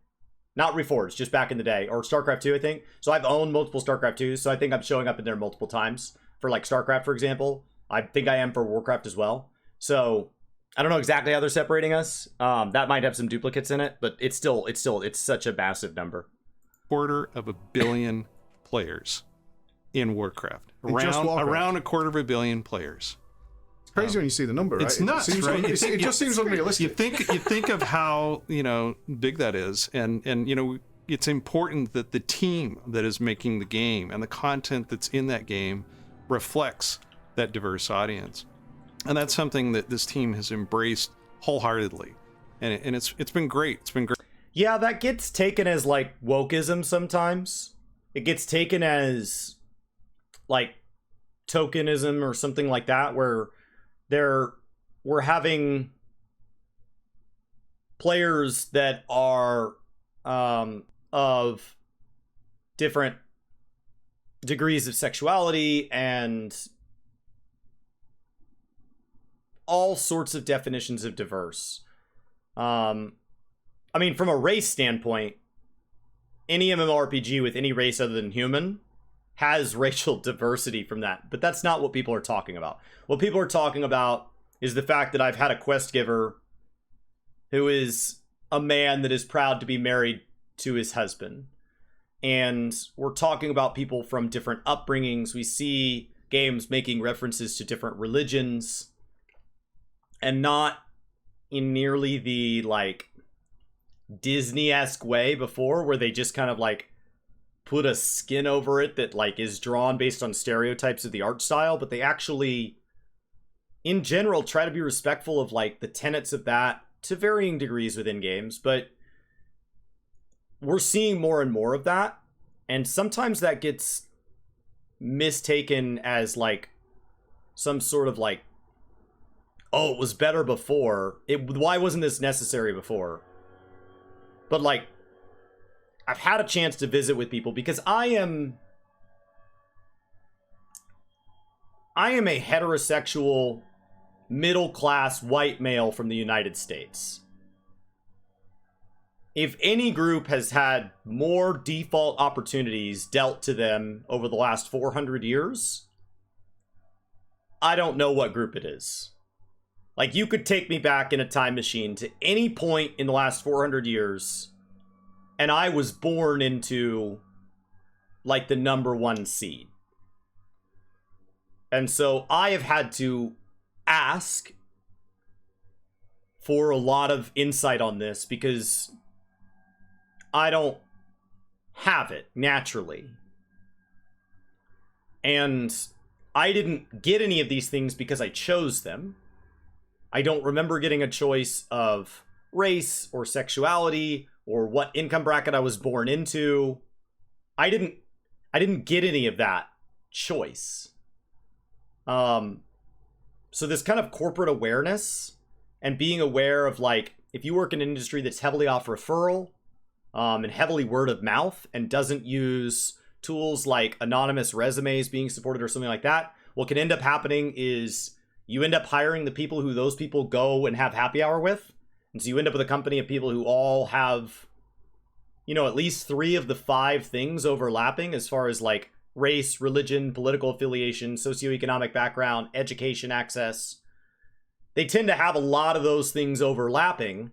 Speaker 1: Not Reforged, just back in the day, or StarCraft 2, I think. So I've owned multiple StarCraft 2s, so I think I'm showing up in there multiple times. For like StarCraft, for example. I think I am for Warcraft as well. So I don't know exactly how they're separating us. That might have some duplicates in it, but it's such a massive number.
Speaker 9: 250 million players in Warcraft. Around 250 million players.
Speaker 2: It's crazy when you see the number, right?
Speaker 9: It's nuts, right?
Speaker 2: It just seems unrealistic.
Speaker 9: You think of how big that is, and it's important that the team that is making the game and the content that's in that game reflects that diverse audience, and that's something that this team has embraced wholeheartedly, and it's been great. It's been great.
Speaker 1: Yeah, that gets taken as like wokeism sometimes. It gets taken as like tokenism or something like that, where we're having players that are of different degrees of sexuality and all sorts of definitions of diverse. I mean, from a race standpoint, any MMORPG with any race other than human has racial diversity from that, but that's not what people are talking about. What people are talking about is the fact that I've had a quest giver who is a man that is proud to be married to his husband. And we're talking about people from different upbringings. We see games making references to different religions, and not in nearly the like Disney-esque way before, where they just kind of like put a skin over it that like is drawn based on stereotypes of the art style, but they actually in general try to be respectful of like the tenets of that to varying degrees within games. But we're seeing more and more of that, and sometimes that gets mistaken as like some sort of like, oh, it was better before. Why wasn't this necessary before? But like, I've had a chance to visit with people because I am a heterosexual, middle-class white male from the United States. If any group has had more default opportunities dealt to them over the last 400 years, I don't know what group it is. Like, you could take me back in a time machine to any point in the last 400 years, and I was born into, like, the #1 seed. And so I have had to ask for a lot of insight on this because I don't have it naturally. And I didn't get any of these things because I chose them. I don't remember getting a choice of race or sexuality or what income bracket I was born into. I didn't get any of that choice. So this kind of corporate awareness and being aware of, like, if you work in an industry that's heavily off referral and heavily word of mouth and doesn't use tools like anonymous resumes being supported or something like that, what can end up happening is you end up hiring the people who those people go and have happy hour with. And so you end up with a company of people who all have, you know, at least 3 of the 5 things overlapping as far as like race, religion, political affiliation, socioeconomic background, education access. They tend to have a lot of those things overlapping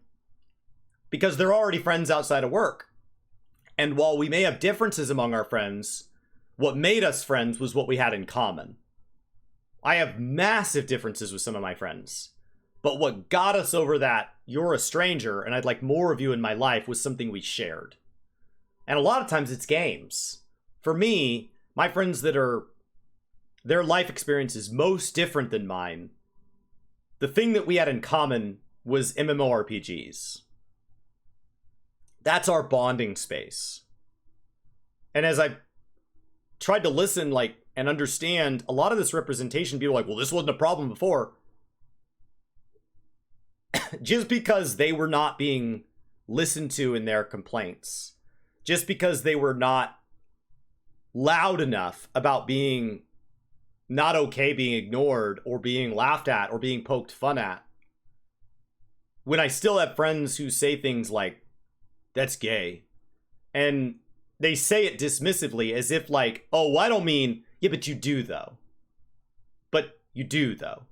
Speaker 1: because they're already friends outside of work. And while we may have differences among our friends, what made us friends was what we had in common. I have massive differences with some of my friends, but what got us over that, you're a stranger and I'd like more of you in my life, was something we shared. And a lot of times it's games. For me, my friends that are, their life experience is most different than mine, the thing that we had in common was MMORPGs. That's our bonding space. And as I tried to listen, like, and understand a lot of this representation, people are like, well, this wasn't a problem before. Just because they were not being listened to in their complaints. Just because they were not loud enough about being not okay being ignored or being laughed at or being poked fun at. When I still have friends who say things like, that's gay. And they say it dismissively as if like, oh, well, I don't mean, yeah, but you do though. But you do though.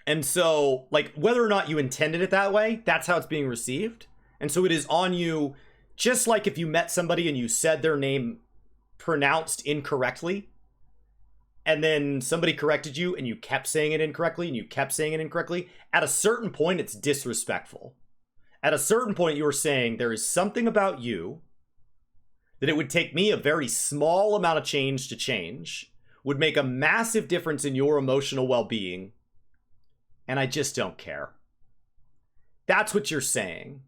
Speaker 1: And so, like, whether or not you intended it that way, that's how it's being received. And so it is on you, just like if you met somebody and you said their name pronounced incorrectly, and then somebody corrected you and you kept saying it incorrectly and you kept saying it incorrectly, at a certain point, it's disrespectful. At a certain point, you are saying there is something about you that it would take me a very small amount of change to change, would make a massive difference in your emotional well-being, and I just don't care. That's what you're saying.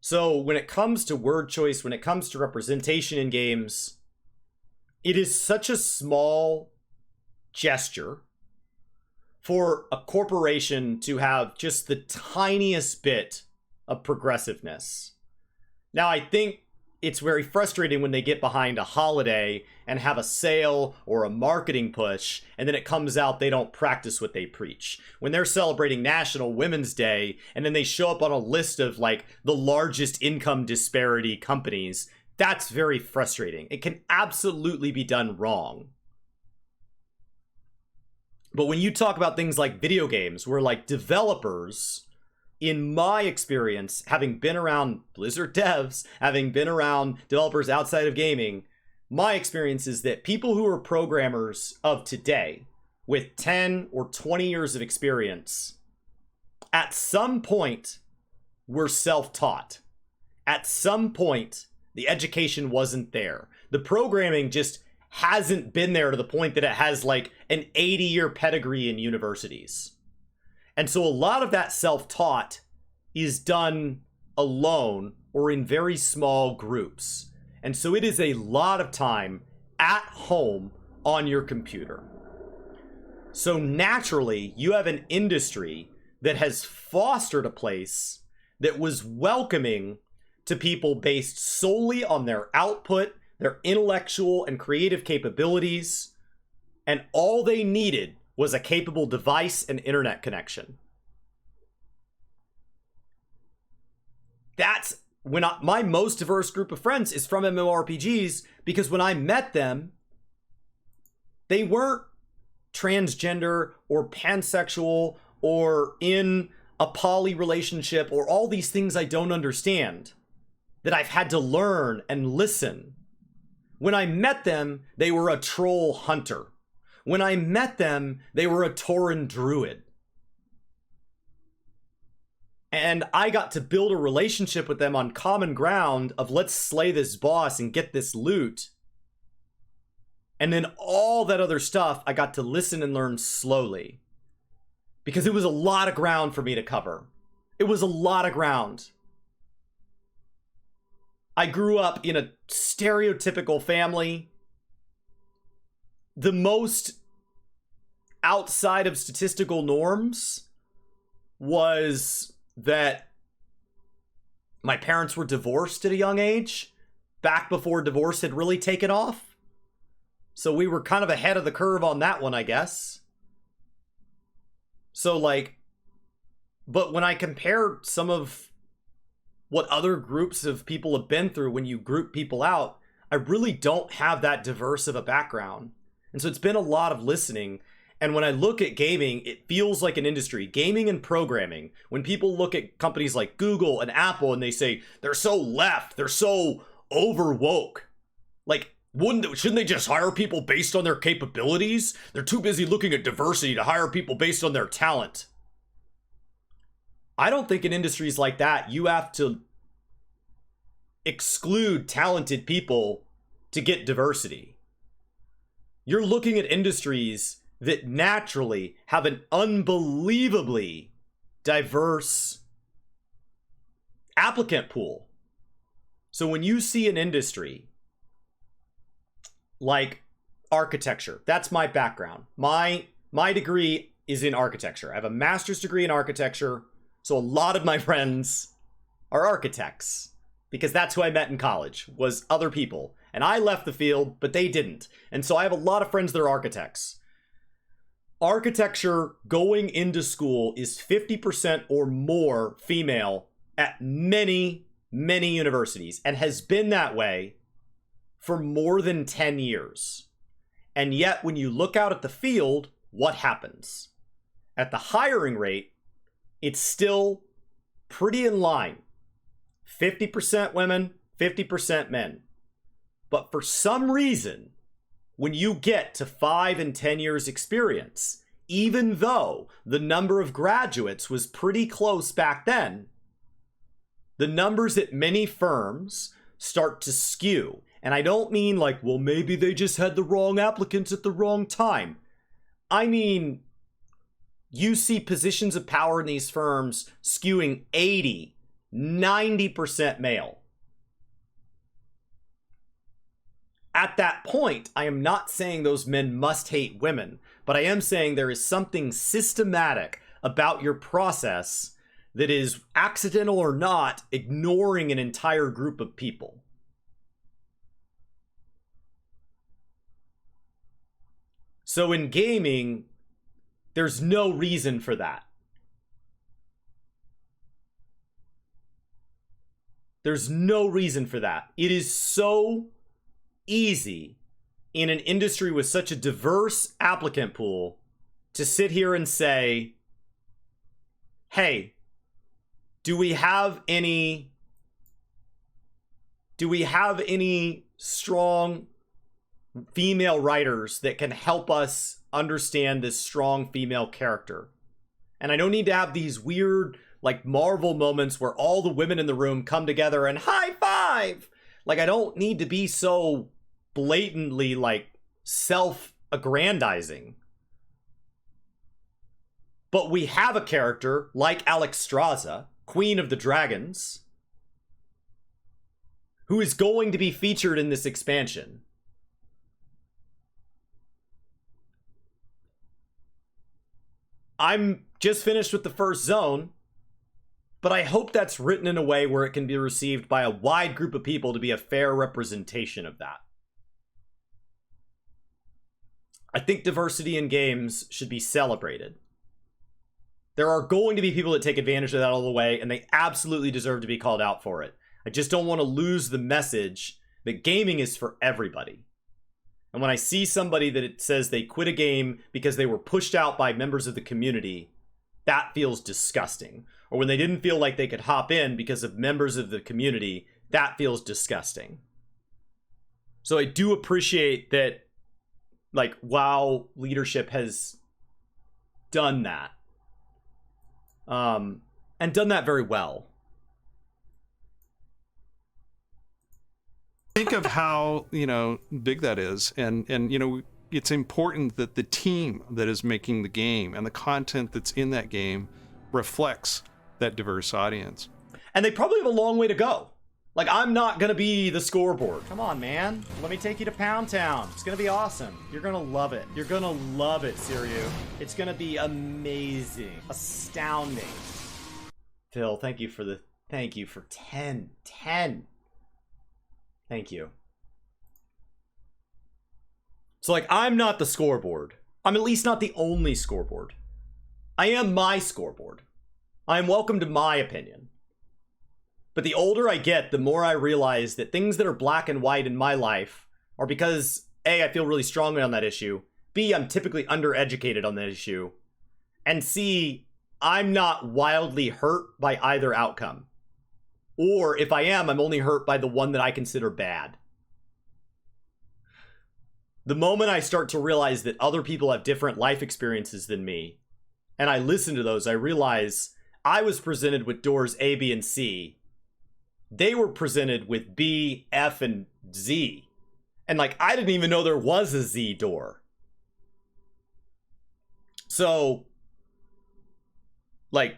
Speaker 1: So when it comes to word choice, when it comes to representation in games, it is such a small gesture for a corporation to have just the tiniest bit of progressiveness. Now, I think it's very frustrating when they get behind a holiday and have a sale or a marketing push, and then it comes out they don't practice what they preach. When they're celebrating National Women's Day, and then they show up on a list of like the largest income disparity companies, that's very frustrating. It can absolutely be done wrong. But when you talk about things like video games, where like developers, in my experience, having been around Blizzard devs, having been around developers outside of gaming, my experience is that people who are programmers of today with 10 or 20 years of experience, at some point, were self-taught. At some point, the education wasn't there. The programming just hasn't been there to the point that it has like an 80-year pedigree in universities. And so a lot of that self-taught is done alone or in very small groups. And so it is a lot of time at home on your computer. So naturally, you have an industry that has fostered a place that was welcoming to people based solely on their output, their intellectual and creative capabilities, and all they needed was a capable device and internet connection. That's when my most diverse group of friends is from MMORPGs, because when I met them, they weren't transgender or pansexual or in a poly relationship or all these things I don't understand that I've had to learn and listen. When I met them, they were a troll hunter. When I met them, they were a Tauren druid. And I got to build a relationship with them on common ground of let's slay this boss and get this loot. And then all that other stuff, I got to listen and learn slowly. Because it was a lot of ground for me to cover. It was a lot of ground. I grew up in a stereotypical family. The most outside of statistical norms was that my parents were divorced at a young age, back before divorce had really taken off. So we were kind of ahead of the curve on that one, I guess. So like, but when I compare some of what other groups of people have been through, when you group people out, I really don't have that diverse of a background. And so it's been a lot of listening. And when I look at gaming, it feels like an industry. Gaming and programming. When people look at companies like Google and Apple and they say, they're so left, they're so over woke. Like, shouldn't they just hire people based on their capabilities? They're too busy looking at diversity to hire people based on their talent. I don't think in industries like that, you have to exclude talented people to get diversity. You're looking at industries that naturally have an unbelievably diverse applicant pool. So when you see an industry like architecture, that's my background. My degree is in architecture. I have a master's degree in architecture, so a lot of my friends are architects because that's who I met in college, was other people. And I left the field, but they didn't. And so I have a lot of friends that are architects. Architecture going into school is 50% or more female at many, many universities and has been that way for more than 10 years. And yet, when you look out at the field, what happens? At the hiring rate, it's still pretty in line. 50% women, 50% men. But for some reason, when you get to 5 and 10 years experience, even though the number of graduates was pretty close back then, the numbers at many firms start to skew. And I don't mean like, well, maybe they just had the wrong applicants at the wrong time. I mean, you see positions of power in these firms skewing 80, 90% male. At that point, I am not saying those men must hate women, but I am saying there is something systematic about your process that is, accidental or not, ignoring an entire group of people. So in gaming, there's no reason for that. There's no reason for that. It is so easy in an industry with such a diverse applicant pool to sit here and say, hey, do we have any strong female writers that can help us understand this strong female character? And I don't need to have these weird like Marvel moments where all the women in the room come together and high five. Like, I don't need to be so blatantly like self-aggrandizing. But we have a character like Alexstrasza, Queen of the Dragons, who is going to be featured in this expansion. I'm just finished with the first zone, but I hope that's written in a way where it can be received by a wide group of people to be a fair representation of that. I think diversity in games should be celebrated. There are going to be people that take advantage of that all the way, and they absolutely deserve to be called out for it. I just don't want to lose the message that gaming is for everybody. And when I see somebody that it says they quit a game because they were pushed out by members of the community, that feels disgusting. Or when they didn't feel like they could hop in because of members of the community, that feels disgusting. So I do appreciate that, like, WoW leadership has done that. And done that very well.
Speaker 9: Think of how, big that is. And it's important that the team that is making the game and the content that's in that game reflects that diverse audience.
Speaker 1: And they probably have a long way to go. Like, I'm not gonna be the scoreboard. Come on, man. Let me take you to Pound Town. It's gonna be awesome. You're gonna love it. You're gonna love it, Siryu. It's gonna be amazing. Astounding. Phil, thank you for 10. Thank you. So, like, I'm not the scoreboard. I'm at least not the only scoreboard. I am my scoreboard. I am welcome to my opinion. But the older I get, the more I realize that things that are black and white in my life are because, A, I feel really strongly on that issue, B, I'm typically undereducated on that issue, and C, I'm not wildly hurt by either outcome. Or if I am, I'm only hurt by the one that I consider bad. The moment I start to realize that other people have different life experiences than me, and I listen to those, I realize I was presented with doors A, B, and C. They were presented with B, F, and Z. And like, I didn't even know there was a Z door. So, like,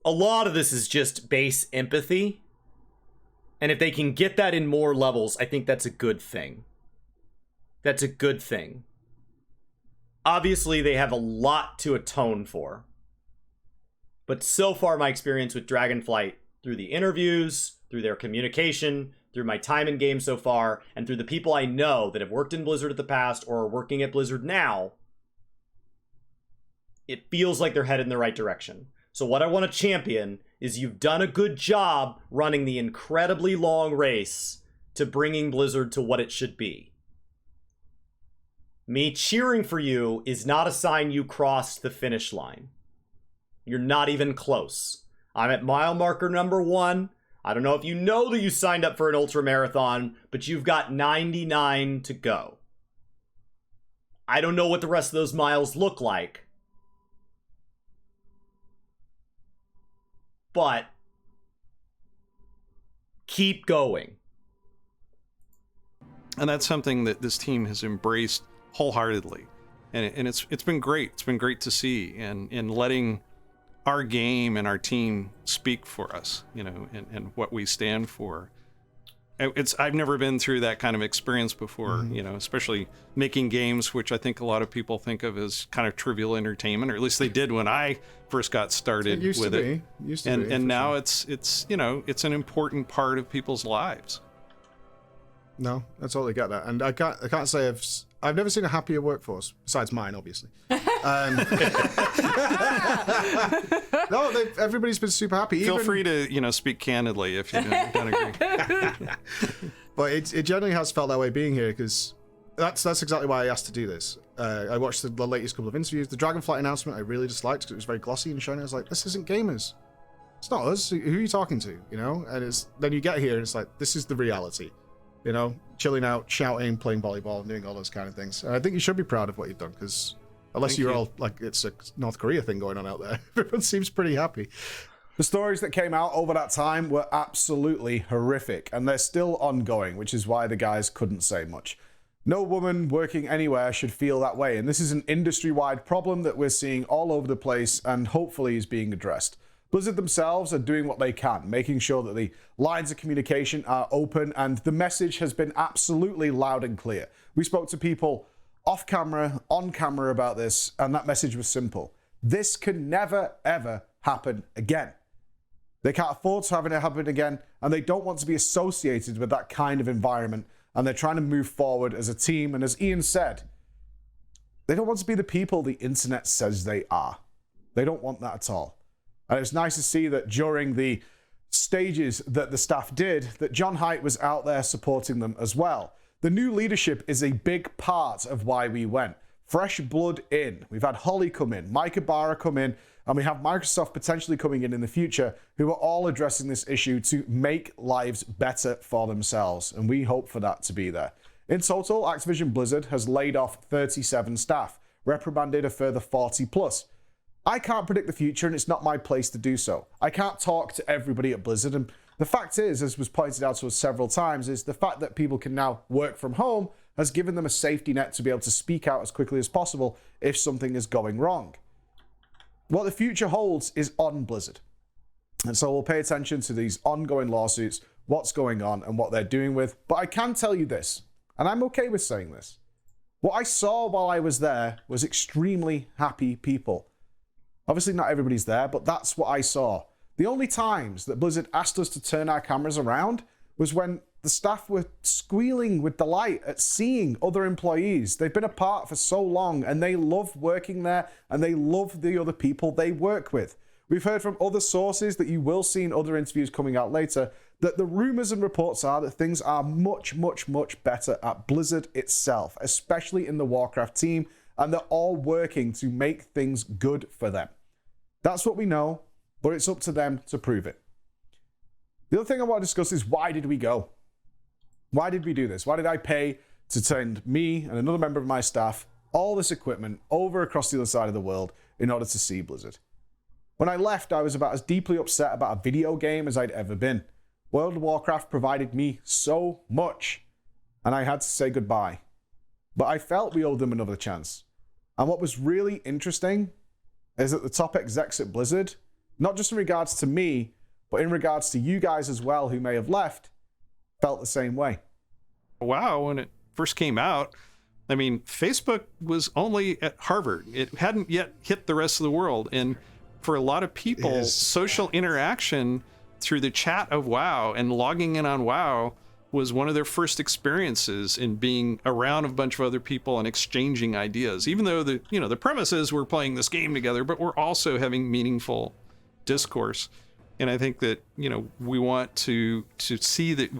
Speaker 1: a lot of this is just base empathy. And if they can get that in more levels, I think that's a good thing. That's a good thing. Obviously, they have a lot to atone for. But so far, my experience with Dragonflight, through the interviews, through their communication, through my time in game so far, and through the people I know that have worked in Blizzard in the past or are working at Blizzard now, it feels like they're headed in the right direction. So what I want to champion is you've done a good job running the incredibly long race to bringing Blizzard to what it should be. Me cheering for you is not a sign you crossed the finish line. You're not even close. I'm at mile marker number 1. I don't know if you know that you signed up for an ultra marathon, but you've got 99 to go. I don't know what the rest of those miles look like. But keep going.
Speaker 9: And that's something that this team has embraced wholeheartedly. And it's been great. It's been great to see, and letting our game and our team speak for us, you know, and what we stand for. I've never been through that kind of experience before, you know, especially making games, which I think a lot of people think of as kind of trivial entertainment, or at least they did when I first got started with it. And now it's you know, it's an important part of people's lives.
Speaker 2: No, I totally get that, and I can't say I've never seen a happier workforce besides mine, obviously. No, everybody's been super happy.
Speaker 9: Feel free to, you know, speak candidly if you don't agree.
Speaker 2: But it generally has felt that way being here, because that's exactly why I asked to do this. I watched the latest couple of interviews. The Dragonflight announcement I really disliked because it was very glossy and shiny. I was like, this isn't gamers. It's not us. Who are you talking to? You know? And then you get here and it's like, this is the reality. You know, chilling out, shouting, playing volleyball, and doing all those kind of things. And I think you should be proud of what you've done, because unless you're all like, it's a North Korea thing going on out there, everyone seems pretty happy.
Speaker 7: The stories that came out over that time were absolutely horrific, and they're still ongoing, which is why the guys couldn't say much. No woman working anywhere should feel that way, and this is an industry-wide problem that we're seeing all over the place and hopefully is being addressed. Blizzard themselves are doing what they can, making sure that the lines of communication are open, and the message has been absolutely loud and clear. We spoke to people off camera, on camera about this, and that message was simple. This can never, ever happen again. They can't afford to have it happen again, and they don't want to be associated with that kind of environment, and they're trying to move forward as a team, and as Ian said, they don't want to be the people the internet says they are. They don't want that at all. And it's nice to see that during the stages that the staff did, that John Haidt was out there supporting them as well. The new leadership is a big part of why we went. Fresh blood in. We've had Holly come in, Mike Ibarra come in, and we have Microsoft potentially coming in the future, who are all addressing this issue to make lives better for themselves. And we hope for that to be there. In total, Activision Blizzard has laid off 37 staff, reprimanded a further 40 plus. I can't predict the future, and it's not my place to do so. I can't talk to everybody at Blizzard, and the fact is, as was pointed out to us several times, is the fact that people can now work from home has given them a safety net to be able to speak out as quickly as possible if something is going wrong. What the future holds is on Blizzard. And so we'll pay attention to these ongoing lawsuits, what's going on and what they're doing with. But I can tell you this, and I'm okay with saying this. What I saw while I was there was extremely happy people. Obviously not everybody's there, but that's what I saw. The only times that Blizzard asked us to turn our cameras around was when the staff were squealing with delight at seeing other employees. They've been apart for so long and they love working there and they love the other people they work with. We've heard from other sources that you will see in other interviews coming out later that the rumors and reports are that things are much, much, much better at Blizzard itself, especially in the Warcraft team, and they're all working to make things good for them. That's what we know, but it's up to them to prove it. The other thing I want to discuss is, why did we go? Why did we do this? Why did I pay to send me and another member of my staff all this equipment over across the other side of the world in order to see Blizzard? When I left, I was about as deeply upset about a video game as I'd ever been. World of Warcraft provided me so much, and I had to say goodbye. But I felt we owed them another chance. And what was really interesting is that the top execs at Blizzard, not just in regards to me, but in regards to you guys as well who may have left, felt the same way.
Speaker 9: WoW, when it first came out, I mean, Facebook was only at Harvard. It hadn't yet hit the rest of the world. And for a lot of people, social interaction through the chat of WoW and logging in on WoW was one of their first experiences in being around a bunch of other people and exchanging ideas. Even though the premise is we're playing this game together, but we're also having meaningful discourse. And I think that, we want to see that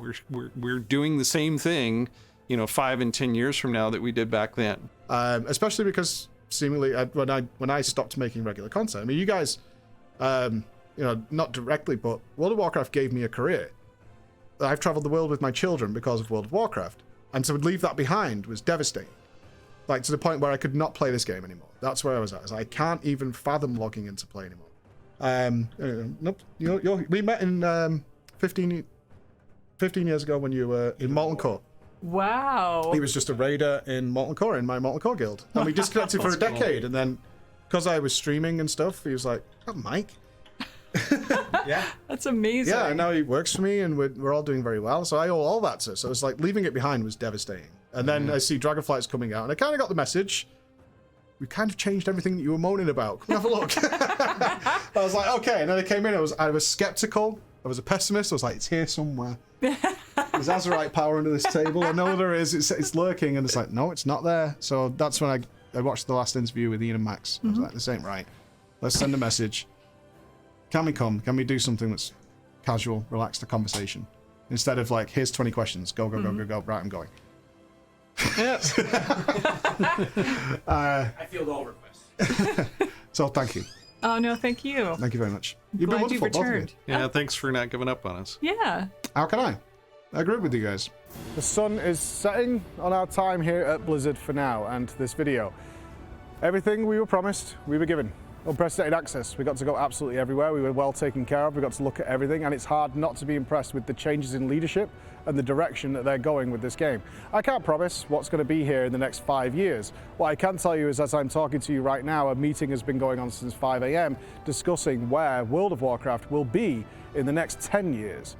Speaker 9: we're doing the same thing, 5 and 10 years from now that we did back then.
Speaker 2: Especially because seemingly when I stopped making regular content, I mean, you guys, not directly, but World of Warcraft gave me a career. I've traveled the world with my children because of World of Warcraft, and to leave that behind was devastating. Like, to the point where I could not play this game anymore. That's where I was at. I can't even fathom logging in to play anymore. Nope. We met in 15 years ago when you were in Molten Core.
Speaker 8: Wow.
Speaker 2: He was just a raider in Molten Core, in my Molten Core guild. And we disconnected for a decade, and then, because I was streaming and stuff, he was like, oh, Mike.
Speaker 8: Yeah. That's amazing.
Speaker 2: Yeah, and now he works for me, and we're all doing very well. So I owe all that to. So it's like leaving it behind was devastating. And then I see Dragonflight's coming out, and I kind of got the message. We kind of changed everything that you were moaning about. Come have a look. I was like, okay. And then I came in. I was skeptical. I was a pessimist. I was like, it's here somewhere. There's Azerite power under this table. I know there is. It's lurking, and it's like, no, it's not there. So that's when I watched the last interview with Ian and Max. I was like, this ain't right. Let's send a message. Can we come? Can we do something that's casual, relaxed, a conversation? Instead of like, here's 20 questions. Go. Right, I'm going.
Speaker 1: Yes. I field all requests.
Speaker 2: So thank you.
Speaker 8: Oh, no, thank you.
Speaker 2: Thank you very much.
Speaker 8: You've been wonderful, both of you.
Speaker 9: Yeah, thanks for not giving up on us.
Speaker 8: Yeah.
Speaker 2: How can I? I agree with you guys.
Speaker 7: The sun is setting on our time here at Blizzard for now, and this video. Everything we were promised, we were given. Unprecedented access. We got to go absolutely everywhere. We were well taken care of. We got to look at everything, and it's hard not to be impressed with the changes in leadership and the direction that they're going with this game. I can't promise what's going to be here in the next 5 years. What I can tell you is, as I'm talking to you right now, a meeting has been going on since 5 a.m. discussing where World of Warcraft will be in the next 10 years.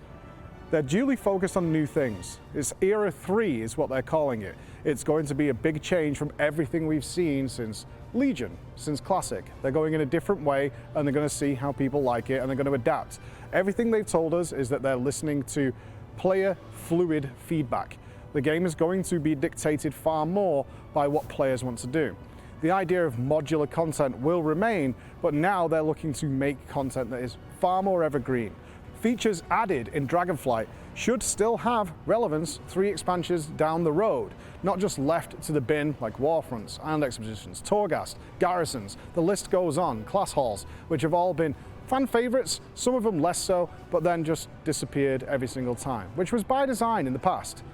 Speaker 7: They're duly focused on new things. It's Era 3 is what they're calling it. It's going to be a big change from everything we've seen since Legion, since Classic. They're going in a different way, and they're going to see how people like it, and they're going to adapt. Everything they've told us is that they're listening to player fluid feedback. The game is going to be dictated far more by what players want to do. The idea of modular content will remain, but now they're looking to make content that is far more evergreen. Features added in Dragonflight should still have relevance 3 expansions down the road, not just left to the bin like Warfronts, Island Expeditions, Torghast, Garrisons, the list goes on, class halls, which have all been fan favorites, some of them less so, but then just disappeared every single time, which was by design in the past.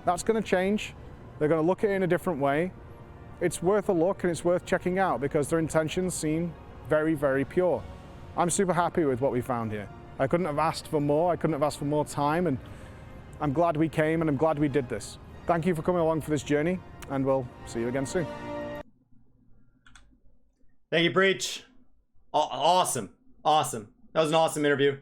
Speaker 7: That's going to change. They're going to look at it in a different way. It's worth a look, and it's worth checking out because their intentions seem very, very pure. I'm super happy with what we found here. I couldn't have asked for more. I couldn't have asked for more time, and I'm glad we came, and I'm glad we did this. Thank you for coming along for this journey, and we'll see you again soon.
Speaker 1: Thank you, Breach. Awesome. That was an awesome interview.